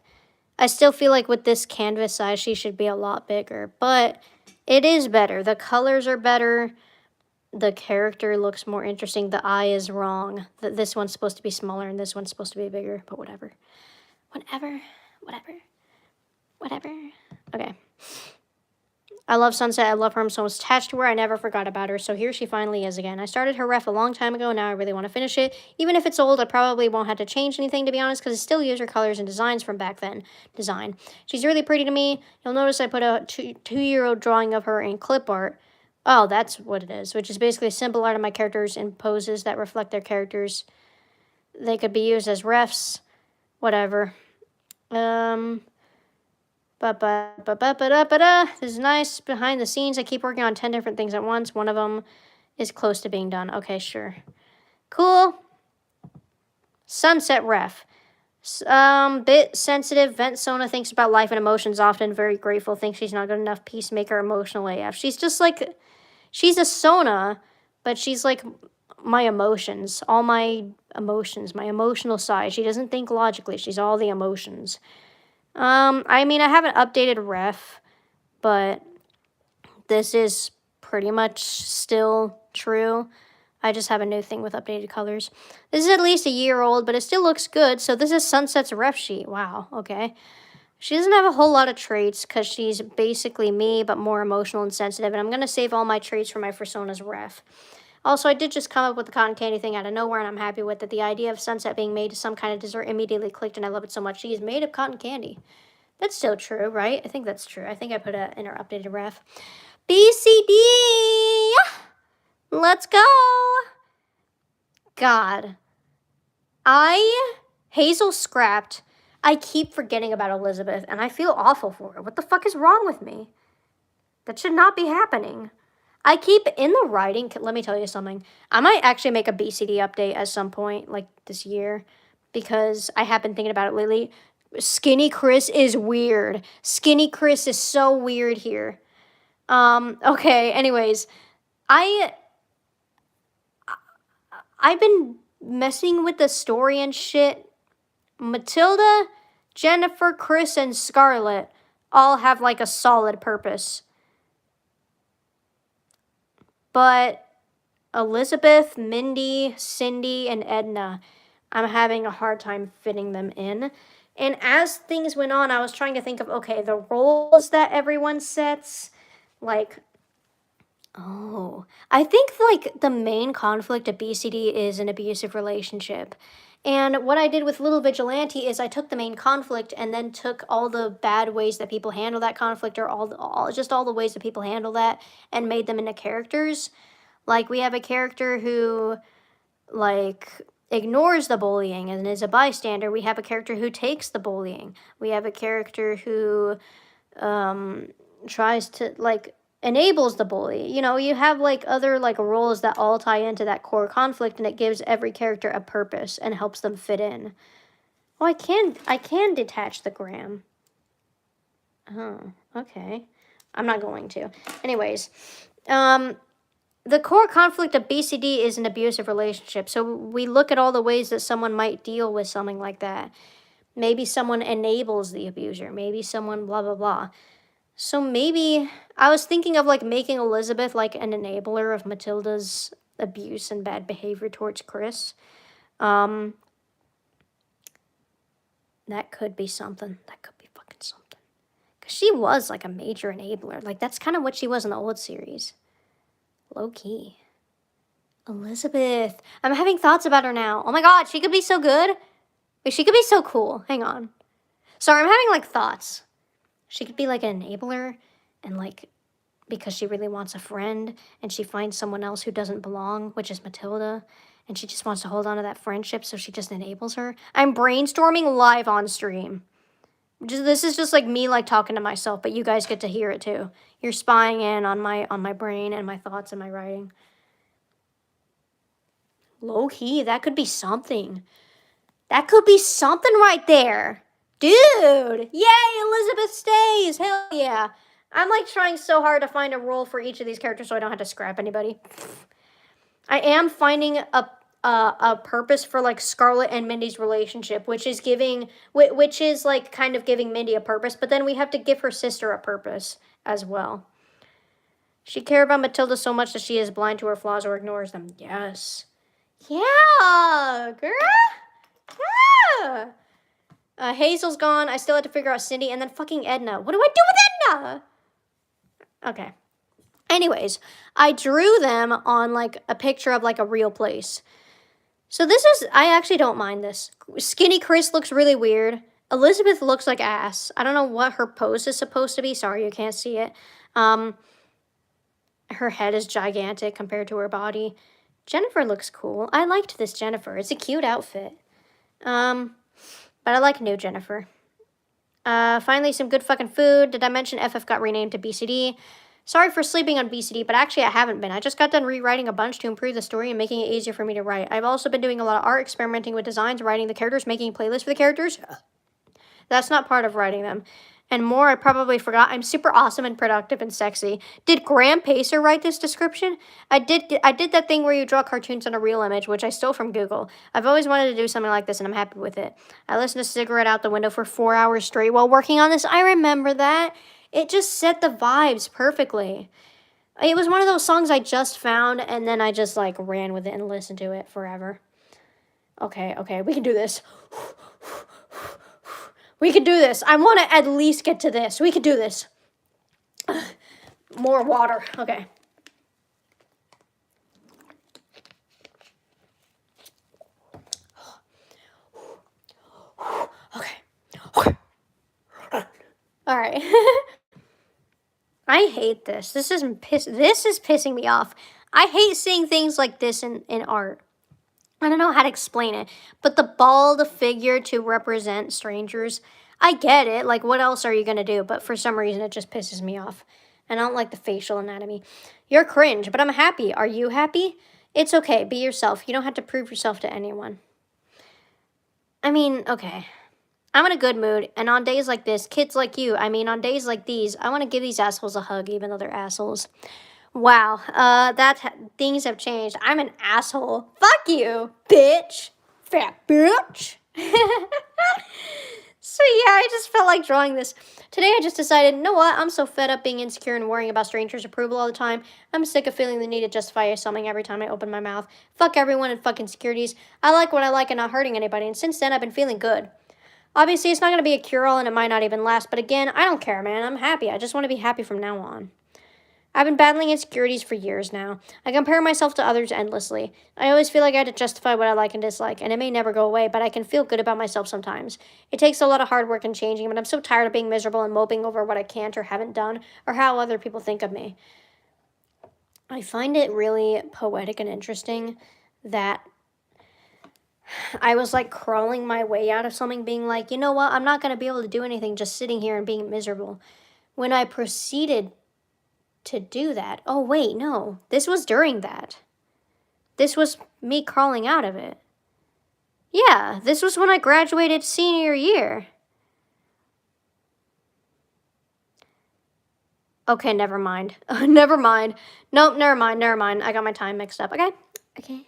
I still feel like with this canvas size, she should be a lot bigger, but it is better. The colors are better. The character looks more interesting. The eye is wrong. This one's supposed to be smaller and this one's supposed to be bigger, but whatever. Whatever. Okay. I love Sunset. I love her. I'm so much attached to her. I never forgot about her. So here she finally is again. I started her ref a long time ago. Now I really want to finish it. Even if it's old, I probably won't have to change anything, to be honest, because I still use her colors and designs from back then. She's really pretty to me. You'll notice I put a two-year-old drawing of her in clip art. Oh, that's what it is, which is basically simple art of my characters in poses that reflect their characters. They could be used as refs, whatever. This is nice. Behind the scenes, I keep working on 10 different things at once. One of them is close to being done. Okay, sure. Cool. Sunset ref. Bit sensitive. Vent Sona thinks about life and emotions often. Very grateful. Thinks she's not good enough. Peacemaker. Emotional AF. She's just like, she's a Sona, but she's like my emotions. All my emotions. My emotional side. She doesn't think logically. She's all the emotions. I mean, I haven't updated ref, but this is pretty much still true. I just have a new thing with updated colors. This is at least a year old, but it still looks good. So this is Sunset's ref sheet. Wow, okay. She doesn't have a whole lot of traits because she's basically me, but more emotional and sensitive. And I'm going to save all my traits for my Persona's ref. Also, I did just come up with the cotton candy thing out of nowhere, and I'm happy with it. The idea of Sunset being made to some kind of dessert immediately clicked, and I love it so much. She is made of cotton candy. That's still true, right? I think that's true. I think I put it in her updated ref. BCD! Let's go! God. Hazel scrapped. I keep forgetting about Elizabeth, and I feel awful for her. What the fuck is wrong with me? That should not be happening. I keep in the writing, let me tell you something. I might actually make a BCD update at some point, like this year, because I have been thinking about it lately. Skinny Chris is weird. Skinny Chris is so weird here. Okay, anyways. I've been messing with the story and shit. Matilda, Jennifer, Chris, and Scarlett all have like a solid purpose. But Elizabeth, Mindy, Cindy, and Edna, I'm having a hard time fitting them in. And as things went on, I was trying to think of, okay, the roles that everyone sets, like, oh, I think like the main conflict of BCD is an abusive relationship. And what I did with Little Vigilante is I took the main conflict and then took all the bad ways that people handle that conflict, or all the ways that people handle that, and made them into characters. Like, we have a character who, like, ignores the bullying and is a bystander. We have a character who takes the bullying. We have a character who tries to, like, enables the bully. You know, you have like other like roles that all tie into that core conflict, and it gives every character a purpose and helps them fit in. Oh, I can detach the gram. Oh, okay. I'm not going to. Anyways, the core conflict of BCD is an abusive relationship. So we look at all the ways that someone might deal with something like that. Maybe someone enables the abuser. Maybe someone blah, blah, blah. So maybe I was thinking of like making Elizabeth like an enabler of Matilda's abuse and bad behavior towards Chris. That could be something. That could be fucking something. Because she was like a major enabler. Like, that's kind of what she was in the old series. Low key. Elizabeth. I'm having thoughts about her now. Oh my god, she could be so good. Wait, she could be so cool. Hang on. Sorry, I'm having like thoughts. She could be like an enabler, and like, because she really wants a friend, and she finds someone else who doesn't belong, which is Matilda, and she just wants to hold on to that friendship, so she just enables her. I'm brainstorming live on stream. This is just like me like talking to myself, but you guys get to hear it too. You're spying in on my brain and my thoughts and my writing. Low key, that could be something. That could be something right there. Dude, yay, Elizabeth stays. Hell yeah. I'm like trying so hard to find a role for each of these characters so I don't have to scrap anybody. I am finding a purpose for like Scarlett and Mindy's relationship, which is like kind of giving Mindy a purpose, but then we have to give her sister a purpose as well. She cares about Matilda so much that she is blind to her flaws or ignores them. Yes. Yeah, girl. Yeah. Hazel's gone. I still had to figure out Cindy, and then fucking Edna. What do I do with Edna? Okay. Anyways, I drew them on like a picture of like a real place. So I actually don't mind this. Skinny Chris looks really weird. Elizabeth looks like ass. I don't know what her pose is supposed to be. Sorry, you can't see it. Her head is gigantic compared to her body. Jennifer looks cool. I liked this Jennifer. It's a cute outfit. But I like new Jennifer. Finally, some good fucking food. Did I mention FF got renamed to BCD? Sorry for sleeping on BCD, but actually I haven't been. I just got done rewriting a bunch to improve the story and making it easier for me to write. I've also been doing a lot of art, experimenting with designs, writing the characters, making playlists for the characters. That's not part of writing them. And more, I probably forgot. I'm super awesome and productive and sexy. Did Graham Pacer write this description? I did that thing where you draw cartoons on a real image, which I stole from Google. I've always wanted to do something like this, and I'm happy with it. I listened to Cigarette Out the Window for 4 hours straight while working on this. I remember that. It just set the vibes perfectly. It was one of those songs I just found, and then I just like ran with it and listened to it forever. Okay, we can do this. We can do this. I want to at least get to this. We can do this. More water. Okay. Okay. All right. I hate this. This is pissing me off. I hate seeing things like this in art. I don't know how to explain it, but the bald figure to represent strangers, I get it. Like, what else are you going to do? But for some reason, it just pisses me off. And I don't like the facial anatomy. You're cringe, but I'm happy. Are you happy? It's okay. Be yourself. You don't have to prove yourself to anyone. I mean, okay. I'm in a good mood, and on days like this, kids like you, on days like these, I want to give these assholes a hug, even though they're assholes. Wow, things have changed. I'm an asshole. Fuck you, bitch. Fat bitch. So yeah, I just felt like drawing this. Today I just decided, you know what? I'm so fed up being insecure and worrying about strangers' approval all the time. I'm sick of feeling the need to justify something every time I open my mouth. Fuck everyone and fuck insecurities. I like what I like and not hurting anybody, and since then I've been feeling good. Obviously, it's not going to be a cure-all and it might not even last, but again, I don't care, man. I'm happy. I just want to be happy from now on. I've been battling insecurities for years now. I compare myself to others endlessly. I always feel like I have to justify what I like and dislike, and it may never go away, but I can feel good about myself sometimes. It takes a lot of hard work and changing, but I'm so tired of being miserable and moping over what I can't or haven't done, or how other people think of me. I find it really poetic and interesting that I was like crawling my way out of something, being like, you know what, I'm not going to be able to do anything just sitting here and being miserable. When I proceeded to do that, oh wait, no, this was during that. This was me crawling out of it. Yeah, this was when I graduated senior year. Okay, never mind. Never mind. Nope, never mind. I got my time mixed up. Okay.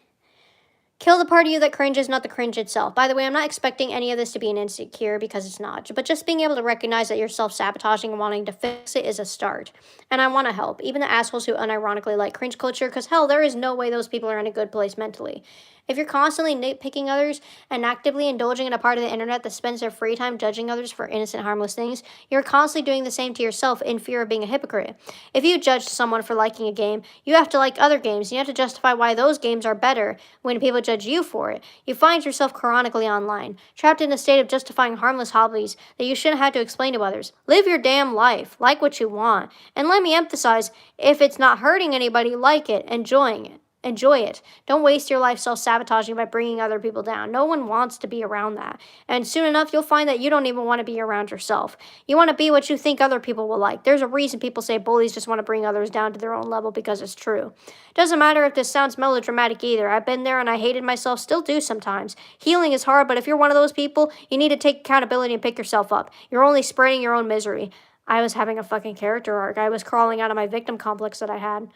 Kill the part of you that cringes, not the cringe itself. By the way, I'm not expecting any of this to be an insecure because it's not. But just being able to recognize that you're self-sabotaging and wanting to fix it is a start. And I want to help. Even the assholes who unironically like cringe culture, because hell, there is no way those people are in a good place mentally. If you're constantly nitpicking others and actively indulging in a part of the internet that spends their free time judging others for innocent, harmless things, you're constantly doing the same to yourself in fear of being a hypocrite. If you judge someone for liking a game, you have to like other games. You have to justify why those games are better when people judge you for it. You find yourself chronically online, trapped in a state of justifying harmless hobbies that you shouldn't have to explain to others. Live your damn life. Like what you want. And let me emphasize, if it's not hurting anybody, like it, enjoy it. Don't waste your life self-sabotaging by bringing other people down. No one wants to be around that. And soon enough, you'll find that you don't even want to be around yourself. You want to be what you think other people will like. There's a reason people say bullies just want to bring others down to their own level because it's true. Doesn't matter if this sounds melodramatic either. I've been there and I hated myself, still do sometimes. Healing is hard, but if you're one of those people, you need to take accountability and pick yourself up. You're only spreading your own misery. I was having a fucking character arc. I was crawling out of my victim complex that I had.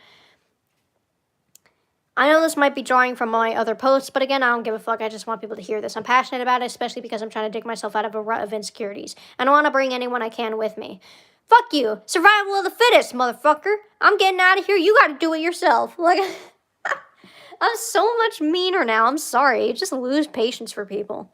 I know this might be drawing from my other posts, but again, I don't give a fuck. I just want people to hear this. I'm passionate about it, especially because I'm trying to dig myself out of a rut of insecurities. And I want to bring anyone I can with me. Fuck you. Survival of the fittest, motherfucker. I'm getting out of here. You gotta do it yourself. Like, I'm so much meaner now. I'm sorry. You just lose patience for people.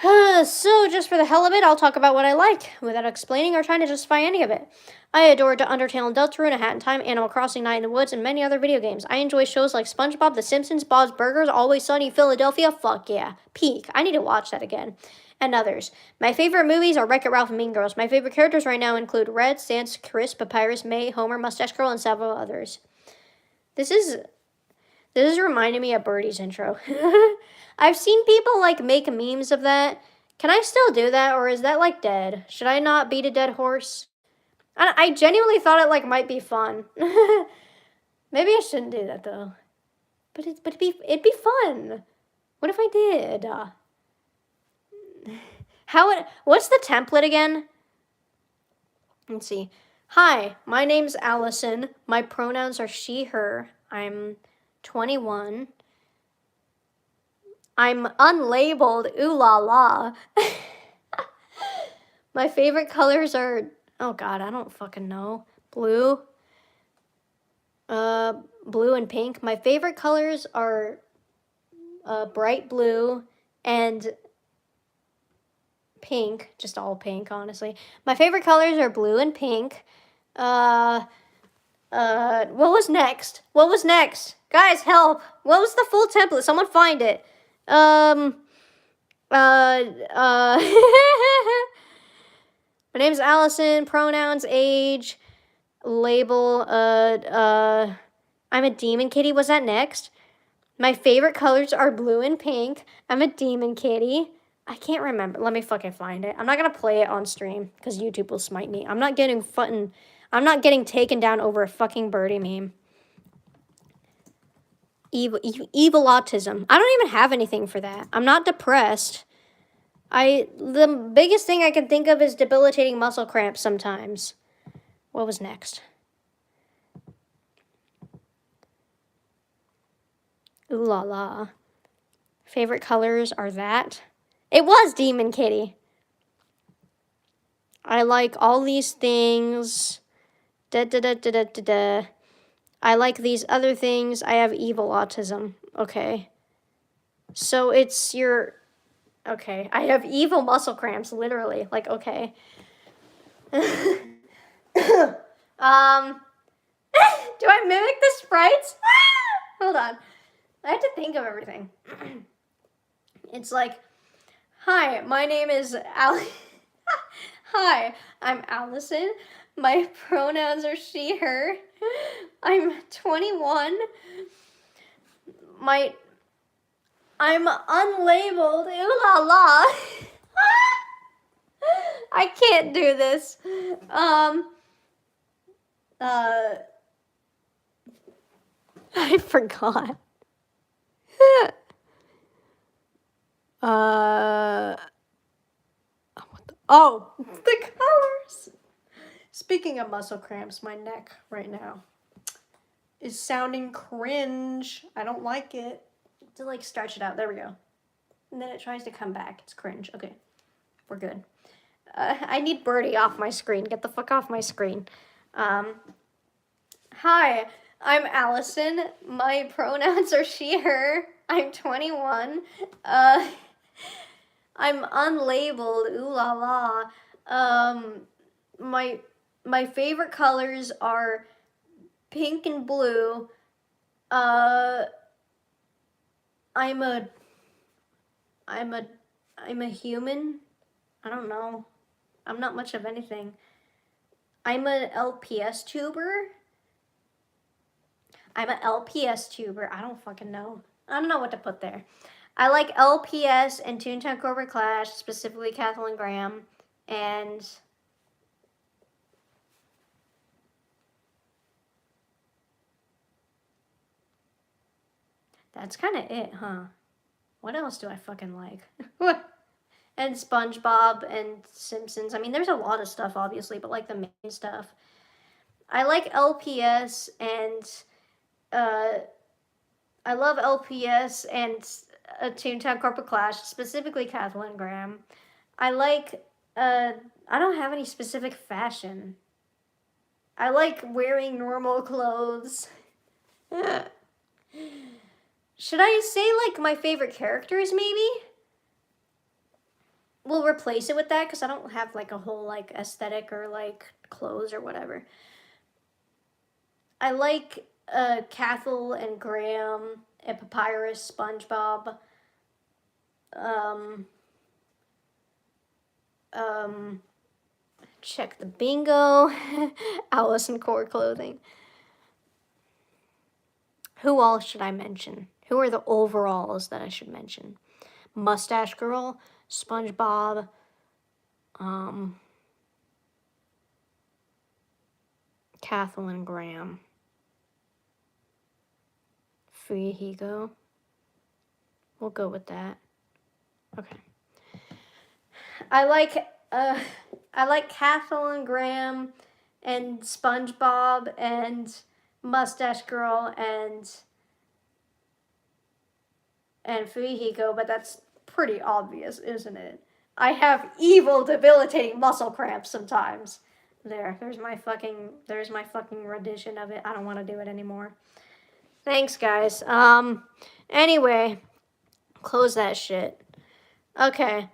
So, just for the hell of it, I'll talk about what I like, without explaining or trying to justify any of it. I adore Undertale and Deltarune, A Hat in Time, Animal Crossing, Night in the Woods, and many other video games. I enjoy shows like SpongeBob, The Simpsons, Bob's Burgers, Always Sunny, Philadelphia, fuck yeah, Peak. I need to watch that again. And others. My favorite movies are Wreck-It Ralph and Mean Girls. My favorite characters right now include Red, Sans, Chris, Papyrus, May, Homer, Mustache Girl, and several others. This is reminding me of Birdie's intro. I've seen people like make memes of that. Can I still do that, or is that like dead? Should I not beat a dead horse? I genuinely thought it like might be fun. Maybe I shouldn't do that though. But it'd be fun. What if I did? What's the template again? Let's see. Hi, my name's Allison. My pronouns are she, her. I'm 21. I'm unlabeled. Ooh la la. My favorite colors are, oh god, I don't fucking know. Blue. Blue and pink. My favorite colors are bright blue and pink, just all pink, honestly. My favorite colors are blue and pink. What was next? What was next? Guys, help! What was the full template? Someone find it. My name's Allison. Pronouns, age, label. I'm a demon kitty. Was that next? My favorite colors are blue and pink. I'm a demon kitty. I can't remember. Let me fucking find it. I'm not gonna play it on stream because YouTube will smite me. I'm not getting taken down over a fucking birdie meme. Evil autism. I don't even have anything for that. I'm not depressed. The biggest thing I can think of is debilitating muscle cramps sometimes. What was next? Ooh la la. Favorite colors are that. It was Demon Kitty. I like all these things. Da da da da da da da. I like these other things. I have evil autism. Okay. So it's your... Okay. I have evil muscle cramps, literally. Like, okay. Do I mimic the sprites? Hold on. I have to think of everything. It's like, hi, my name is Hi, I'm Allison. My pronouns are she, her. I'm 21. I'm unlabeled. Ooh la la. I can't do this. I forgot. The colors. Speaking of muscle cramps, my neck right now is sounding cringe. I don't like it. To like stretch it out. There we go. And then it tries to come back. It's cringe. Okay, we're good. I need Birdie off my screen. Get the fuck off my screen. Hi, I'm Allison. My pronouns are she, her. I'm 21. I'm unlabeled. Ooh la la. My favorite colors are pink and blue. I'm a human. I don't know. I'm not much of anything. I'm an LPS tuber. I don't fucking know. I don't know what to put there. I like LPS and Toontown Cobra Clash, specifically Kathleen Graham, and that's kind of it, huh? What else do I fucking like? And SpongeBob and Simpsons. I mean, there's a lot of stuff, obviously, but like the main stuff. I like LPS and I love LPS and Toontown Corporate Clash, specifically Kathleen Graham. I like, I don't have any specific fashion. I like wearing normal clothes. Should I say like my favorite characters maybe? We'll replace it with that because I don't have like a whole like aesthetic or like clothes or whatever. I like Cathal and Graham and Papyrus, SpongeBob. Check the bingo. Allison Core clothing. Who else should I mention? Who are the overalls that I should mention? Mustache Girl, SpongeBob, Kathleen Graham. Fuyahiko. We'll go with that. Okay. I like Kathleen Graham and SpongeBob and Mustache Girl and Fuyahiko, but that's pretty obvious, isn't it? I have evil, debilitating muscle cramps sometimes. There's my fucking rendition of it. I don't want to do it anymore. Thanks, guys. Anyway, close that shit. Okay.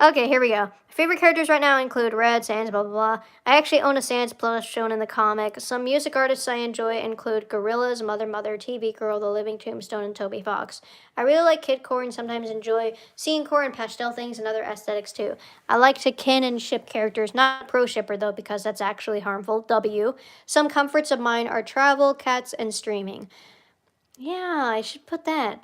Okay, here we go. Favorite characters right now include Red, Sans, blah, blah, blah. I actually own a Sans plush shown in the comic. Some music artists I enjoy include Gorillaz, Mother Mother, TV Girl, The Living Tombstone, and Toby Fox. I really like Kid Core and sometimes enjoy seeing core and pastel things and other aesthetics too. I like to kin and ship characters, not pro shipper though, because that's actually harmful. W. Some comforts of mine are travel, cats, and streaming. Yeah, I should put that.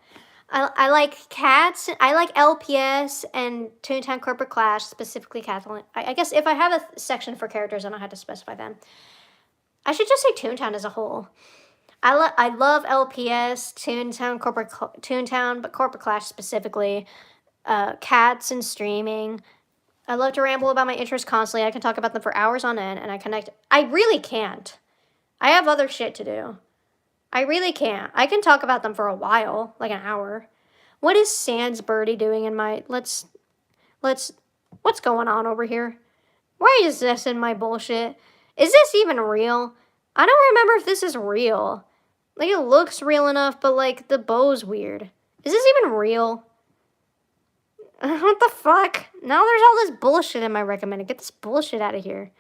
I like cats. I like LPS and Toontown Corporate Clash, specifically Kathleen. I guess if I have a section for characters, I don't have to specify them. I should just say Toontown as a whole. I love LPS, Toontown, but Corporate Clash specifically. Cats and streaming. I love to ramble about my interests constantly. I can talk about them for hours on end, and I connect. I really can't. I have other shit to do. I really can't. I can talk about them for a while, like an hour. What is Sans Birdie doing in my... Let's... What's going on over here? Why is this in my bullshit? Is this even real? I don't remember if this is real. Like, it looks real enough, but, like, the bow's weird. Is this even real? What the fuck? Now there's all this bullshit in my recommended. Get this bullshit out of here.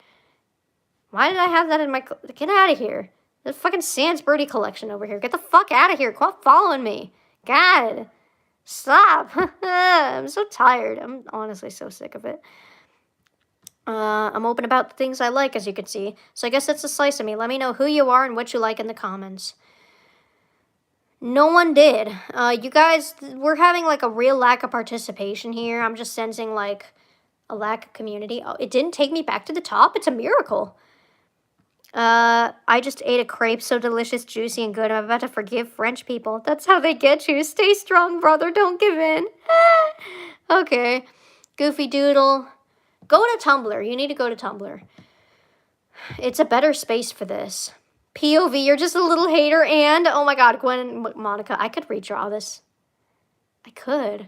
Why did I have that in my... Get out of here. The fucking Sans Birdie collection over here. Get the fuck out of here. Quit following me. God. Stop. I'm so tired. I'm honestly so sick of it. I'm open about the things I like, as you can see. So I guess that's a slice of me. Let me know who you are and what you like in the comments. No one did. You guys, we're having like a real lack of participation here. I'm just sensing like a lack of community. Oh, it didn't take me back to the top. It's a miracle. I just ate a crepe so delicious, juicy, and good. I'm about to forgive French people. That's how they get you. Stay strong, brother. Don't give in. Okay. Goofy Doodle. Go to Tumblr. You need to go to Tumblr. It's a better space for this. POV, you're just a little hater, and... Oh my god, Gwen and Monica. I could redraw this. I could.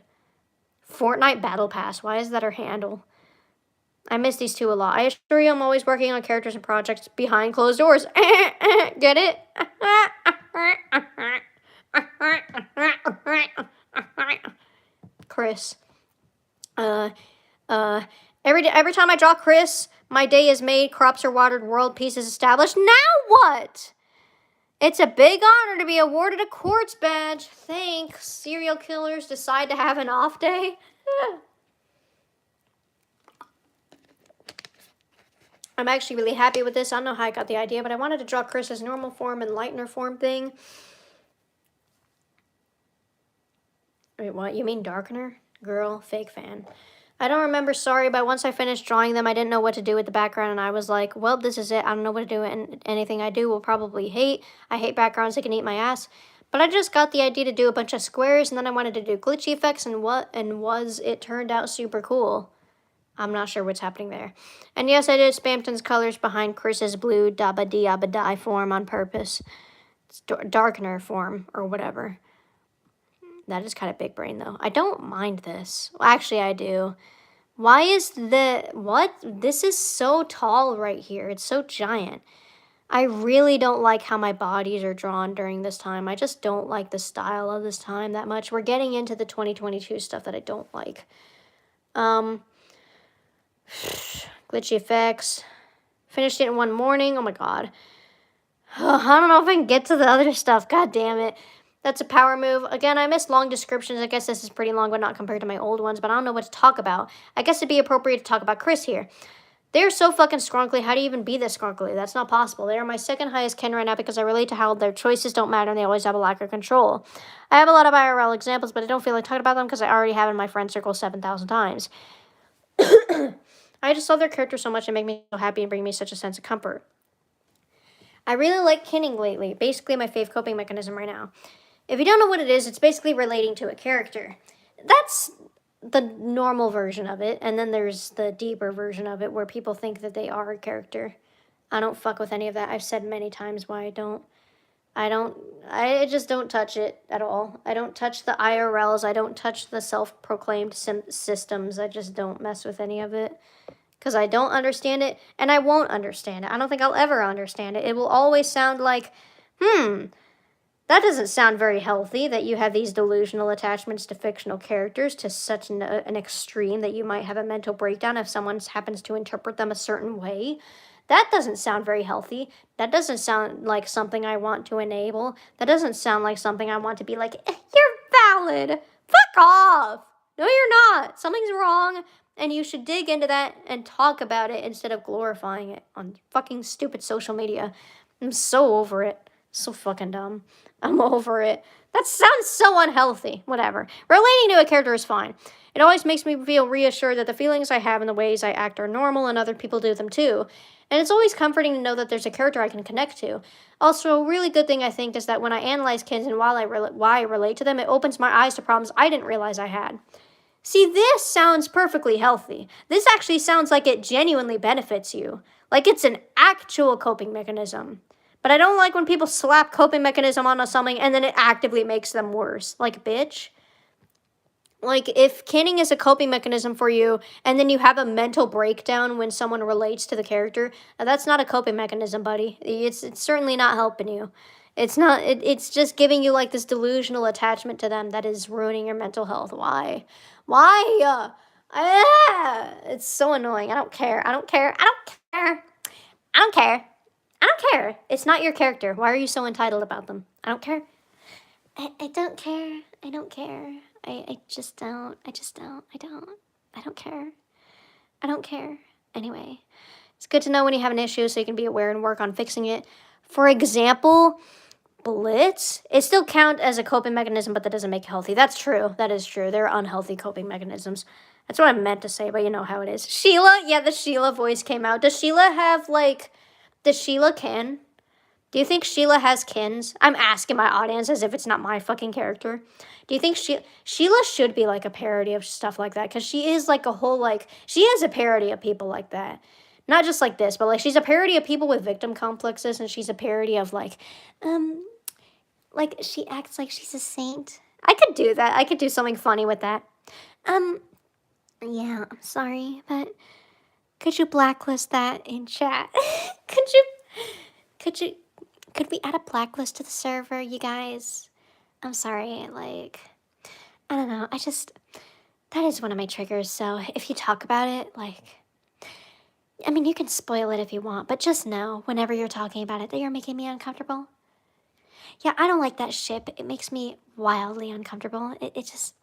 Fortnite Battle Pass. Why is that her handle? I miss these two a lot. I assure you I'm always working on characters and projects behind closed doors. Get it? Chris. Every time I draw Chris, my day is made, crops are watered, world peace is established. Now what? It's a big honor to be awarded a quartz badge. Thanks. Serial killers decide to have an off day. I'm actually really happy with this. I don't know how I got the idea, but I wanted to draw Chris's normal form and lightener form thing. Wait, what? You mean darkener? Girl, fake fan. I don't remember, sorry, but once I finished drawing them, I didn't know what to do with the background, and I was like, well, this is it. I don't know what to do, and anything I do will probably hate. I hate backgrounds that can eat my ass. But I just got the idea to do a bunch of squares, and then I wanted to do glitchy effects, and it turned out super cool. I'm not sure what's happening there. And yes, I did Spampton's colors behind Chris's blue dabba-dee-abba-die form on purpose. It's darkener form, or whatever. That is kind of big brain, though. I don't mind this. Well, actually, I do. Why is what? This is so tall right here. It's so giant. I really don't like how my bodies are drawn during this time. I just don't like the style of this time that much. We're getting into the 2022 stuff that I don't like. Glitchy effects. Finished it in one morning. Oh my god. I don't know if I can get to the other stuff. God damn it. That's a power move. Again, I missed long descriptions. I guess this is pretty long, but not compared to my old ones. But I don't know what to talk about. I guess it'd be appropriate to talk about Chris here. They're so fucking scrunkly. How do you even be this scrunkly? That's not possible. They are my second highest kin right now because I relate to how their choices don't matter and they always have a lack of control. I have a lot of IRL examples, but I don't feel like talking about them because I already have in my friend circle 7,000 times. I I just love their character so much and make me so happy and bring me such a sense of comfort. I really like kinning lately. Basically, my fave coping mechanism right now. If you don't know what it is, it's basically relating to a character. That's the normal version of it, and then there's the deeper version of it where people think that they are a character. I don't fuck with any of that. I've said many times why I don't. I just don't touch it at all. I don't touch the IRLs. I don't touch the self-proclaimed systems. I just don't mess with any of it. Because I don't understand it, and I won't understand it. I don't think I'll ever understand it. It will always sound like, that doesn't sound very healthy, that you have these delusional attachments to fictional characters to such an extreme that you might have a mental breakdown if someone happens to interpret them a certain way. That doesn't sound very healthy. That doesn't sound like something I want to enable. That doesn't sound like something I want to be like, you're valid. Fuck off. No, you're not. Something's wrong, and you should dig into that and talk about it instead of glorifying it on fucking stupid social media. I'm so over it. So fucking dumb. I'm over it. That sounds so unhealthy. Whatever. Relating to a character is fine. It always makes me feel reassured that the feelings I have and the ways I act are normal and other people do them too. And it's always comforting to know that there's a character I can connect to. Also, a really good thing I think is that when I analyze kids and why I relate to them, it opens my eyes to problems I didn't realize I had. See, this sounds perfectly healthy. This actually sounds like it genuinely benefits you. Like it's an actual coping mechanism. But I don't like when people slap coping mechanism onto something and then it actively makes them worse. Like, bitch. Like, if kinning is a coping mechanism for you and then you have a mental breakdown when someone relates to the character, that's not a coping mechanism, buddy. It's certainly not helping you. It's not, it's just giving you like this delusional attachment to them that is ruining your mental health. Why? Why? It's so annoying. I don't care. I don't care. I don't care. I don't care. I don't care. It's not your character. Why are you so entitled about them? I don't care. I don't care. I don't care. I just don't. I just don't. I don't. I don't care. I don't care. Anyway, it's good to know when you have an issue so you can be aware and work on fixing it. For example, Blitz, it still counts as a coping mechanism, but that doesn't make it healthy. That's true. That is true. They're unhealthy coping mechanisms. That's what I meant to say, but you know how it is. Sheila, yeah, the Sheila voice came out. Does Sheila have, like, does Sheila kin? Do you think Sheila has kins? I'm asking my audience as if it's not my fucking character. Do you think Sheila should be like a parody of stuff like that? Because she is like a whole, like, she is a parody of people like that. Not just like this, but like she's a parody of people with victim complexes, and she's a parody of like she acts like she's a saint. I could do that. I could do something funny with that. Yeah, I'm sorry, but could you blacklist that in chat? Could we add a blacklist to the server, you guys? I'm sorry, like, I don't know, that is one of my triggers, so if you talk about it, like, I mean, you can spoil it if you want, but just know, whenever you're talking about it, that you're making me uncomfortable. Yeah, I don't like that ship. It makes me wildly uncomfortable. It just,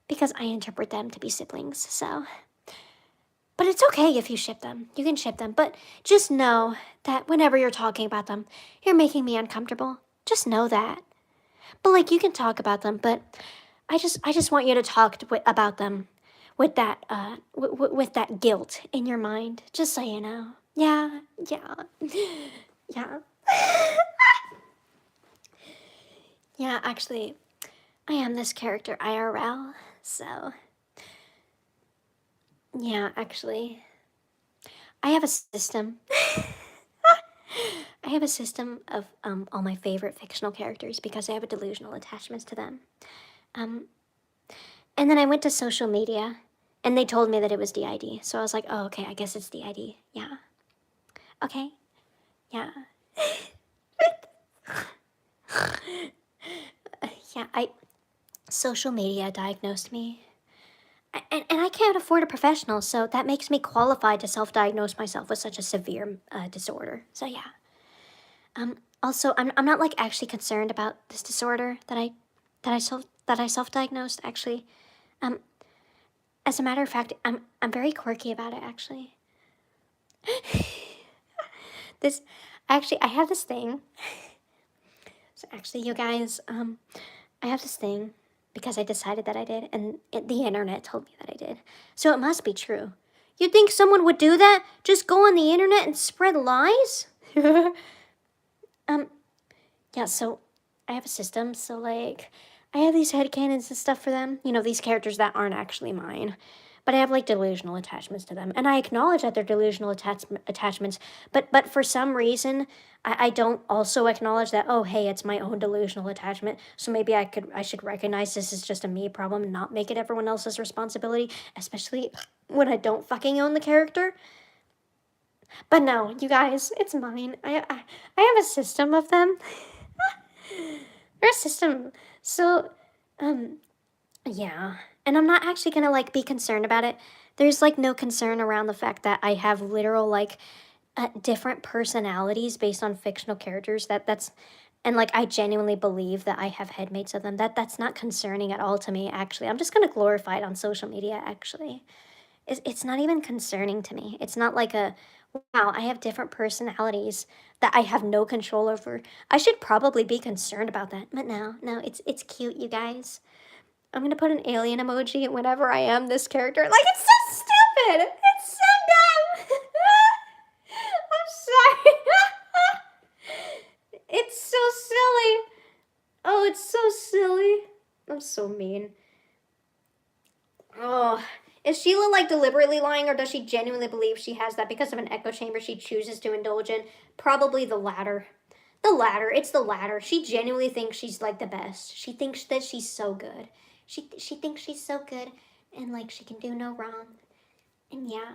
because I interpret them to be siblings, so. But it's okay if you ship them. You can ship them, but just know that whenever you're talking about them, you're making me uncomfortable. Just know that. But like, you can talk about them, but I just want you to talk about them with that with that guilt in your mind, just so you know. Yeah. Yeah. Yeah, actually, I am this character IRL, so yeah, actually, I have a system. I have a system of all my favorite fictional characters because I have a delusional attachments to them. And then I went to social media, and they told me that it was DID. So I was like, oh, okay, I guess it's DID. Yeah. Okay. Yeah. Yeah, social media diagnosed me. And I can't afford a professional, so that makes me qualified to self-diagnose myself with such a severe disorder. So yeah. Also, I'm not like actually concerned about this disorder that I self-diagnosed. Actually, as a matter of fact, I'm very quirky about it. Actually, this actually I have this thing. So actually, you guys, I have this thing because I decided that I did, and the internet told me that I did. So it must be true. You think someone would do that? Just go on the internet and spread lies? Yeah, so I have a system, so like I have these headcanons and stuff for them. You know, these characters that aren't actually mine. But I have like delusional attachments to them. And I acknowledge that they're delusional attachments, but for some reason I don't also acknowledge that, oh hey, it's my own delusional attachment. So maybe I should recognize this is just a me problem and not make it everyone else's responsibility, especially when I don't fucking own the character. But no, you guys, it's mine. I have a system of them. They're a system. So, yeah. And I'm not actually gonna like be concerned about it. There's like no concern around the fact that I have literal like different personalities based on fictional characters. That's and like I genuinely believe that I have headmates of them. That's not concerning at all to me. Actually, I'm just gonna glorify it on social media. Actually, it's not even concerning to me. It's not like a wow. I have different personalities that I have no control over. I should probably be concerned about that, but no, it's cute, you guys. I'm gonna put an alien emoji whenever I am this character. Like, it's so stupid! It's so dumb! I'm sorry. It's so silly. Oh, it's so silly. I'm so mean. Oh, is Sheila like deliberately lying, or does she genuinely believe she has that because of an echo chamber she chooses to indulge in? Probably the latter. The latter. It's the latter. She genuinely thinks she's like the best. She thinks that she's so good. She thinks she's so good and like she can do no wrong. And yeah.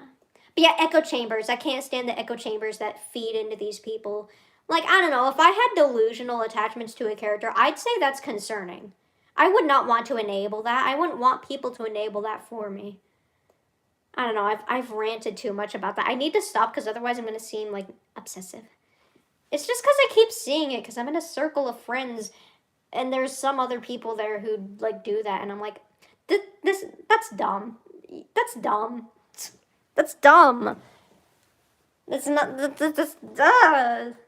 But yeah, echo chambers. I can't stand the echo chambers that feed into these people. Like, I don't know, if I had delusional attachments to a character, I'd say that's concerning. I would not want to enable that. I wouldn't want people to enable that for me. I don't know, I've ranted too much about that. I need to stop because otherwise I'm going to seem like obsessive. It's just because I keep seeing it because I'm in a circle of friends and there's some other people there who like do that and I'm like, that's dumb. That's dumb. That's dumb. That's not, that's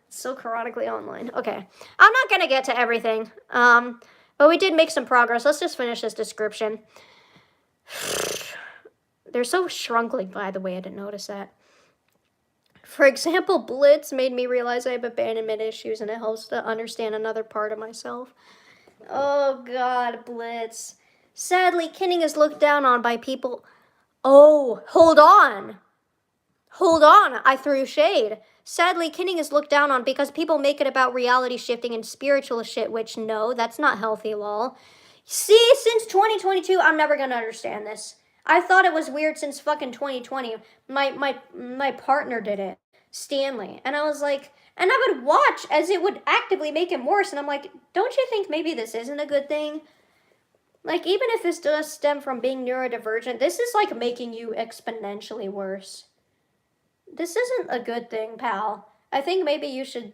so chronically online. Okay, I'm not gonna get to everything. But we did make some progress. Let's just finish this description. They're so shrunkly, by the way. I didn't notice that. For example, Blitz made me realize I have abandonment issues, and it helps to understand another part of myself. Oh God, Blitz. Sadly, Kinning is looked down on by people. Oh, hold on. Hold on, I threw shade. Sadly, Kinning is looked down on because people make it about reality shifting and spiritual shit, which no, that's not healthy, lol. See, since 2022, I'm never gonna understand this. I thought it was weird since fucking 2020. My partner did it, Stanley, and I was like, and I would watch as it would actively make him worse, and I'm like, don't you think maybe this isn't a good thing? Like, even if this does stem from being neurodivergent, this is like making you exponentially worse. This isn't a good thing, pal. I think maybe you should,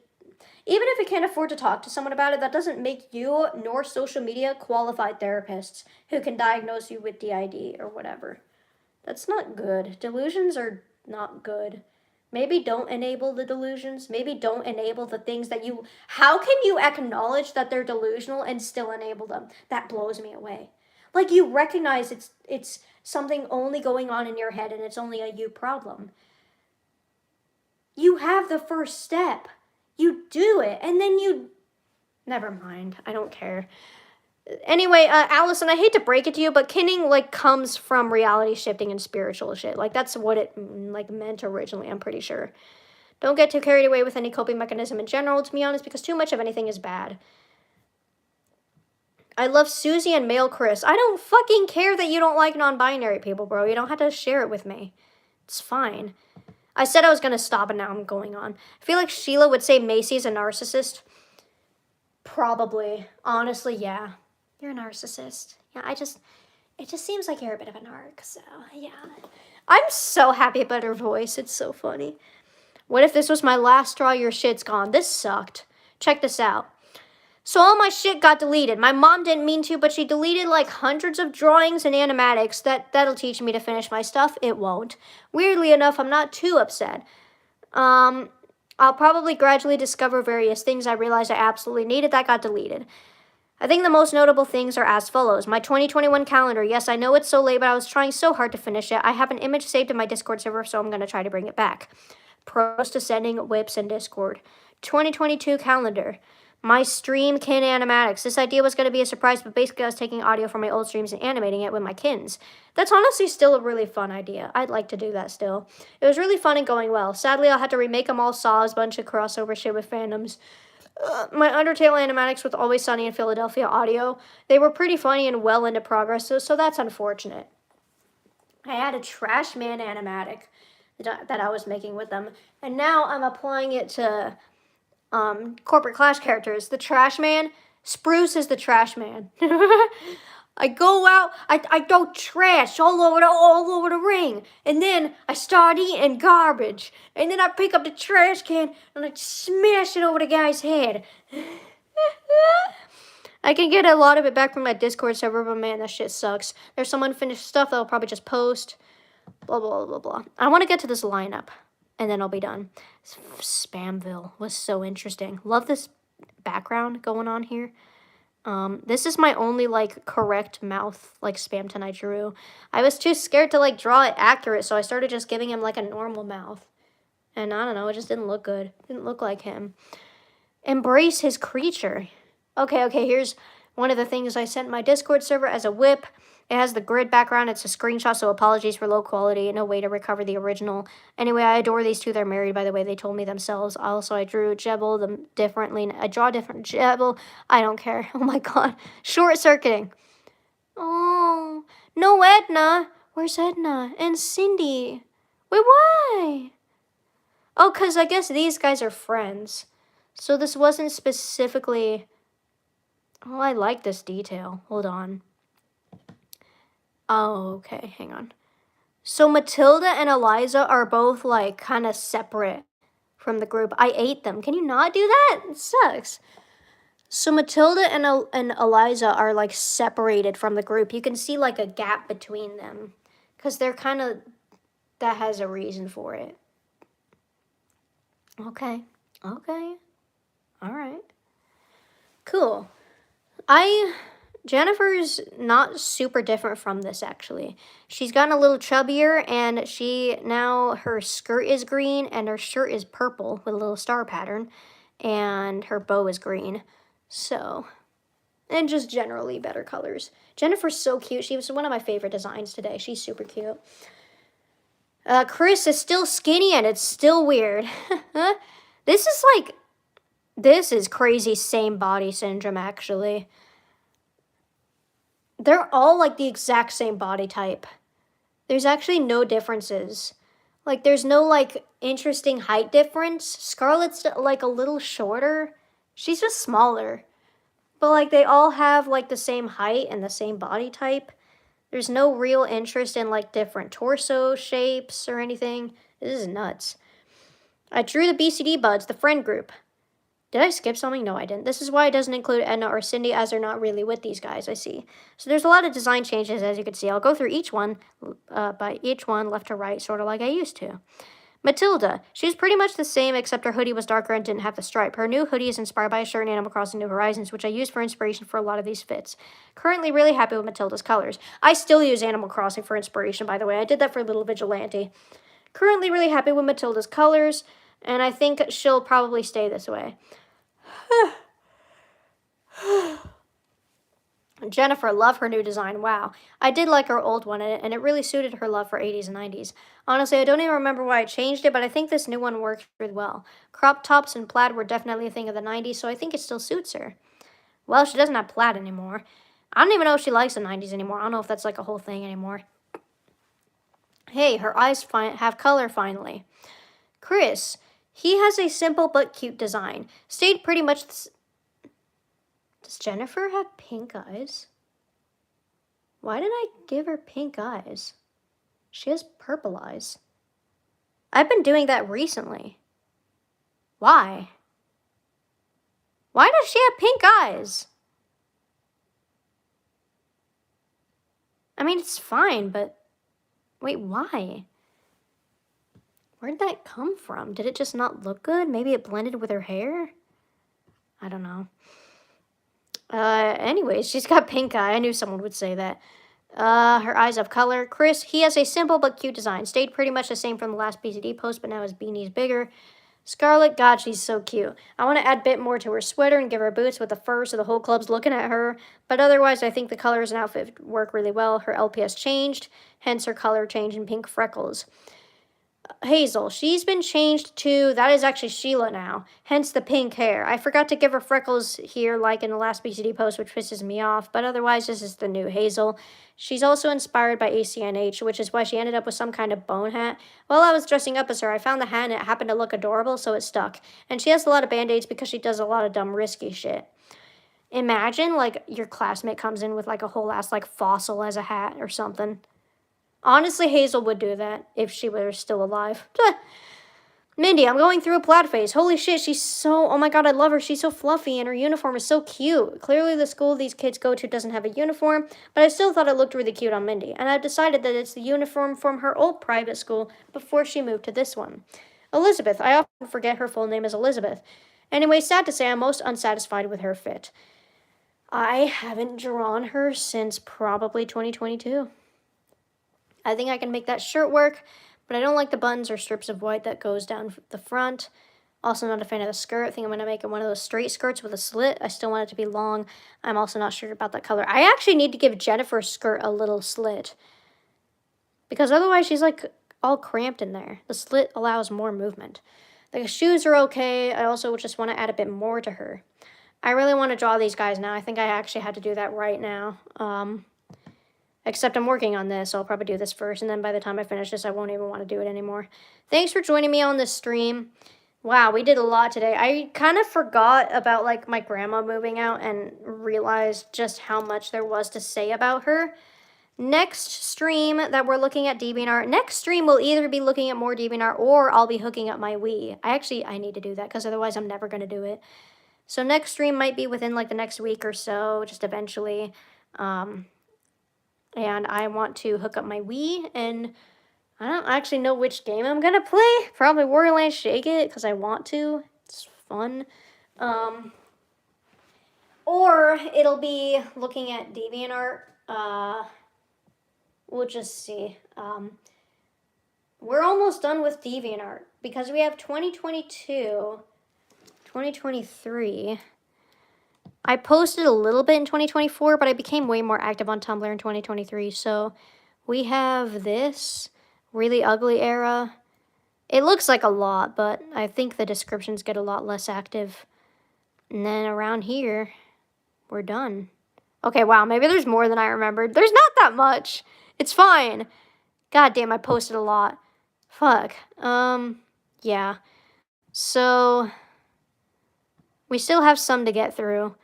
even if you can't afford to talk to someone about it, that doesn't make you nor social media qualified therapists who can diagnose you with DID or whatever. That's not good. Delusions are not good. Maybe don't enable the delusions. Maybe don't enable the things that you... How can you acknowledge that they're delusional and still enable them? That blows me away. Like, you recognize it's something only going on in your head and it's only a you problem. You have the first step. You do it, and then you... Never mind. I don't care. Anyway, Allison, I hate to break it to you, but Kinning, like, comes from reality shifting and spiritual shit. Like, that's what it, like, meant originally, I'm pretty sure. Don't get too carried away with any coping mechanism in general, to be honest, because too much of anything is bad. I love Susie and male Chris. I don't fucking care that you don't like non-binary people, bro. You don't have to share it with me. It's fine. I said I was going to stop, and now I'm going on. I feel like Sheila would say Macy's a narcissist. Probably. Honestly, yeah. You're a narcissist. Yeah, it just seems like you're a bit of a narc, so, yeah. I'm so happy about her voice. It's so funny. What if this was my last straw? Your shit's gone. This sucked. Check this out. So all my shit got deleted. My mom didn't mean to, but she deleted like hundreds of drawings and animatics. That'll teach me to finish my stuff. It won't. Weirdly enough, I'm not too upset. I'll probably gradually discover various things I realized I absolutely needed that got deleted. I think the most notable things are as follows. My 2021 calendar. Yes, I know it's so late, but I was trying so hard to finish it. I have an image saved in my Discord server, so I'm going to try to bring it back. Pros to sending whips in Discord. 2022 calendar. My stream kin animatics. This idea was going to be a surprise, but basically I was taking audio from my old streams and animating it with my kins. That's honestly still a really fun idea. I'd like to do that still. It was really fun and going well. Sadly, I'll have to remake them all saws, bunch of crossover shit with fandoms. My Undertale animatics with Always Sunny in Philadelphia audio, they were pretty funny and well into progress, so that's unfortunate. I had a Trash Man animatic that I was making with them, and now I'm applying it to Corporate Clash characters. The Trash Man, Spruce is the Trash Man. I go out, I throw trash all over the ring, and then I start eating garbage, and then I pick up the trash can and I smash it over the guy's head. I can get a lot of it back from my Discord server, but man, that shit sucks. There's some unfinished stuff that I'll probably just post. Blah, blah, blah, blah. I want to get to this lineup, and then I'll be done. Spamville was so interesting. Love this background going on here. This is my only, like, correct mouth, like, Spamton I drew. I was too scared to, like, draw it accurate, so I started just giving him, like, a normal mouth. And I don't know, it just didn't look good. It didn't look like him. Embrace his creature. Okay, here's one of the things I sent my Discord server as a whip. It has the grid background. It's a screenshot, so apologies for low quality. No way to recover the original. Anyway, I adore these two. They're married, by the way. They told me themselves. Also, I drew Jebel them differently. I draw different Jebel. I don't care. Oh, my God. Short-circuiting. Oh, no Edna. Where's Edna? And Cindy. Wait, why? Oh, because I guess these guys are friends. So this wasn't specifically... Oh, I like this detail. Hold on. Oh, okay, hang on. So Matilda and Eliza are both, like, kind of separate from the group. I ate them. Can you not do that? It sucks. So Matilda and Eliza are, like, separated from the group. You can see, like, a gap between them. Because they're kind of... That has a reason for it. Okay. All right. Cool. Jennifer's not super different from this, actually. She's gotten a little chubbier, and her skirt is green, and her shirt is purple with a little star pattern, and her bow is green. So, and just generally better colors. Jennifer's so cute. She was one of my favorite designs today. She's super cute. Chris is still skinny, and it's still weird. This is crazy same body syndrome, actually. They're all, like, the exact same body type. There's actually no differences. Like, there's no, like, interesting height difference. Scarlett's, like, a little shorter. She's just smaller. But, like, they all have, like, the same height and the same body type. There's no real interest in, like, different torso shapes or anything. This is nuts. I drew the BCD buds, the friend group. Did I skip something? No, I didn't. This is why it doesn't include Edna or Cindy, as they're not really with these guys, I see. So there's a lot of design changes, as you can see. I'll go through each one, by each one, left to right, sort of like I used to. Matilda. She's pretty much the same, except her hoodie was darker and didn't have the stripe. Her new hoodie is inspired by a shirt in Animal Crossing New Horizons, which I used for inspiration for a lot of these fits. Currently really happy with Matilda's colors. I still use Animal Crossing for inspiration, by the way. I did that for Little Vigilante. Currently really happy with Matilda's colors, and I think she'll probably stay this way. Jennifer, love her new design. Wow. I did like her old one, and it really suited her love for 80s and 90s. Honestly, I don't even remember why I changed it, but I think this new one worked really well. Crop tops and plaid were definitely a thing of the 90s, so I think it still suits her. Well, she doesn't have plaid anymore. I don't even know if she likes the 90s anymore. I don't know if that's like a whole thing anymore. Hey, her eyes have color finally. Chris, he has a simple but cute design. Stayed pretty much... Does Jennifer have pink eyes? Why did I give her pink eyes? She has purple eyes. I've been doing that recently. Why? Why does she have pink eyes? I mean, it's fine, but... Wait, why? Where'd that come from? Did it just not look good? Maybe it blended with her hair? I don't know. Anyways, she's got pink eye. I knew someone would say that. Her eyes have color. Chris, he has a simple but cute design. Stayed pretty much the same from the last BCD post, but now his beanie's bigger. Scarlet, God, she's so cute. I want to add a bit more to her sweater and give her boots with the fur so the whole club's looking at her. But otherwise, I think the colors and outfit work really well. Her LPS changed, hence her color change in pink freckles. Hazel, she's been changed to, that is actually Sheila now, hence the pink hair. I forgot to give her freckles here like in the last BCD post, which pisses me off, but otherwise this is the new Hazel. She's also inspired by ACNH, which is why she ended up with some kind of bone hat. While I was dressing up as her, I found the hat and it happened to look adorable, so it stuck. And she has a lot of band-aids because she does a lot of dumb risky shit. Imagine, like, your classmate comes in with, like, a whole ass, like, fossil as a hat or something. Honestly, Hazel would do that if she were still alive. Mindy, I'm going through a plaid phase. Holy shit, she's so... Oh my god, I love her. She's so fluffy, and her uniform is so cute. Clearly, the school these kids go to doesn't have a uniform, but I still thought it looked really cute on Mindy, and I've decided that it's the uniform from her old private school before she moved to this one. Elizabeth. I often forget her full name is Elizabeth. Anyway, sad to say, I'm most unsatisfied with her fit. I haven't drawn her since probably 2022. I think I can make that shirt work, but I don't like the buttons or strips of white that goes down the front. Also not a fan of the skirt. I think I'm going to make it one of those straight skirts with a slit. I still want it to be long. I'm also not sure about that color. I actually need to give Jennifer's skirt a little slit, because otherwise she's like all cramped in there. The slit allows more movement. The shoes are okay. I also just want to add a bit more to her. I really want to draw these guys now. I think I actually had to do that right now. Except I'm working on this, so I'll probably do this first, and then by the time I finish this, I won't even want to do it anymore. Thanks for joining me on this stream. Wow, we did a lot today. I kind of forgot about, like, my grandma moving out and realized just how much there was to say about her. Next stream that we're looking at DeviantArt, next stream we'll either be looking at more DeviantArt or I'll be hooking up my Wii. I need to do that because otherwise I'm never going to do it. So next stream might be within, like, the next week or so, just eventually. And I want to hook up my Wii, and I don't actually know which game I'm going to play. Probably Warriorland Shake It, because I want to. It's fun. Or it'll be looking at DeviantArt. We'll just see. We're almost done with DeviantArt, because we have 2022, 2023... I posted a little bit in 2024, but I became way more active on Tumblr in 2023. So we have this really ugly era. It looks like a lot, but I think the descriptions get a lot less active. And then around here, we're done. Okay, wow, maybe there's more than I remembered. There's not that much. It's fine. God damn, I posted a lot. Fuck. Yeah. So we still have some to get through.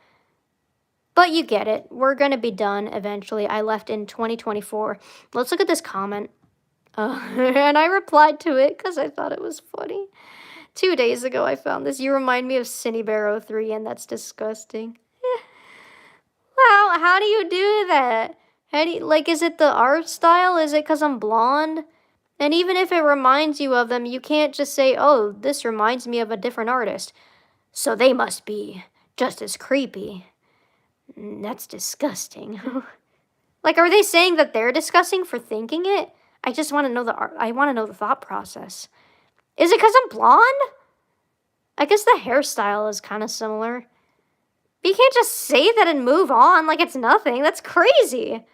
But you get it. We're going to be done eventually. I left in 2024. Let's look at this comment. And I replied to it because I thought it was funny. 2 days ago, I found this. You remind me of Cinnabar 03, and that's disgusting. Wow, how do you do that? How do you, like, is it the art style? Is it because I'm blonde? And even if it reminds you of them, you can't just say, oh, this reminds me of a different artist, so they must be just as creepy. That's disgusting. Like, are they saying that they're disgusting for thinking it? I just want to know I want to know the thought process. Is it because I'm blonde? I guess the hairstyle is kind of similar. But you can't just say that and move on like it's nothing. That's crazy.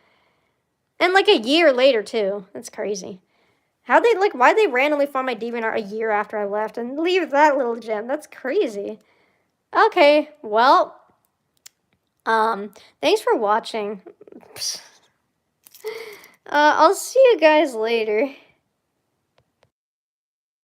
And like a year later, too. That's crazy. Why'd they randomly find my DeviantArt a year after I left and leave that little gem? That's crazy. Okay, well... thanks for watching. I'll see you guys later.